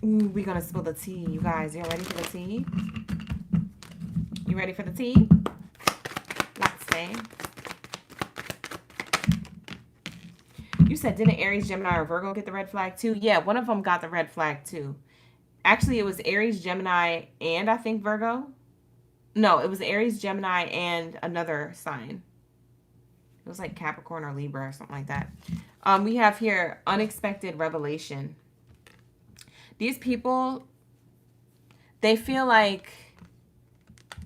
Speaker 1: Ooh, we're going to spill the tea. You guys, you ready for the tea? You ready for the tea? Let's say. You said, didn't Aries, Gemini, or Virgo get the red flag too? Yeah, one of them got the red flag too. Actually, it was Aries, Gemini, and I think Virgo. No, it was Aries, Gemini, and another sign. It was like Capricorn or Libra or something like that. We have here unexpected revelation. These people, they feel like,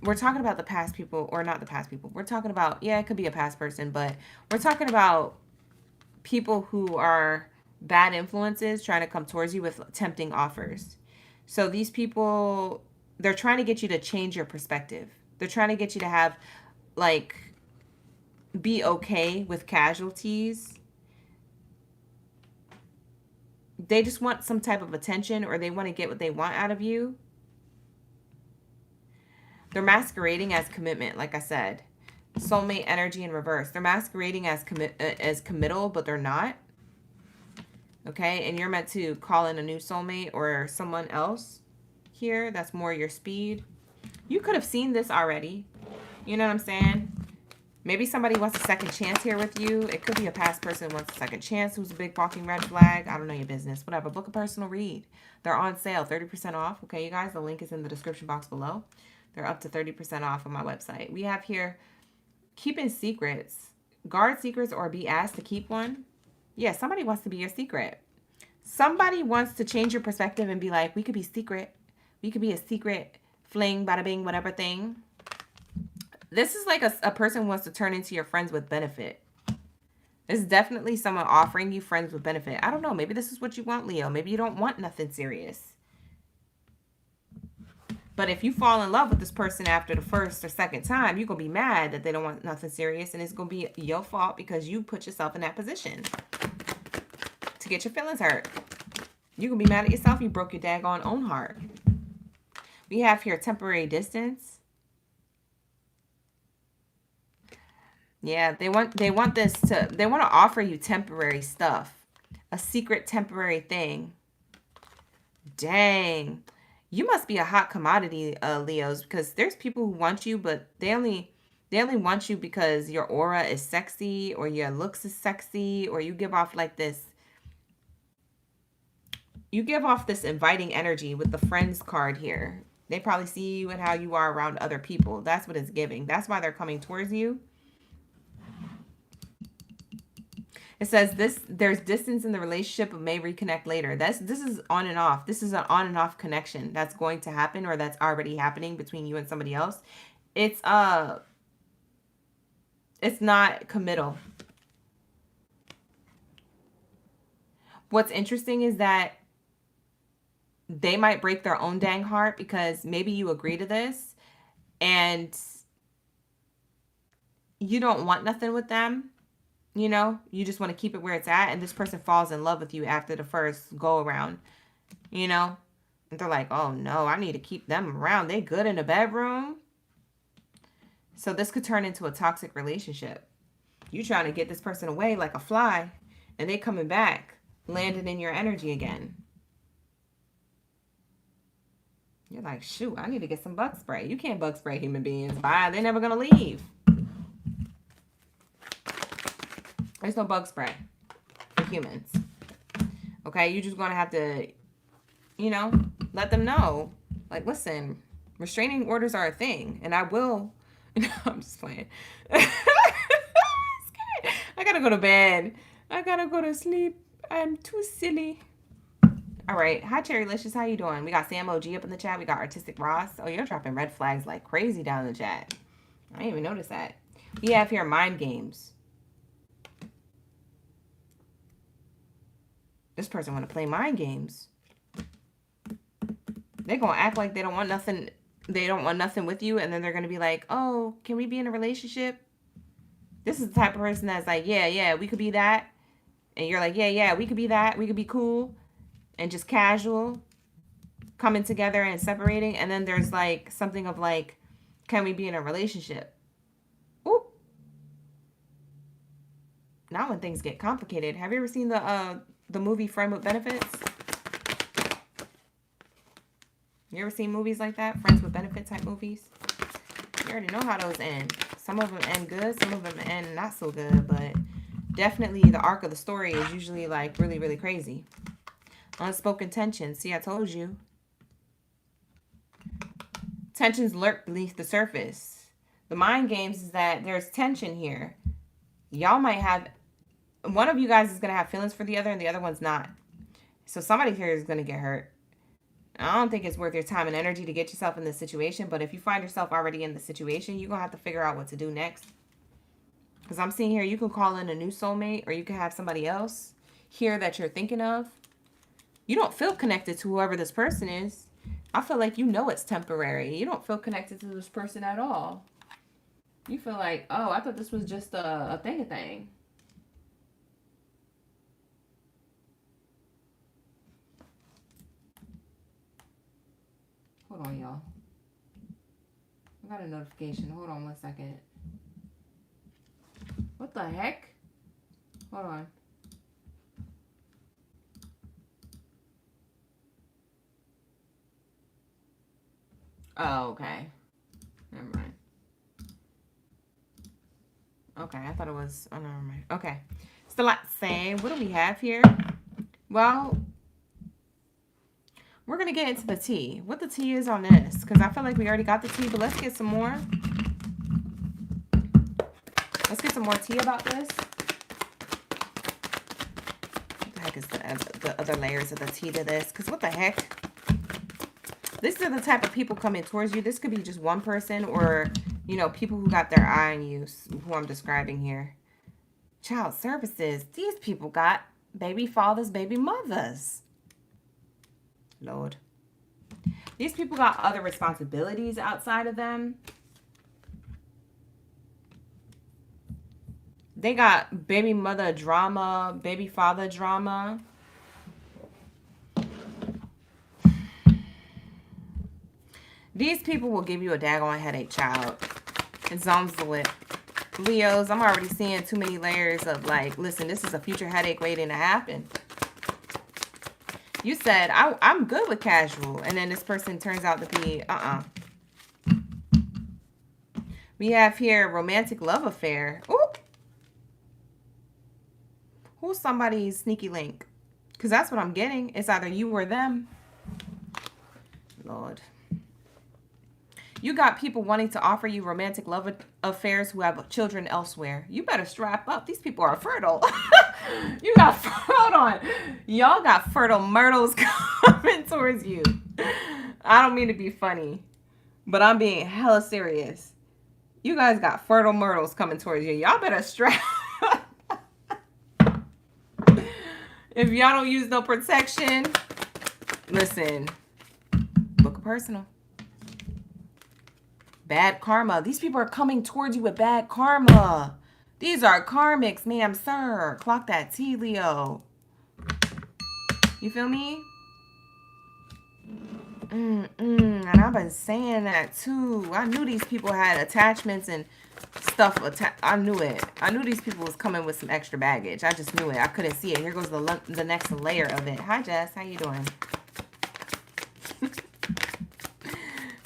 Speaker 1: we're talking about the past people, or not the past people. We're talking about, yeah, it could be a past person, but we're talking about people who are bad influences trying to come towards you with tempting offers. So these people, they're trying to get you to change your perspective. They're trying to get you to have, like, be okay with casualties. They just want some type of attention, or they want to get what they want out of you. They're masquerading as commitment, like I said. Soulmate energy in reverse. They're masquerading as committal, but they're not. Okay, and you're meant to call in a new soulmate or someone else here. That's more your speed. You could have seen this already. You know what I'm saying? Maybe somebody wants a second chance here with you. It could be a past person who wants a second chance, who's a big walking red flag. I don't know your business. Whatever. Book a personal read. They're on sale, 30% off. Okay, you guys, the link is in the description box below. They're up to 30% off on my website. We have here keeping secrets. Guard secrets or be asked to keep one. Yeah, somebody wants to be your secret. Somebody wants to change your perspective and be like, we could be secret. We could be a secret fling, bada bing, whatever thing. This is like a person who wants to turn into your friends with benefit. It's definitely someone offering you friends with benefit. I don't know. Maybe this is what you want, Leo. Maybe you don't want nothing serious. But if you fall in love with this person after the first or second time, you're going to be mad that they don't want nothing serious. And it's going to be your fault because you put yourself in that position to get your feelings hurt. You're going to be mad at yourself. You broke your daggone own heart. We have here temporary distance. Yeah, they want to offer you temporary stuff. A secret temporary thing. Dang. You must be a hot commodity, Leos, because there's people who want you, but they only want you because your aura is sexy, or your looks is sexy, or you give off like this. You give off this inviting energy with the friends card here. They probably see you and how you are around other people. That's what it's giving. That's why they're coming towards you. It says there's distance in the relationship but may reconnect later. This is on and off. This is an on and off connection that's going to happen, or that's already happening between you and somebody else. It's not committal. What's interesting is that they might break their own dang heart because maybe you agree to this and you don't want nothing with them. You know, you just want to keep it where it's at. And this person falls in love with you after the first go around, you know, and they're like, oh no, I need to keep them around. They good in the bedroom. So this could turn into a toxic relationship. You trying to get this person away like a fly, and they coming back, landing in your energy again. You're like, shoot, I need to get some bug spray. You can't bug spray human beings. Bye. They're never going to leave. There's no bug spray for humans. Okay, you're just going to have to, you know, let them know. Like, listen, restraining orders are a thing. And I will. I'm just playing. I got to go to bed. I got to go to sleep. I'm too silly. All right. Hi, Cherrylicious. How you doing? We got Sam OG up in the chat. We got Artistic Ross. Oh, you're dropping red flags like crazy down in the chat. I didn't even notice that. We have here mind games. This person want to play mind games. They're going to act like they don't want nothing. They don't want nothing with you. And then they're going to be like, oh, can we be in a relationship? This is the type of person that's like, yeah, we could be that. And you're like, yeah, we could be that. We could be cool. And just casual. Coming together and separating. And then there's like something of like, can we be in a relationship? Ooh. Now when things get complicated. Have you ever seen the movie Friend with Benefits? You ever seen movies like that? Friends with Benefit type movies? You already know how those end. Some of them end good. Some of them end not so good. But definitely the arc of the story is usually like really, really crazy. Unspoken tension. See, I told you. Tensions lurk beneath the surface. The mind games is that there's tension here. Y'all might have, one of you guys is going to have feelings for the other and the other one's not. So somebody here is going to get hurt. I don't think it's worth your time and energy to get yourself in this situation. But if you find yourself already in the situation, you're going to have to figure out what to do next. Because I'm seeing here, you can call in a new soulmate, or you can have somebody else here that you're thinking of. You don't feel connected to whoever this person is. I feel like you know it's temporary. You don't feel connected to this person at all. You feel like, oh, I thought this was just a thing. Hold on, y'all. I got a notification. Hold on 1 second. What the heck? Hold on. Oh, okay. Never mind. Okay, I thought it was... Oh, never mind. Okay. Still not saying. What do we have here? Well, we're going to get into the tea. What the tea is on this. Because I feel like we already got the tea, but let's get some more. Let's get some more tea about this. What the heck is the other layers of the tea to this? Because what the heck? These are the type of people coming towards you. This could be just one person or, you know, people who got their eye on you, who I'm describing here. Child services. These people got baby fathers, baby mothers. Lord. These people got other responsibilities outside of them. They got baby mother drama, baby father drama. These people will give you a daggone headache, child. It's it. Leos, I'm already seeing too many layers of like, listen, this is a future headache waiting to happen. You said, I'm good with casual. And then this person turns out to be, We have here romantic love affair. Ooh. Who's somebody's sneaky link? Because that's what I'm getting. It's either you or them. Lord. You got people wanting to offer you romantic love affairs who have children elsewhere. You better strap up. These people are fertile. You got, hold on. Y'all got fertile myrtles coming towards you. I don't mean to be funny, but I'm being hella serious. You guys got fertile myrtles coming towards you. Y'all better strap. If y'all don't use no protection, listen, book a personal. Bad karma. These people are coming towards you with bad karma. These are karmics, ma'am, sir. Clock that T, Leo. You feel me? And I've been saying that too. I knew these people had attachments and stuff. I knew it. I knew these people was coming with some extra baggage. I just knew it. I couldn't see it. Here goes the next layer of it. Hi, Jess. How you doing?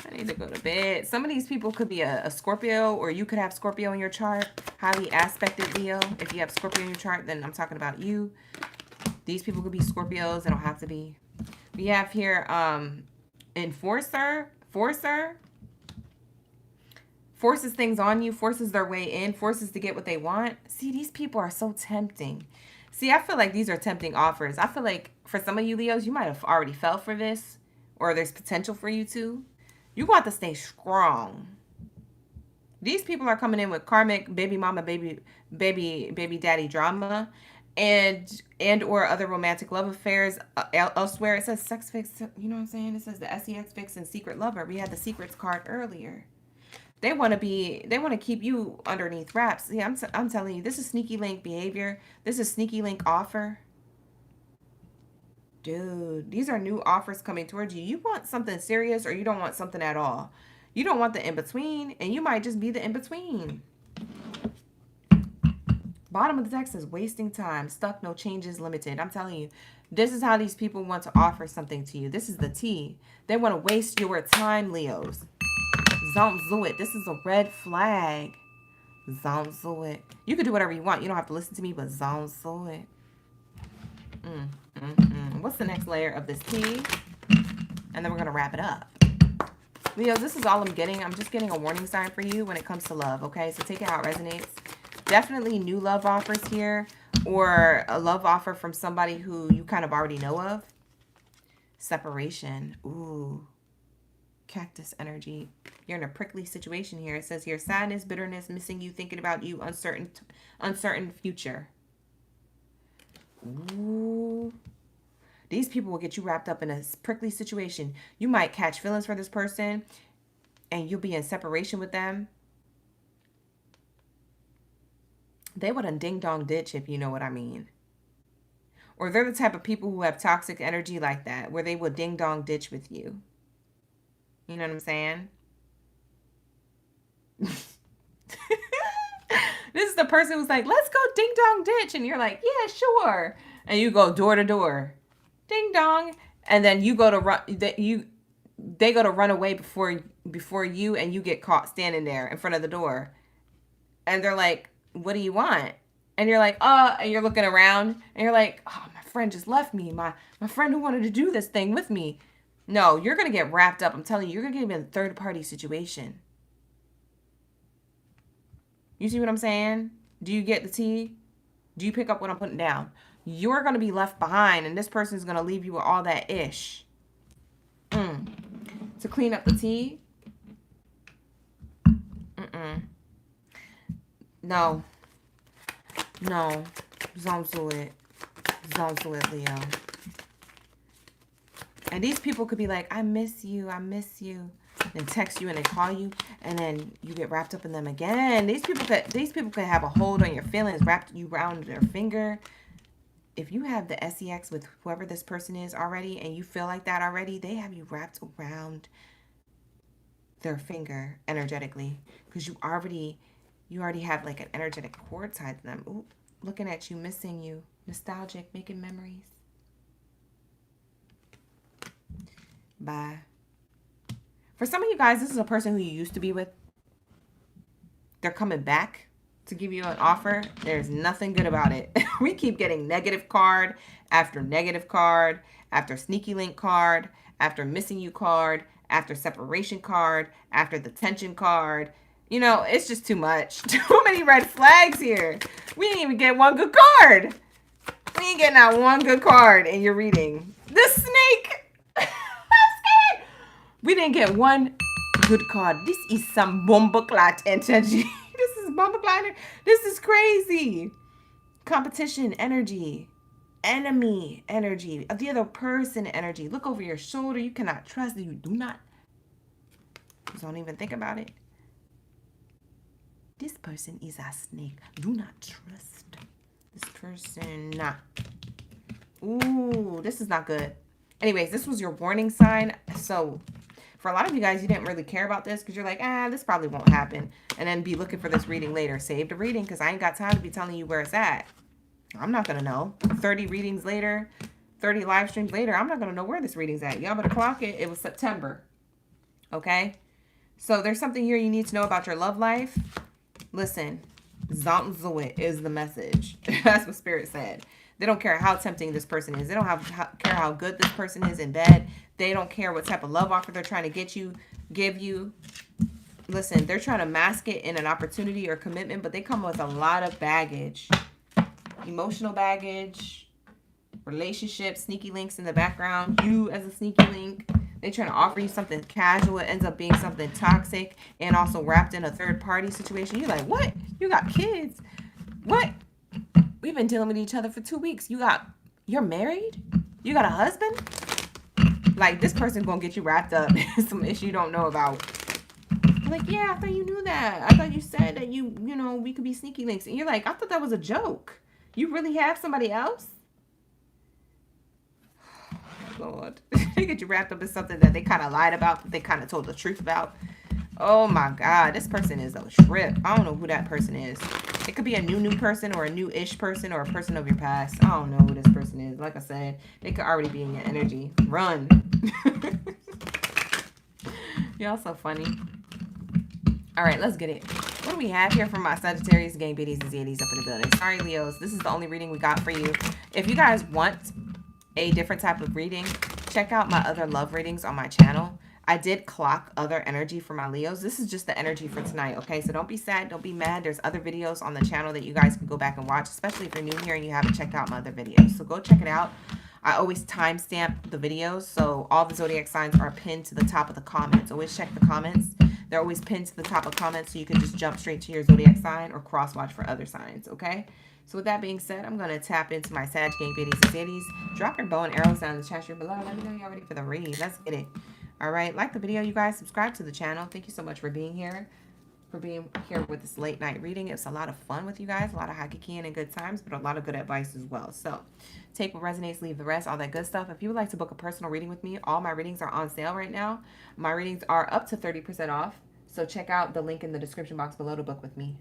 Speaker 1: I need to go to bed. Some of these people could be a Scorpio, or you could have Scorpio in your chart. Highly aspected Leo. If you have Scorpio in your chart, then I'm talking about you. These people could be Scorpios. They don't have to be. We have here enforcer. Forces things on you, forces their way in, forces to get what they want. See, these people are so tempting. See, I feel like these are tempting offers. I feel like for some of you Leos, you might have already fell for this, or there's potential for you to. You got to stay strong. These people are coming in with karmic baby mama, baby daddy drama, and or other romantic love affairs elsewhere. It says sex fix, you know what I'm saying? It says the SEX fix and secret lover. We had the secrets card earlier. They want to keep you underneath wraps. Yeah, I'm telling you, this is sneaky link behavior. This is sneaky link offer. Dude, these are new offers coming towards you. You want something serious, or you don't want something at all. You don't want the in-between, and you might just be the in-between. Bottom of the text is wasting time. Stuck, no changes, limited. I'm telling you, this is how these people want to offer something to you. This is the tea. They want to waste your time, Leos. Don't do it. This is a red flag. Don't do it. You can do whatever you want. You don't have to listen to me, but don't do it. What's the next layer of this tea? And then we're going to wrap it up. Leos, this is all I'm getting. I'm just getting a warning sign for you when it comes to love, okay? So take it how it resonates. Definitely new love offers here, or a love offer from somebody who you kind of already know of. Separation. Ooh. Cactus energy. You're in a prickly situation here. It says here, sadness, bitterness, missing you, thinking about you, uncertain future. Ooh. These people will get you wrapped up in a prickly situation. You might catch feelings for this person and you'll be in separation with them. They would ding dong ditch, if you know what I mean. Or they're the type of people who have toxic energy like that, where they will ding dong ditch with you. You know what I'm saying? This is the person who's like, let's go ding dong ditch. And you're like, yeah, sure. And you go door to door. Ding dong. And then you go to run, they go to run away before you, and you get caught standing there in front of the door. And they're like, what do you want? And you're like, and you're looking around and you're like, oh, my friend just left me. My friend who wanted to do this thing with me. No, you're going to get wrapped up. I'm telling you, you're going to get in a third party situation. You see what I'm saying? Do you get the tea? Do you pick up what I'm putting down? You're going to be left behind, and this person is going to leave you with all that ish. To clean up the tea? No. Don't do it. Don't do it, Leo. And these people could be like, I miss you. And text you and they call you, and then you get wrapped up in them again. These people could have a hold on your feelings, wrapped you around their finger. If you have the SEX with whoever this person is already, and you feel like that already, they have you wrapped around their finger energetically, because you already have like an energetic cord tied to them. Ooh, looking at you, missing you, nostalgic, making memories. Bye. For some of you guys, this is a person who you used to be with. They're coming back to give you an offer. There's nothing good about it. We keep getting negative card after negative card, after sneaky link card, after missing you card, after separation card, after the tension card. You know, it's just too much. Too many red flags here. We didn't even get one good card. We ain't getting out one good card in your reading. The snake. We didn't get one good card. This is some bomboclat energy. This is bomboclat. This is crazy. Competition energy. Enemy energy. The other person energy. Look over your shoulder. You cannot trust. You do not. Just don't even think about it. This person is a snake. Do not trust this person. Ooh, this is not good. Anyways, this was your warning sign. So for a lot of you guys, you didn't really care about this because you're like, this probably won't happen. And then be looking for this reading later. Save the reading because I ain't got time to be telling you where it's at. I'm not going to know. 30 readings later, 30 live streams later, I'm not going to know where this reading's at. Y'all better clock it. It was September. Okay? So there's something here you need to know about your love life. Listen, Zomzoit is the message. That's what Spirit said. They don't care how tempting this person is. They don't care how good this person is in bed. They don't care what type of love offer they're trying to give you. Listen, they're trying to mask it in an opportunity or commitment, but they come with a lot of baggage. Emotional baggage, relationships, sneaky links in the background. You as a sneaky link. They trying to offer you something casual. It ends up being something toxic and also wrapped in a third party situation. You're like, what? You got kids? What? We've been dealing with each other for 2 weeks. You're married? You got a husband? Like, this person's gonna get you wrapped up in some issue you don't know about. I'm like, yeah, I thought you knew that. I thought you said that you know, we could be sneaky links. And you're like, I thought that was a joke. You really have somebody else? Lord. They get you wrapped up in something that they kind of lied about, that they kind of told the truth about. Oh my God, this person is a trip. I don't know who that person is. It could be a new person or a new-ish person or a person of your past. I don't know who this person is. Like I said, they could already be in your energy. Run. Y'all so funny. All right, let's get it. What do we have here from my Sagittarius, gang biddies, and Zadies up in the building? Sorry, Leos. This is the only reading we got for you. If you guys want a different type of reading, check out my other love readings on my channel. I did clock other energy for my Leos. This is just the energy for tonight, okay? So don't be sad. Don't be mad. There's other videos on the channel that you guys can go back and watch, especially if you're new here and you haven't checked out my other videos. So go check it out. I always timestamp the videos, so all the zodiac signs are pinned to the top of the comments. Always check the comments. They're always pinned to the top of comments, so you can just jump straight to your zodiac sign or cross-watch for other signs, okay? So with that being said, I'm going to tap into my Sag, Gang, Baddies, and Zaddies. Drop your bow and arrows down in the chat stream below. Let me know you're ready for the read. Let's get it. All right, like the video, you guys. Subscribe to the channel. Thank you so much for being here. With this late night reading. It's a lot of fun with you guys. A lot of haki and good times, but a lot of good advice as well. So take what resonates, leave the rest, all that good stuff. If you would like to book a personal reading with me, all my readings are on sale right now. My readings are up to 30% off. So check out the link in the description box below to book with me.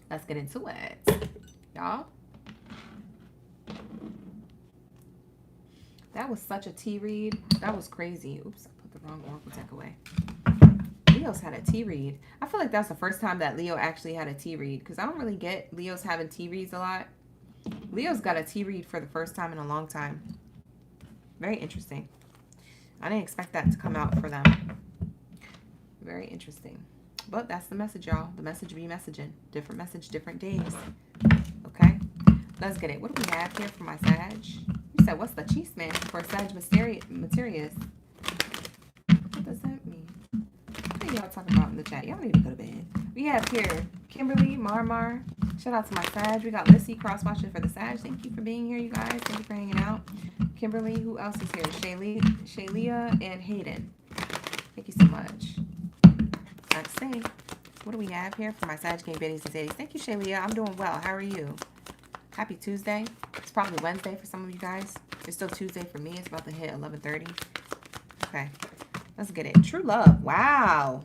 Speaker 1: Let's get into it, y'all. That was such a tea read. That was crazy. Oops, I put the wrong oracle deck away. Leo's had a tea read. I feel like that's the first time that Leo actually had a tea read, because I don't really get Leos having tea reads a lot. Leo's got a tea read for the first time in a long time. Very interesting. I didn't expect that to come out for them. Very interesting. But that's the message, y'all. The message be messaging. Different message, different days. Okay? Let's get it. What do we have here for my Sag? You said, what's the cheese man for Sag Mysterious? What does that mean? What are y'all talking about in the chat? Y'all need to go to bed. We have here Kimberly, Marmar. Shout out to my Sag. We got Lissy cross-watching for the Sag. Thank you for being here, you guys. Thank you for hanging out. Kimberly, who else is here? Shaylia and Hayden. Thank you so much. Let's see. What do we have here for my Sag, Gang, Baddies, and Zaddies? Thank you, Shaylia. I'm doing well. How are you? Happy Tuesday. It's probably Wednesday for some of you guys. It's still Tuesday for me. It's about to hit 11:30. Okay. Let's get it. True love. Wow.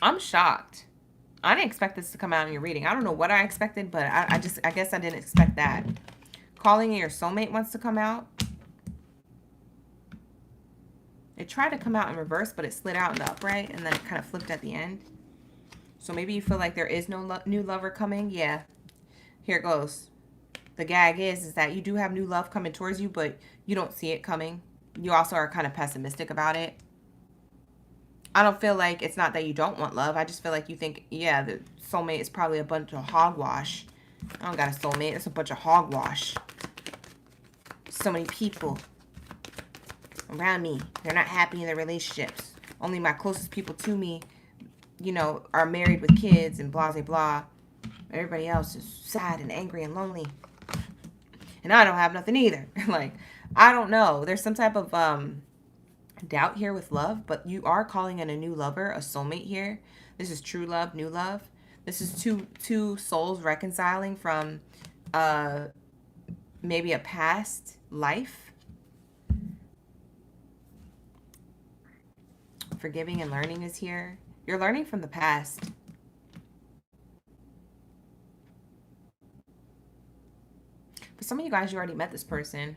Speaker 1: I'm shocked. I didn't expect this to come out in your reading. I don't know what I expected, but I guess I didn't expect that. Calling in your soulmate wants to come out. It tried to come out in reverse, but it slid out in the upright, and then it kind of flipped at the end. So maybe you feel like there is no new lover coming. Yeah. Here it goes. The gag is that you do have new love coming towards you, but you don't see it coming. You also are kind of pessimistic about it. I don't feel like it's not that you don't want love. I just feel like you think, yeah, the soulmate is probably a bunch of hogwash. I don't got a soulmate. It's a bunch of hogwash. So many people around me, they're not happy in their relationships. Only my closest people to me, you know, are married with kids and blah, blah, blah. Everybody else is sad and angry and lonely. And I don't have nothing either. Like, I don't know. There's some type of doubt here with love, but you are calling in a new lover, a soulmate here. This is true love, new love. This is two souls reconciling from maybe a past life. Forgiving and learning is here. You're learning from the past. For some of you guys, you already met this person.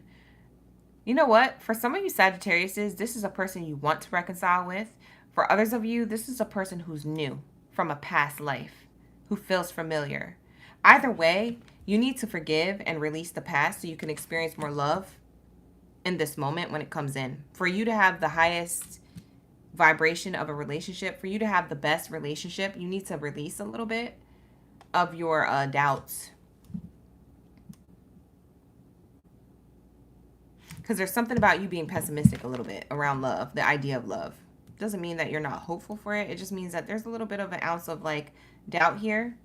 Speaker 1: You know what? For some of you Sagittariuses, this is a person you want to reconcile with. For others of you, this is a person who's new from a past life, who feels familiar. Either way, you need to forgive and release the past so you can experience more love in this moment when it comes in. For you to have the highest vibration of a relationship, for you to have the best relationship, you need to release a little bit of your doubts. Because there's something about you being pessimistic a little bit around love, the idea of love. Doesn't mean that you're not hopeful for it. It just means that there's a little bit of an ounce of like doubt here.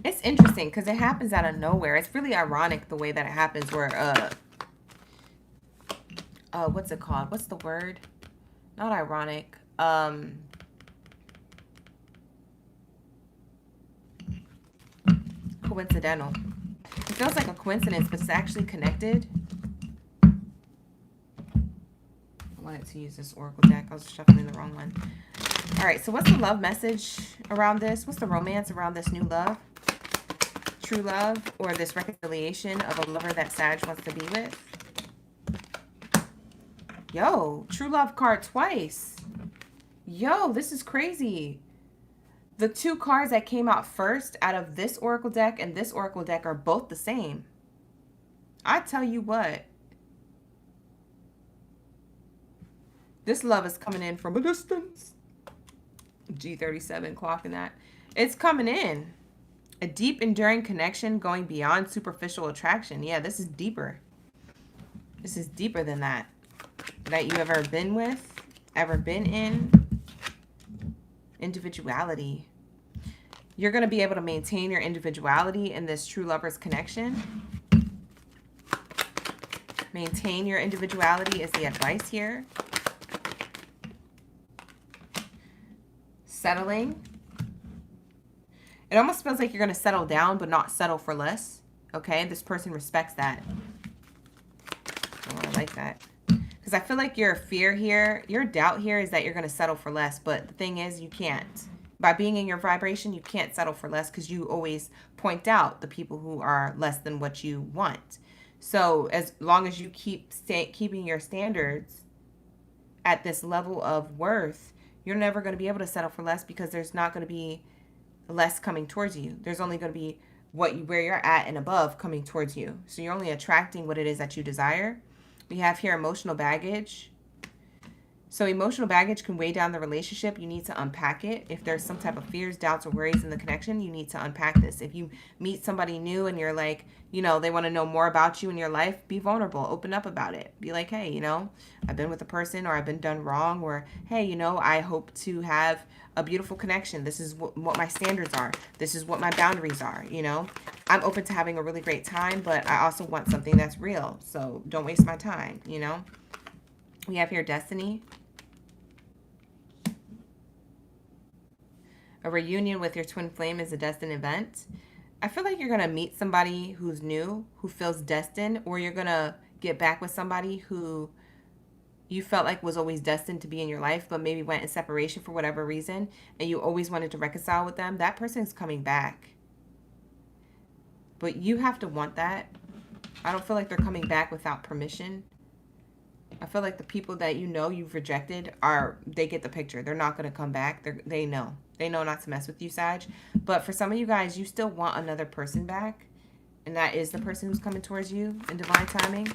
Speaker 1: It's interesting because it happens out of nowhere. It's really ironic the way that it happens where, what's it called? What's the word? Not ironic. Coincidental. It feels like a coincidence, but it's actually connected. I wanted to use this oracle deck. I was shuffling the wrong one. All right, so what's the love message around this? What's the romance around this new love? true love or this reconciliation of a lover that Sag wants to be with. Yo, true love card twice. Yo, this is crazy. The two cards that came out first out of this oracle deck and this oracle deck are both the same. I tell you what. This love is coming in from a distance. G37 clocking that. It's coming in. A deep, enduring connection going beyond superficial attraction. Yeah, this is deeper. This is deeper than that. That you ever been with, ever been in. Individuality. You're going to be able to maintain your individuality in this true lover's connection. Maintain your individuality is the advice here. Settling. It almost feels like you're going to settle down, but not settle for less. Okay? This person respects that. Oh, I like that. Because I feel like your fear here, your doubt here is that you're going to settle for less. But the thing is, you can't. By being in your vibration, you can't settle for less because you always point out the people who are less than what you want. So as long as you keep keeping your standards at this level of worth, you're never going to be able to settle for less because there's not going to be less coming towards you. There's only going to be where you're at and above coming towards you. So you're only attracting what it is that you desire. We have here emotional baggage. So emotional baggage can weigh down the relationship. You need to unpack it. If there's some type of fears, doubts, or worries in the connection, you need to unpack this. If you meet somebody new and you're like, you know, they want to know more about you in your life, be vulnerable. Open up about it. Be like, hey, you know, I've been with a person or I've been done wrong, or, hey, you know, I hope to have a beautiful connection. This is what my standards are. This is what my boundaries are, you know. I'm open to having a really great time, but I also want something that's real. So don't waste my time, you know. We have here destiny. A reunion with your twin flame is a destined event. I feel like you're going to meet somebody who's new, who feels destined, or you're going to get back with somebody who you felt like was always destined to be in your life, but maybe went in separation for whatever reason, and you always wanted to reconcile with them. That person's coming back. But you have to want that. I don't feel like they're coming back without permission. I feel like the people that you know you've rejected they get the picture. They're not going to come back. They know. They know not to mess with you, Sag. But for some of you guys, you still want another person back. And that is the person who's coming towards you in divine timing.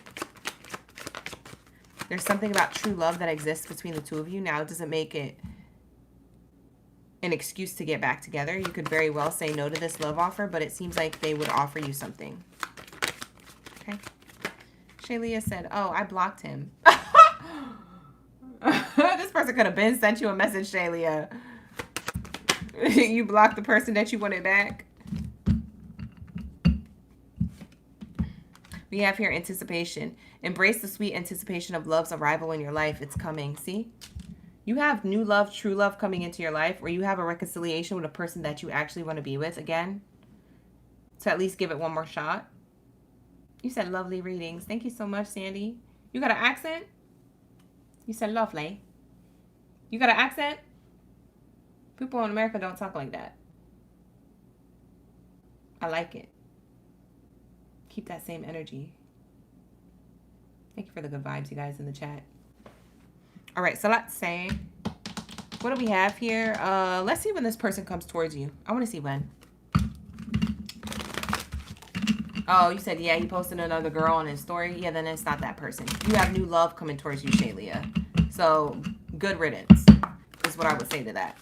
Speaker 1: There's something about true love that exists between the two of you. Now, it doesn't make it an excuse to get back together. You could very well say no to this love offer, but it seems like they would offer you something. Okay. Shaylia said, oh, I blocked him. This person could have been sent you a message, Shaylia. You blocked the person that you wanted back. We have here anticipation. Embrace the sweet anticipation of love's arrival in your life. It's coming. See? You have new love, true love coming into your life, or you have a reconciliation with a person that you actually want to be with again. So at least give it one more shot. You said lovely readings. Thank you so much, Sandy. You got an accent? You said lovely. You got an accent? People in America don't talk like that. I like it. Keep that same energy. Thank you for the good vibes, you guys, in the chat. All right, so let's say, what do we have here? Let's see when this person comes towards you. I want to see when. Oh, you said, yeah, he posted another girl on his story. Yeah, then it's not that person. You have new love coming towards you, Shaylia. So, good riddance is what I would say to that.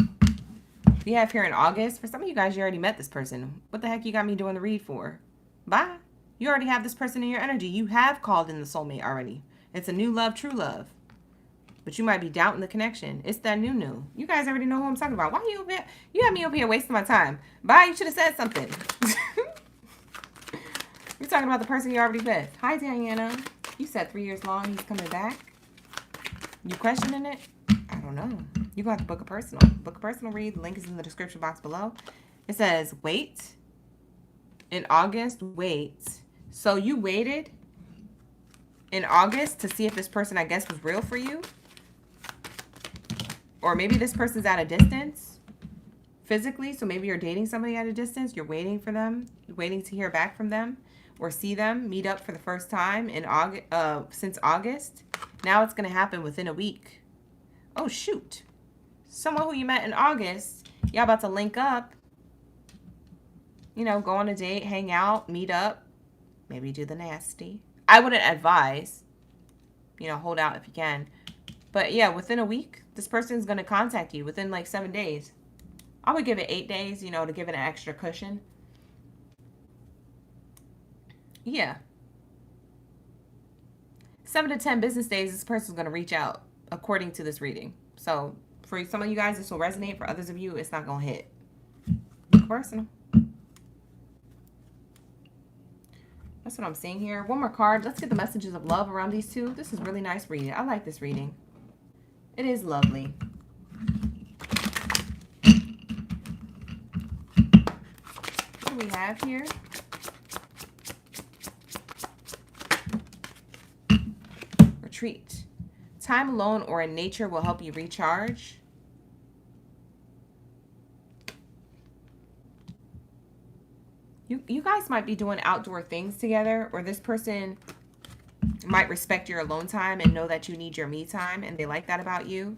Speaker 1: We have here in August. For some of you guys, you already met this person. What the heck you got me doing the read for? Bye. You already have this person in your energy. You have called in the soulmate already. It's a new love, true love. But you might be doubting the connection. It's that new. You guys already know who I'm talking about. Why are you over here? You have me over here wasting my time. Bye. You should have said something. You're talking about the person you're already with. Hi, Diana. You said 3 years long. He's coming back. You questioning it? I don't know. You're going to have to book a personal. Book a personal read. The link is in the description box below. It says, wait. In August, wait. So you waited in August to see if this person, I guess, was real for you? Or maybe this person's at a distance. physically. So maybe you're dating somebody at a distance. You're waiting for them, waiting to hear back from them or see them, meet up for the first time in August, since August. Now it's going to happen within a week. Oh, shoot. Someone who you met in August, y'all about to link up. You know, go on a date, hang out, meet up, maybe do the nasty. I wouldn't advise, you know, hold out if you can. But yeah, within a week, this person's going to contact you within like 7 days. I would give it 8 days, you know, to give it an extra cushion. Yeah. 7 to 10 business days, this person's going to reach out according to this reading. So for some of you guys, this will resonate. For others of you, it's not going to hit. Personal. That's what I'm seeing here. One more card. Let's get the messages of love around these two. This is really nice reading. I like this reading. It is lovely. What do we have here? Retreat. Time alone or in nature will help you recharge. You guys might be doing outdoor things together, or this person might respect your alone time and know that you need your me time, and they like that about you.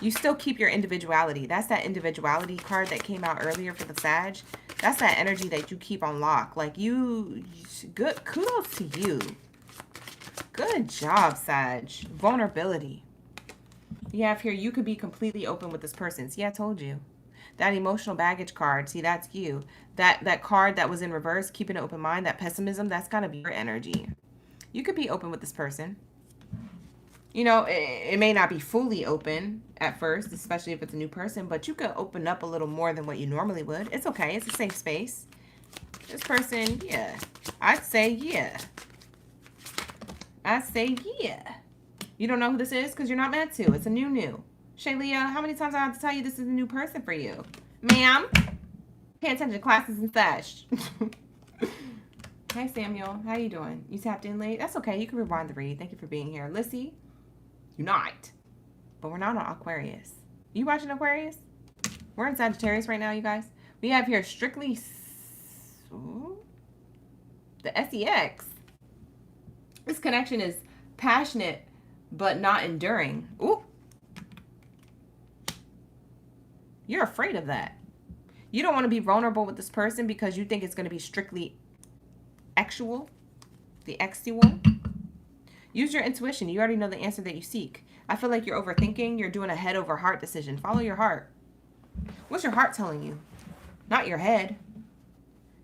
Speaker 1: You still keep your individuality. That's that individuality card that came out earlier for the Sag. That's that energy that you keep on lock. Like good, kudos to you. Good job, Sag. Vulnerability. You have here, you could be completely open with this person. See, I told you. That emotional baggage card, see, that's you. That card that was in reverse, keeping an open mind, that pessimism, that's got to be your energy. You could be open with this person. You know, it may not be fully open at first, especially if it's a new person, but you could open up a little more than what you normally would. It's okay. It's a safe space. This person, yeah. I'd say, yeah. I say, yeah. You don't know who this is because you're not meant to. It's a new. Shaylia, how many times I have to tell you this is a new person for you? Ma'am, pay attention to classes and such. Hey, Samuel. How you doing? You tapped in late? That's okay. You can rewind the read. Thank you for being here. Lissy, you're not. But we're not on Aquarius. You watching Aquarius? We're in Sagittarius right now, you guys. We have here strictly the SEX. This connection is passionate but not enduring. Ooh. You're afraid of that. You don't want to be vulnerable with this person because you think it's going to be strictly actual, the actual. Use your intuition. You already know the answer that you seek. I feel like you're overthinking. You're doing a head over heart decision. Follow your heart. What's your heart telling you? Not your head.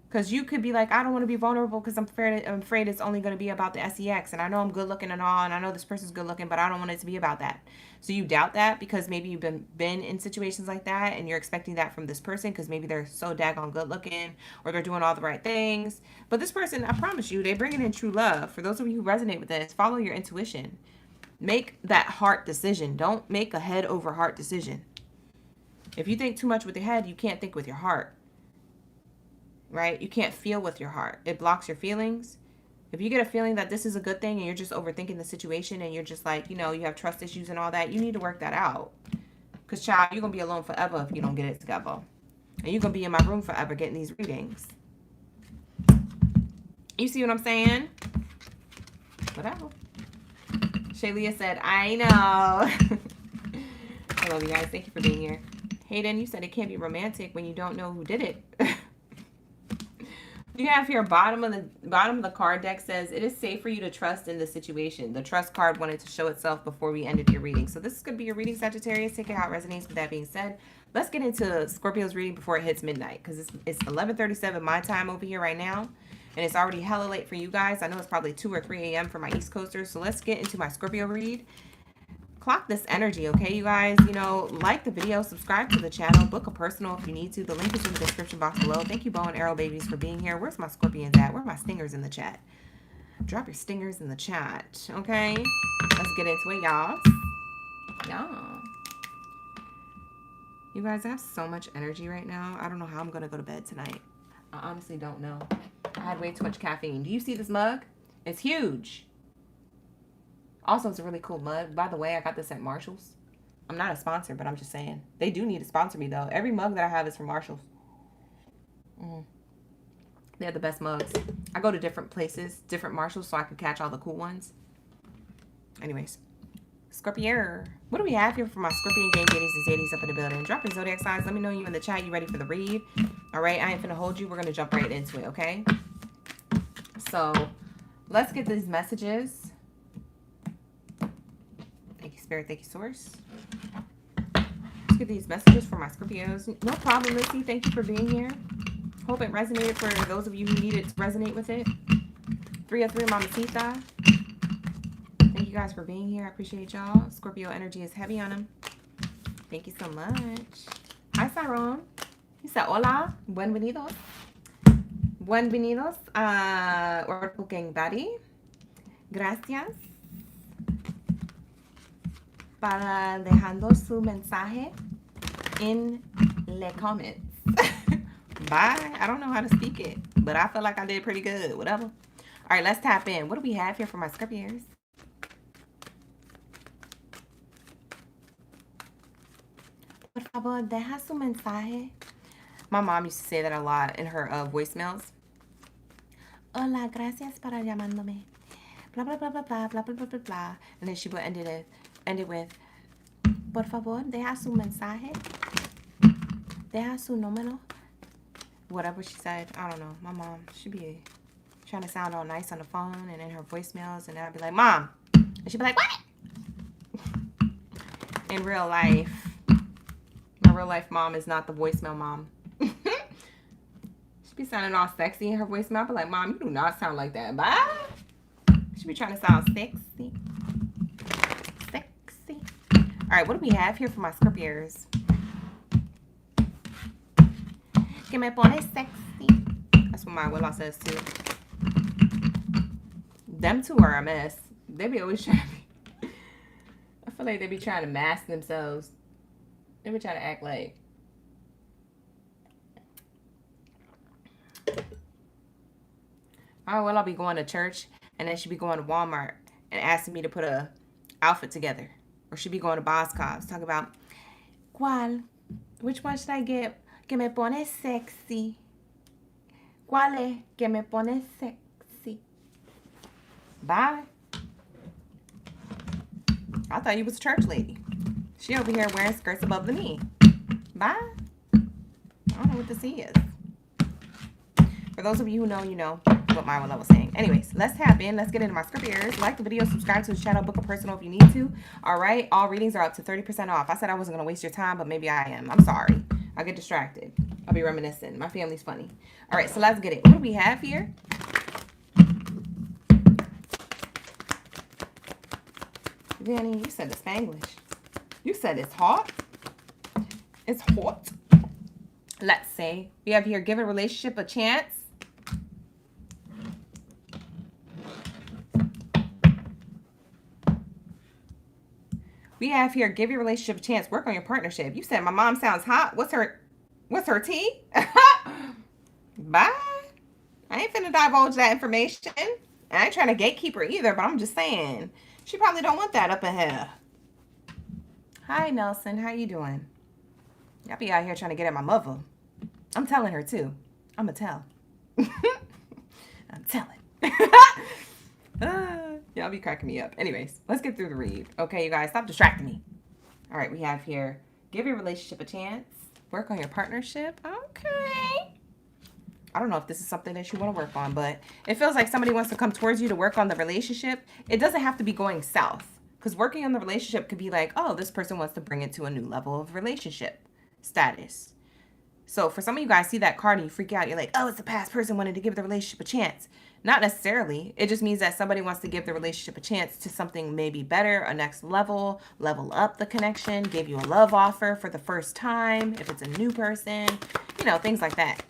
Speaker 1: Because you could be like, I don't want to be vulnerable because I'm afraid it's only going to be about the SEX. And I know I'm good looking and all. And I know this person's good looking, but I don't want it to be about that. So you doubt that because maybe you've been in situations like that. And you're expecting that from this person because maybe they're so daggone good looking. Or they're doing all the right things. But this person, I promise you, they bring it in true love. For those of you who resonate with this, follow your intuition. Make that heart decision. Don't make a head over heart decision. If you think too much with your head, you can't think with your heart. Right? You can't feel with your heart. It blocks your feelings. If you get a feeling that this is a good thing and you're just overthinking the situation and you're just like, you know, you have trust issues and all that, you need to work that out. Because, child, you're going to be alone forever if you don't get it together. And you're going to be in my room forever getting these readings. You see what I'm saying? Whatever. Shaylia said, I know. I love you guys. Thank you for being here. Hayden, you said it can't be romantic when you don't know who did it. You have here bottom of the card deck says it is safe for you to trust in the situation. The trust card wanted to show itself before we ended your reading. So this is going to be your reading, Sagittarius. Take it how it resonates. With that being said, let's get into Scorpio's reading before it hits midnight because it's 11:37 my time over here right now. And it's already hella late for you guys. I know it's probably 2 or 3 a.m. for my East Coasters. So let's get into my Scorpio read. Clock this energy, okay, you guys? You know, like the video, subscribe to the channel, book a personal if you need to. The link is in the description box below. Thank you, Bow and Arrow babies, for being here. Where's my scorpions at? Where are my stingers in the chat? Drop your stingers in the chat, okay? Let's get into it, y'all. Y'all. You guys, I have so much energy right now. I don't know how I'm going to go to bed tonight. I honestly don't know. I had way too much caffeine. Do you see this mug? It's huge. Also, it's a really cool mug. By the way, I got this at Marshall's. I'm not a sponsor, but I'm just saying. They do need to sponsor me, though. Every mug that I have is from Marshalls. They're the best mugs. I go to different places, different Marshalls, so I can catch all the cool ones. Anyways. Scorpio. What do we have here for my Scorpion gang ladies and Zadies up in the building? Drop your zodiac signs. Let me know you in the chat. You ready for the read? All right. I ain't finna hold you. We're going to jump right into it, okay? So, let's get these messages. Thank you, Spirit. Thank you, Source. Let's get these messages for my Scorpios. No problem, Missy. Thank you for being here. Hope it resonated for those of you who needed to resonate with it. 303 Mamacita. Thank you guys for being here. I appreciate y'all. Scorpio energy is heavy on them. Thank you so much. Hi, Saron. You said hola. Bienvenidos. Bienvenidos a Oracle Gang Baddie. Gracias. Para dejando su mensaje in le comments. Bye. I don't know how to speak it, but I feel like I did pretty good. Whatever. All right, let's tap in. What do we have here for my Scorpios? Por favor, deja su mensaje. My mom used to say that a lot in her voicemails. Hola, gracias para llamándome. Blah, blah, blah, blah, blah, blah, blah, blah, blah, blah. And then she would end it with, por favor, deja su mensaje. Deja su número. Whatever she said. I don't know. My mom, she'd be trying to sound all nice on the phone and in her voicemails. And I'd be like, Mom. And she'd be like, what? In real life, my real life mom is not the voicemail mom. She'd be sounding all sexy in her voicemail. I'd be like, Mom, you do not sound like that. Bye. She'd be trying to sound sexy. Sexy. All right, what do we have here for my Scorpios? Que me pone sexy. That's what my abuela says too. Them two are a mess. They be always trying to be. I feel like they be trying to mask themselves. They be trying to act like. Oh, well, I'll be going to church and then she'd be going to Walmart and asking me to put a outfit together. Or she'd be going to Boscov's talking about, ¿Cuál? Which one should I get? Que me pone sexy. ¿Cuál es? Que me pone sexy. Bye. I thought you was a church lady. She over here wearing skirts above the knee. Bye. I don't know what this is. For those of you who know, you know what my love was saying. Anyways, let's tap in. Let's get into my Scorpios. Like the video, subscribe to the channel, book a personal if you need to. All right. All readings are up to 30% off. I said I wasn't going to waste your time, but maybe I am. I'm sorry. I get distracted. I'll be reminiscing. My family's funny. All right, so let's get it. What do we have here? Danny, you said the Spanglish. You said it's hot. It's hot. Let's say we have here, give a relationship a chance. We have here, give your relationship a chance. Work on your partnership. You said my mom sounds hot. What's her tea? Bye. I ain't finna divulge that information. I ain't trying to gatekeep her either, but I'm just saying. She probably don't want that up in here. Hi, Nelson. How you doing? Y'all be out here trying to get at my mother. I'm telling her, too. I'm going to tell. I'm telling. Y'all be cracking me up. Anyways, let's get through the read. Okay, you guys, stop distracting me. All right, we have here, give your relationship a chance. Work on your partnership. Okay. I don't know if this is something that you want to work on, but it feels like somebody wants to come towards you to work on the relationship. It doesn't have to be going south, because working on the relationship could be like, oh, this person wants to bring it to a new level of relationship status. So for some of you guys see that card and you freak out. You're like, oh, it's the past person wanting to give the relationship a chance. Not necessarily. It just means that somebody wants to give the relationship a chance to something maybe better, a next level up the connection, give you a love offer for the first time, if it's a new person, you know, things like that.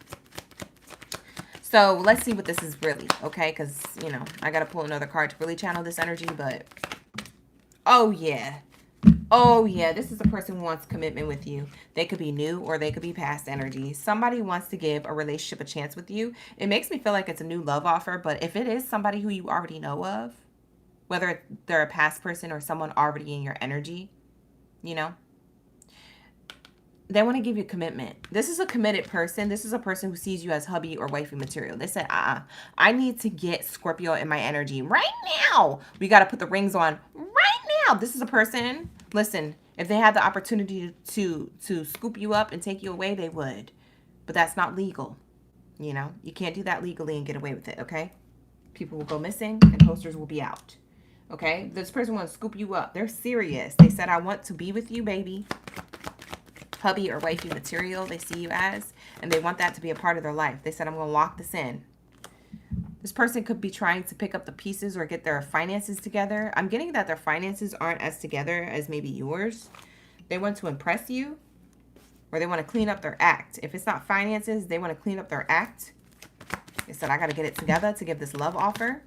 Speaker 1: So let's see what this is really, okay? Because, you know, I got to pull another card to really channel this energy, but oh, yeah. Oh, yeah, this is a person who wants commitment with you. They could be new or they could be past energy. Somebody wants to give a relationship a chance with you. It makes me feel like it's a new love offer, but if it is somebody who you already know of, whether they're a past person or someone already in your energy, you know, They want to give you commitment. This is a committed person. This is a person who sees you as hubby or wifey material. They said, I need to get Scorpio in my energy right now. We got to put the rings on right now. This is a person, listen, if they had the opportunity to scoop you up and take you away, they would. But that's not legal. You know, you can't do that legally and get away with it, okay? People will go missing and posters will be out. Okay? This person wants to scoop you up. They're serious. They said, I want to be with you, baby. Hubby or wifey material they see you as, and they want that to be a part of their life. They said, I'm going to lock this in. This person could be trying to pick up the pieces or get their finances together. I'm getting that their finances aren't as together as maybe yours. They want to impress you, or they want to clean up their act. If it's not finances, they want to clean up their act. They said, I got to get it together to give this love offer.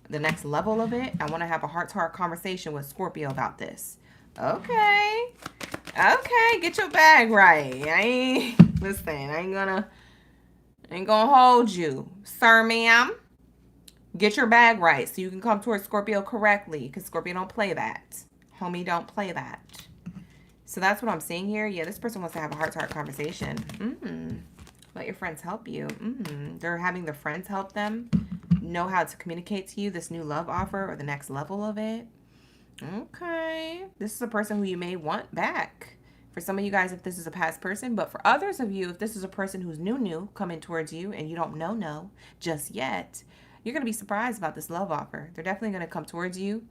Speaker 1: The next level of it, I want to have a heart-to-heart conversation with Scorpio about this. Okay. Okay, get your bag right. Listen, I ain't gonna hold you. Sir, ma'am. Get your bag right so you can come towards Scorpio correctly, because Scorpio don't play that. Homie, don't play that. So that's what I'm seeing here. Yeah, this person wants to have a heart-to-heart conversation. Let your friends help you. They're having their friends help them know how to communicate to you this new love offer or the next level of it. Okay. This is a person who you may want back. For some of you guys, if this is a past person, but for others of you, if this is a person who's new coming towards you and you don't know just yet, you're going to be surprised about this love offer. They're definitely going to come towards you.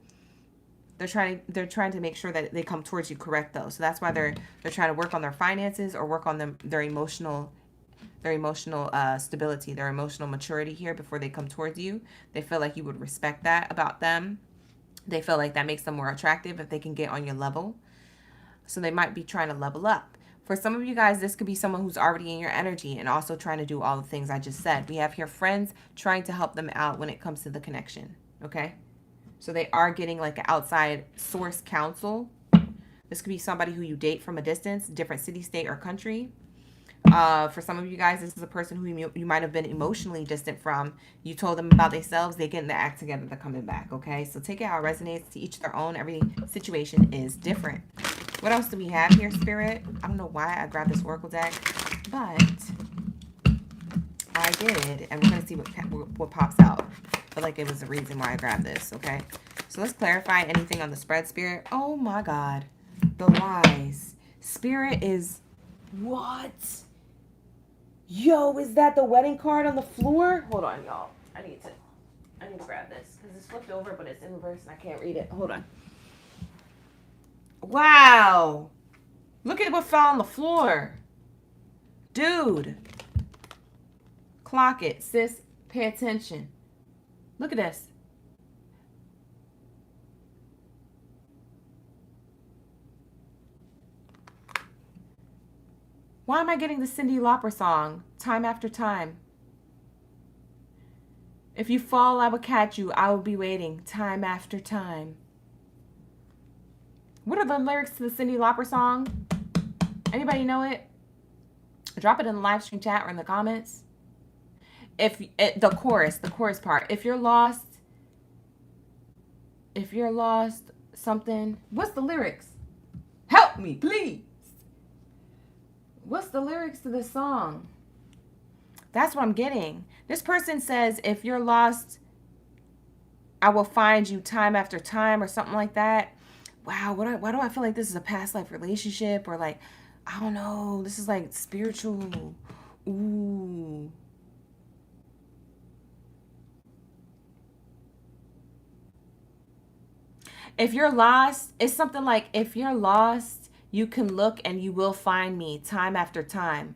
Speaker 1: They're trying to make sure that they come towards you correct though. So that's why they're trying to work on their finances or work on their emotional stability, their emotional maturity here before they come towards you. They feel like you would respect that about them. They feel like that makes them more attractive if they can get on your level. So they might be trying to level up. For some of you guys, this could be someone who's already in your energy and also trying to do all the things I just said. We have here friends trying to help them out when it comes to the connection. Okay? So they are getting like an outside source counsel. This could be somebody who you date from a distance, different city, state, or country. For some of you guys, this is a person who you might have been emotionally distant from. You told them about themselves. They get in the act together. They're coming back, okay? So take it how it resonates. To each their own. Every situation is different. What else do we have here, Spirit? I don't know why I grabbed this Oracle deck, but I did. And we're going to see what pops out. I feel like it was the reason why I grabbed this, okay? So let's clarify anything on the spread, Spirit. Oh, my God. The lies. Spirit is... What? Yo, is that the wedding card on the floor? Hold on, y'all. I need to grab this because it's flipped over, but it's in reverse and I can't read it. Hold on. Wow. Look at what fell on the floor. Dude. Clock it, sis. Pay attention. Look at this. Why am I getting the Cyndi Lauper song time after time? If you fall, I will catch you. I will be waiting time after time. What are the lyrics to the Cyndi Lauper song? Anybody know it? Drop it in the live stream chat or in the comments. The chorus part. If you're lost something. What's the lyrics? Help me, please. What's the lyrics to this song? That's what I'm getting. This person says, if you're lost, I will find you time after time or something like that. Wow, why do I feel like this is a past life relationship or like, I don't know, this is like spiritual. Ooh. If you're lost, it's something like, if you're lost, you can look and you will find me time after time.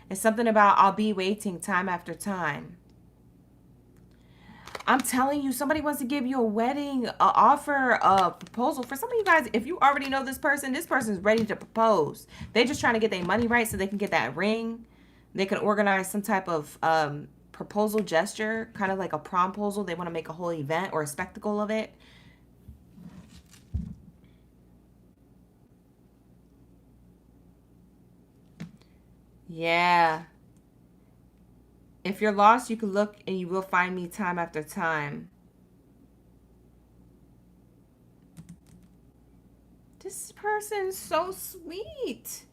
Speaker 1: It's something about I'll be waiting time after time. I'm telling you, somebody wants to give you a wedding offer, a proposal. For some of you guys, if you already know this person's ready to propose. They're just trying to get their money right so they can get that ring. They can organize some type of proposal gesture, kind of like a promposal. They want to make a whole event or a spectacle of it. Yeah. If you're lost, you can look and you will find me time after time. This person's so sweet.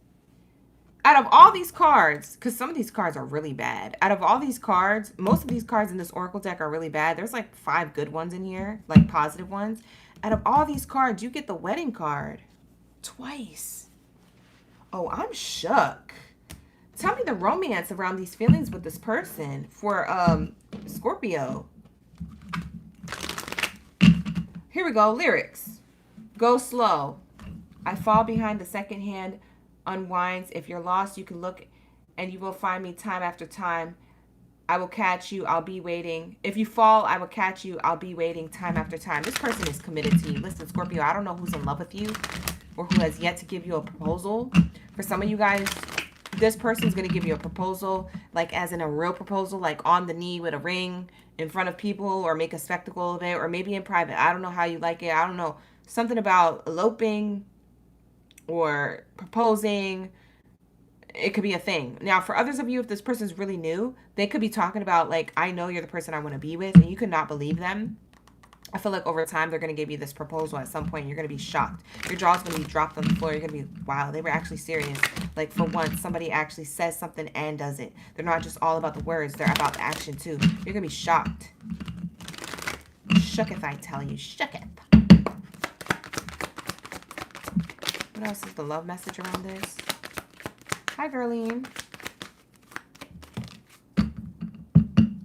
Speaker 1: Out of all these cards, because some of these cards are really bad. Out of all these cards, most of these cards in this Oracle deck are really bad. There's like 5 good ones in here, like positive ones. Out of all these cards, you get the wedding card twice. Oh, I'm shook. Tell me the romance around these feelings with this person for Scorpio. Here we go. Lyrics. Go slow. I fall behind the second hand unwinds. If you're lost, you can look and you will find me time after time. I will catch you. I'll be waiting. If you fall, I will catch you. I'll be waiting time after time. This person is committed to you. Listen, Scorpio, I don't know who's in love with you or who has yet to give you a proposal. For some of you guys, this person is going to give you a proposal, like as in a real proposal, like on the knee with a ring in front of people, or make a spectacle of it, or maybe in private. I don't know how you like it. I don't know. Something about eloping or proposing. It could be a thing. Now, for others of you, if this person's really new, they could be talking about, like, I know you're the person I want to be with, and you could not believe them. I feel like over time, they're going to give you this proposal at some point. You're going to be shocked. Your jaw's going to be dropped on the floor. You're going to be, wow, they were actually serious. Like, for once, somebody actually says something and does it. They're not just all about the words. They're about the action, too. You're going to be shocked. Shooketh, I tell you. Shooketh. What else is the love message around this? Hi, Girleen.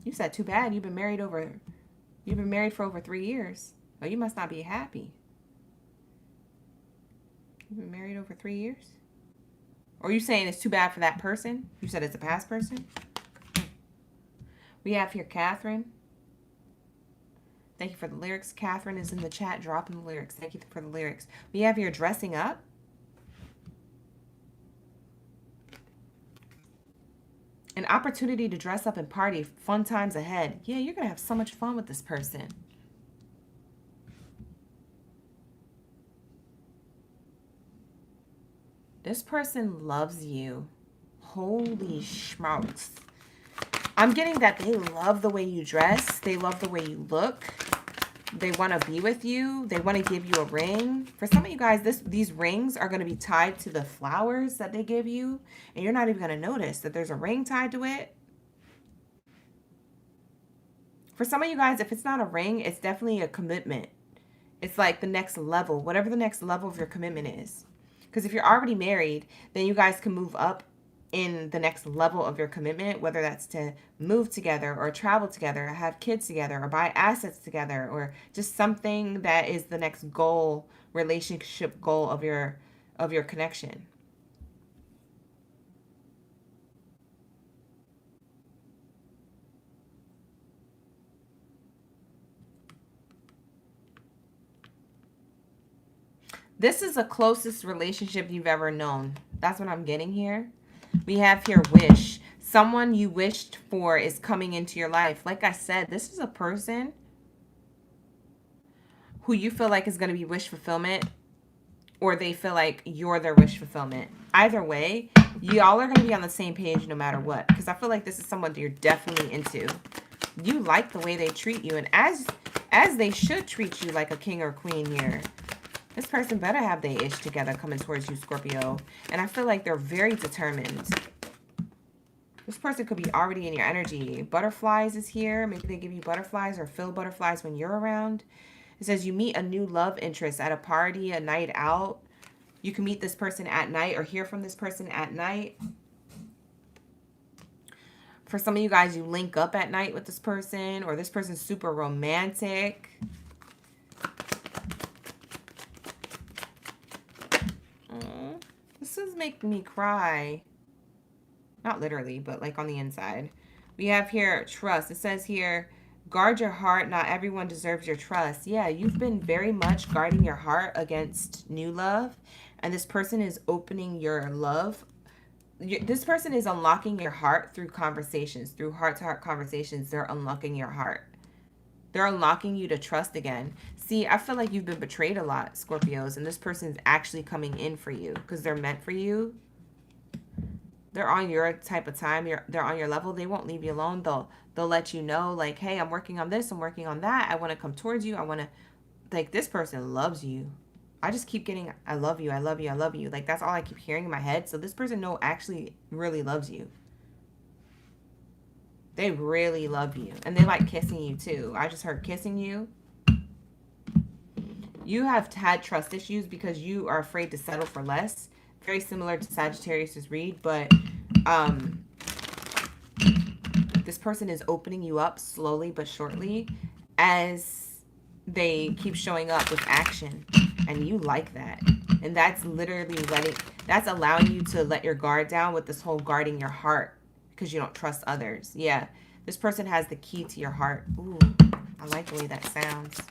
Speaker 1: You said too bad. You've been married for over 3 years. Oh, you must not be happy. You've been married over 3 years? Or are you saying it's too bad for that person? You said it's a past person? We have here Catherine. Thank you for the lyrics. Catherine is in the chat dropping the lyrics. Thank you for the lyrics. We have here dressing up. An opportunity to dress up and party. Fun times ahead. Yeah, you're going to have so much fun with this person. This person loves you. Holy smokes. I'm getting that they love the way you dress. They love the way you look. They want to be with you. They want to give you a ring. For some of you guys, these rings are going to be tied to the flowers that they give you. And you're not even going to notice that there's a ring tied to it. For some of you guys, if it's not a ring, it's definitely a commitment. It's like the next level, whatever the next level of your commitment is. Because if you're already married, then you guys can move up in the next level of your commitment, whether that's to move together or travel together, or have kids together, or buy assets together, or just something that is the next goal, relationship goal of your connection. This is the closest relationship you've ever known. That's what I'm getting here. We have here wish. Someone you wished for is coming into your life. Like I said, this is a person who you feel like is going to be wish fulfillment, or they feel like you're their wish fulfillment. Either way, y'all are going to be on the same page no matter what. Because I feel like this is someone that you're definitely into. You like the way they treat you. And as they should treat you like a king or queen here. This person better have their ish together coming towards you, Scorpio. And I feel like they're very determined. This person could be already in your energy. Butterflies is here. Maybe they give you butterflies or feel butterflies when you're around. It says you meet a new love interest at a party, a night out. You can meet this person at night or hear from this person at night. For some of you guys, you link up at night with this person, or this person's super romantic. This is making me cry. Not literally, but like on the inside. We have here trust. It says here, guard your heart. Not everyone deserves your trust. Yeah, you've been very much guarding your heart against new love. And this person is opening your love. This person is unlocking your heart through conversations. Through heart-to-heart conversations, they're unlocking your heart. They're unlocking you to trust again. See, I feel like you've been betrayed a lot, Scorpios, and this person's actually coming in for you because they're meant for you. They're on your type of time. They're on your level. They won't leave you alone. They'll let you know, like, hey, I'm working on this. I'm working on that. I want to come towards you. I want to, like, this person loves you. I just keep getting, I love you, I love you, I love you. Like, that's all I keep hearing in my head. So this person, no, actually really loves you. They really love you. And they like kissing you too. I just heard kissing you. You have had trust issues because you are afraid to settle for less. Very similar to Sagittarius's read, but this person is opening you up slowly but surely as they keep showing up with action. And you like that. And that's literally that's allowing you to let your guard down with this whole guarding your heart because you don't trust others. Yeah, this person has the key to your heart. Ooh, I like the way that sounds.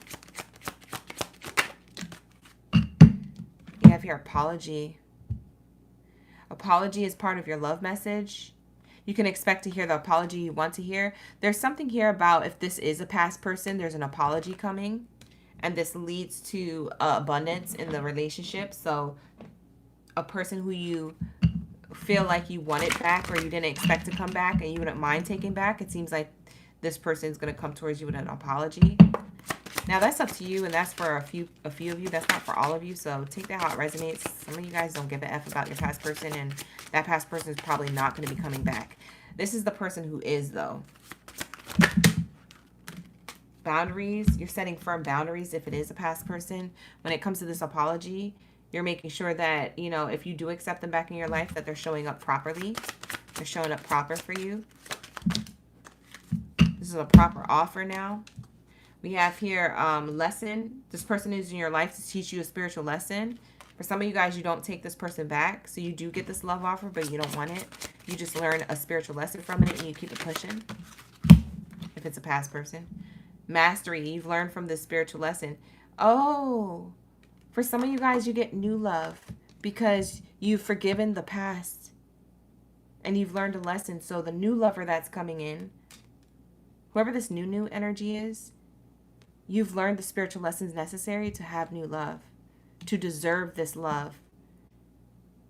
Speaker 1: You have your apology. Apology is part of your love message. You can expect to hear the apology you want to hear. There's something here about if this is a past person, there's an apology coming. And this leads to abundance in the relationship. So a person who you feel like you wanted back or you didn't expect to come back and you wouldn't mind taking back, it seems like this person is going to come towards you with an apology. Now, that's up to you, and that's for a few of you. That's not for all of you, so take that how it resonates. Some of you guys don't give a F about your past person, and that past person is probably not going to be coming back. This is the person who is, though. Boundaries. You're setting firm boundaries if it is a past person. When it comes to this apology, you're making sure that, you know, if you do accept them back in your life, that they're showing up properly. They're showing up proper for you. This is a proper offer now. We have here lesson. This person is in your life to teach you a spiritual lesson. For some of you guys, you don't take this person back. So you do get this love offer, but you don't want it. You just learn a spiritual lesson from it and you keep it pushing. If it's a past person. Mastery. You've learned from this spiritual lesson. Oh, for some of you guys, you get new love because you've forgiven the past. And you've learned a lesson. So the new lover that's coming in, whoever this new energy is, you've learned the spiritual lessons necessary to have new love, to deserve this love,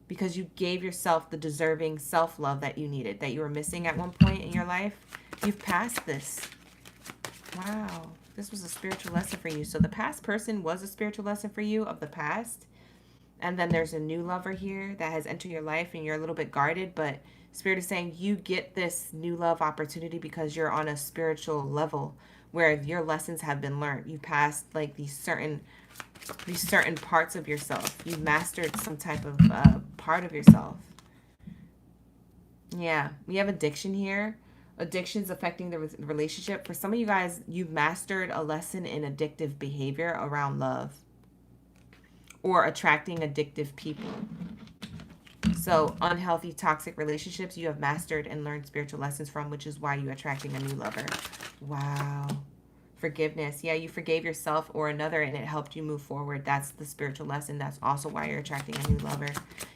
Speaker 1: because you gave yourself the deserving self-love that you needed, that you were missing at one point in your life. You've passed this. Wow, this was a spiritual lesson for you. So the past person was a spiritual lesson for you of the past. And then there's a new lover here that has entered your life and you're a little bit guarded, but Spirit is saying you get this new love opportunity because you're on a spiritual level where your lessons have been learned. You passed like these certain parts of yourself. You mastered some type of part of yourself. Yeah, we have addiction here. Addiction's affecting the relationship. For some of you guys, you've mastered a lesson in addictive behavior around love or attracting addictive people. So unhealthy, toxic relationships you have mastered and learned spiritual lessons from, which is why you're attracting a new lover. Wow. Forgiveness. Yeah, you forgave yourself or another and it helped you move forward. That's the spiritual lesson. That's also why you're attracting a new lover.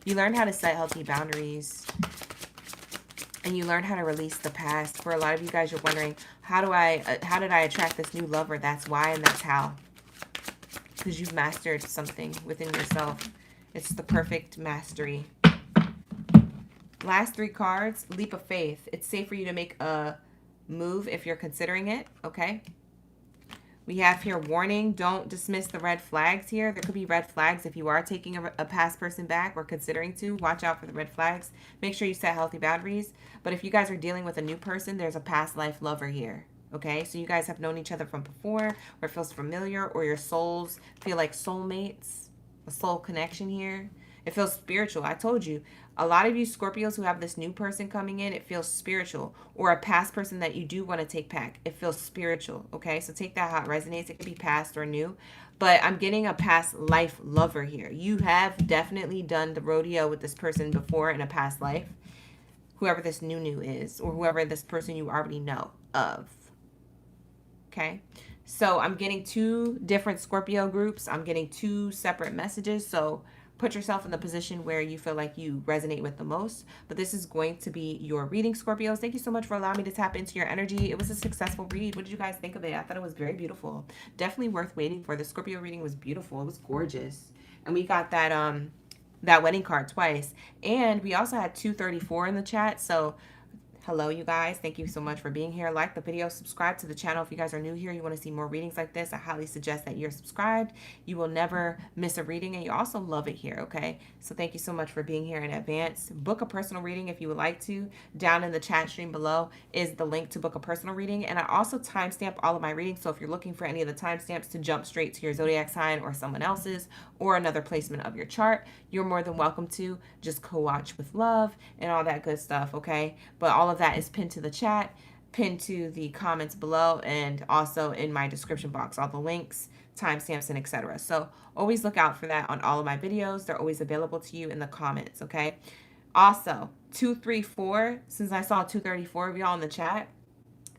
Speaker 1: You learned how to set healthy boundaries. And you learn how to release the past. For a lot of you guys, you're wondering, how did I attract this new lover? That's why and that's how. Because you've mastered something within yourself. It's the perfect mastery. Last three cards, leap of faith. It's safe for you to make a move if you're considering it, okay? We have here warning, don't dismiss the red flags here. There could be red flags if you are taking a past person back or considering to. Watch out for the red flags. Make sure you set healthy boundaries. But if you guys are dealing with a new person, there's a past life lover here, okay? So you guys have known each other from before, or it feels familiar, or your souls feel like soulmates, a soul connection here. It feels spiritual. I told you, a lot of you Scorpios who have this new person coming in, it feels spiritual. Or a past person that you do want to take back, it feels spiritual, okay? So take that how it resonates. It could be past or new. But I'm getting a past life lover here. You have definitely done the rodeo with this person before in a past life. Whoever this new is, or whoever this person you already know of. Okay? So I'm getting two different Scorpio groups. I'm getting two separate messages. So put yourself in the position where you feel like you resonate with the most. But this is going to be your reading, Scorpios. Thank you so much for allowing me to tap into your energy. It was a successful read. What did you guys think of it? I thought it was very beautiful. Definitely worth waiting for. The Scorpio reading was beautiful. It was gorgeous. And we got that wedding card twice. And we also had 234 in the chat. So Hello, you guys. Thank you so much for being here. Like the video, subscribe to the channel. If you guys are new here, you want to see more readings like this, I highly suggest that you're subscribed. You will never miss a reading, and you also love it here, okay? So thank you so much for being here in advance. Book a personal reading if you would like to. Down in the chat stream below is the link to book a personal reading, and I also timestamp all of my readings, so if you're looking for any of the timestamps to jump straight to your zodiac sign or someone else's or another placement of your chart, you're more than welcome to. Just co-watch with love and all that good stuff, okay? But all of that is pinned to the chat, pinned to the comments below, and also in my description box, all the links, timestamps, and etc. So always look out for that on all of my videos. They're always available to you in the comments, okay? Also, 234, since I saw 234 of y'all in the chat,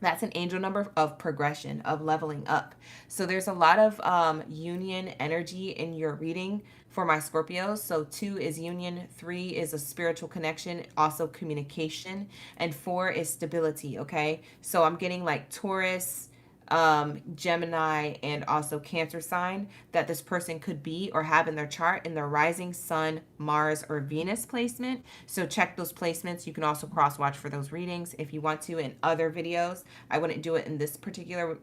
Speaker 1: that's an angel number of progression, of leveling up. So there's a lot of union energy in your reading for my Scorpios. So 2 is union, 3 is a spiritual connection, also communication, and 4 is stability, okay? So I'm getting like Taurus, Gemini, and also Cancer sign that this person could be or have in their chart in their rising Sun, Mars, or Venus placement. So check those placements. You can also cross watch for those readings if you want to in other videos. I wouldn't do it in this particular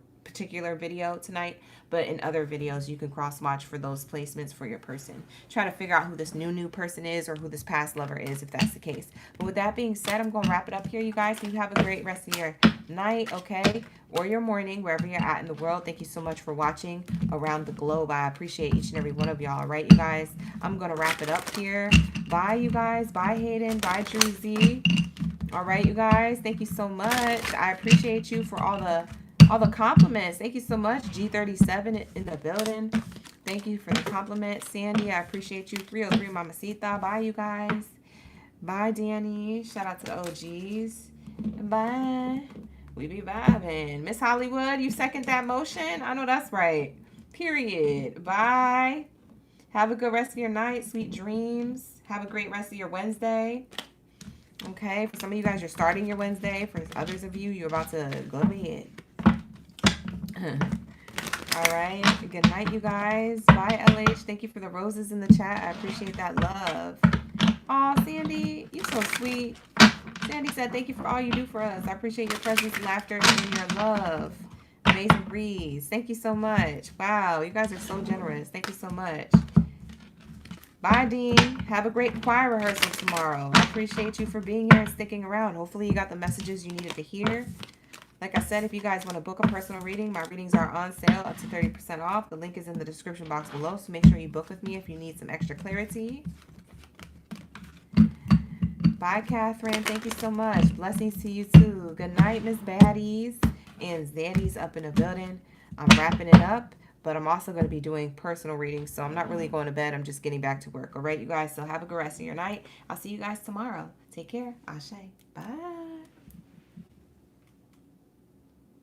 Speaker 1: video tonight, but in other videos you can cross watch for those placements for your person. Try to figure out who this new person is or who this past lover is, if that's the case. But with that being said, I'm going to wrap it up here, you guys. You have a great rest of your night, okay, or your morning, wherever you're at in the world. Thank you so much for watching around the globe. I appreciate each and every one of y'all. All right, you guys, I'm going to wrap it up here. Bye, you guys. Bye, Hayden. Bye, Druzy. All right, you guys, thank you so much. I appreciate you for all the compliments. Thank you so much. G37 in the building. Thank you for the compliment. Sandy, I appreciate you. 303 Mamacita. Bye, you guys. Bye, Danny. Shout out to the OGs. Bye. We be vibing. Miss Hollywood, you second that motion? I know that's right. Period. Bye. Have a good rest of your night. Sweet dreams. Have a great rest of your Wednesday. Okay. For some of you guys, you're starting your Wednesday. For others of you, you're about to go to bed. All right. Good night, you guys. Bye, LH. Thank you for the roses in the chat. I appreciate that love. Aw, Sandy, you're so sweet. Sandy said, thank you for all you do for us. I appreciate your presence, laughter, and your love. Amazing breeze. Thank you so much. Wow, you guys are so generous. Thank you so much. Bye, Dean. Have a great choir rehearsal tomorrow. I appreciate you for being here and sticking around. Hopefully you got the messages you needed to hear. Like I said, if you guys want to book a personal reading, my readings are on sale up to 30% off. The link is in the description box below, so make sure you book with me if you need some extra clarity. Bye, Catherine. Thank you so much. Blessings to you, too. Good night, Miss Baddies. And Zaddy's up in the building. I'm wrapping it up, but I'm also going to be doing personal readings, so I'm not really going to bed. I'm just getting back to work. All right, you guys? So have a good rest of your night. I'll see you guys tomorrow. Take care. Ashe. Bye.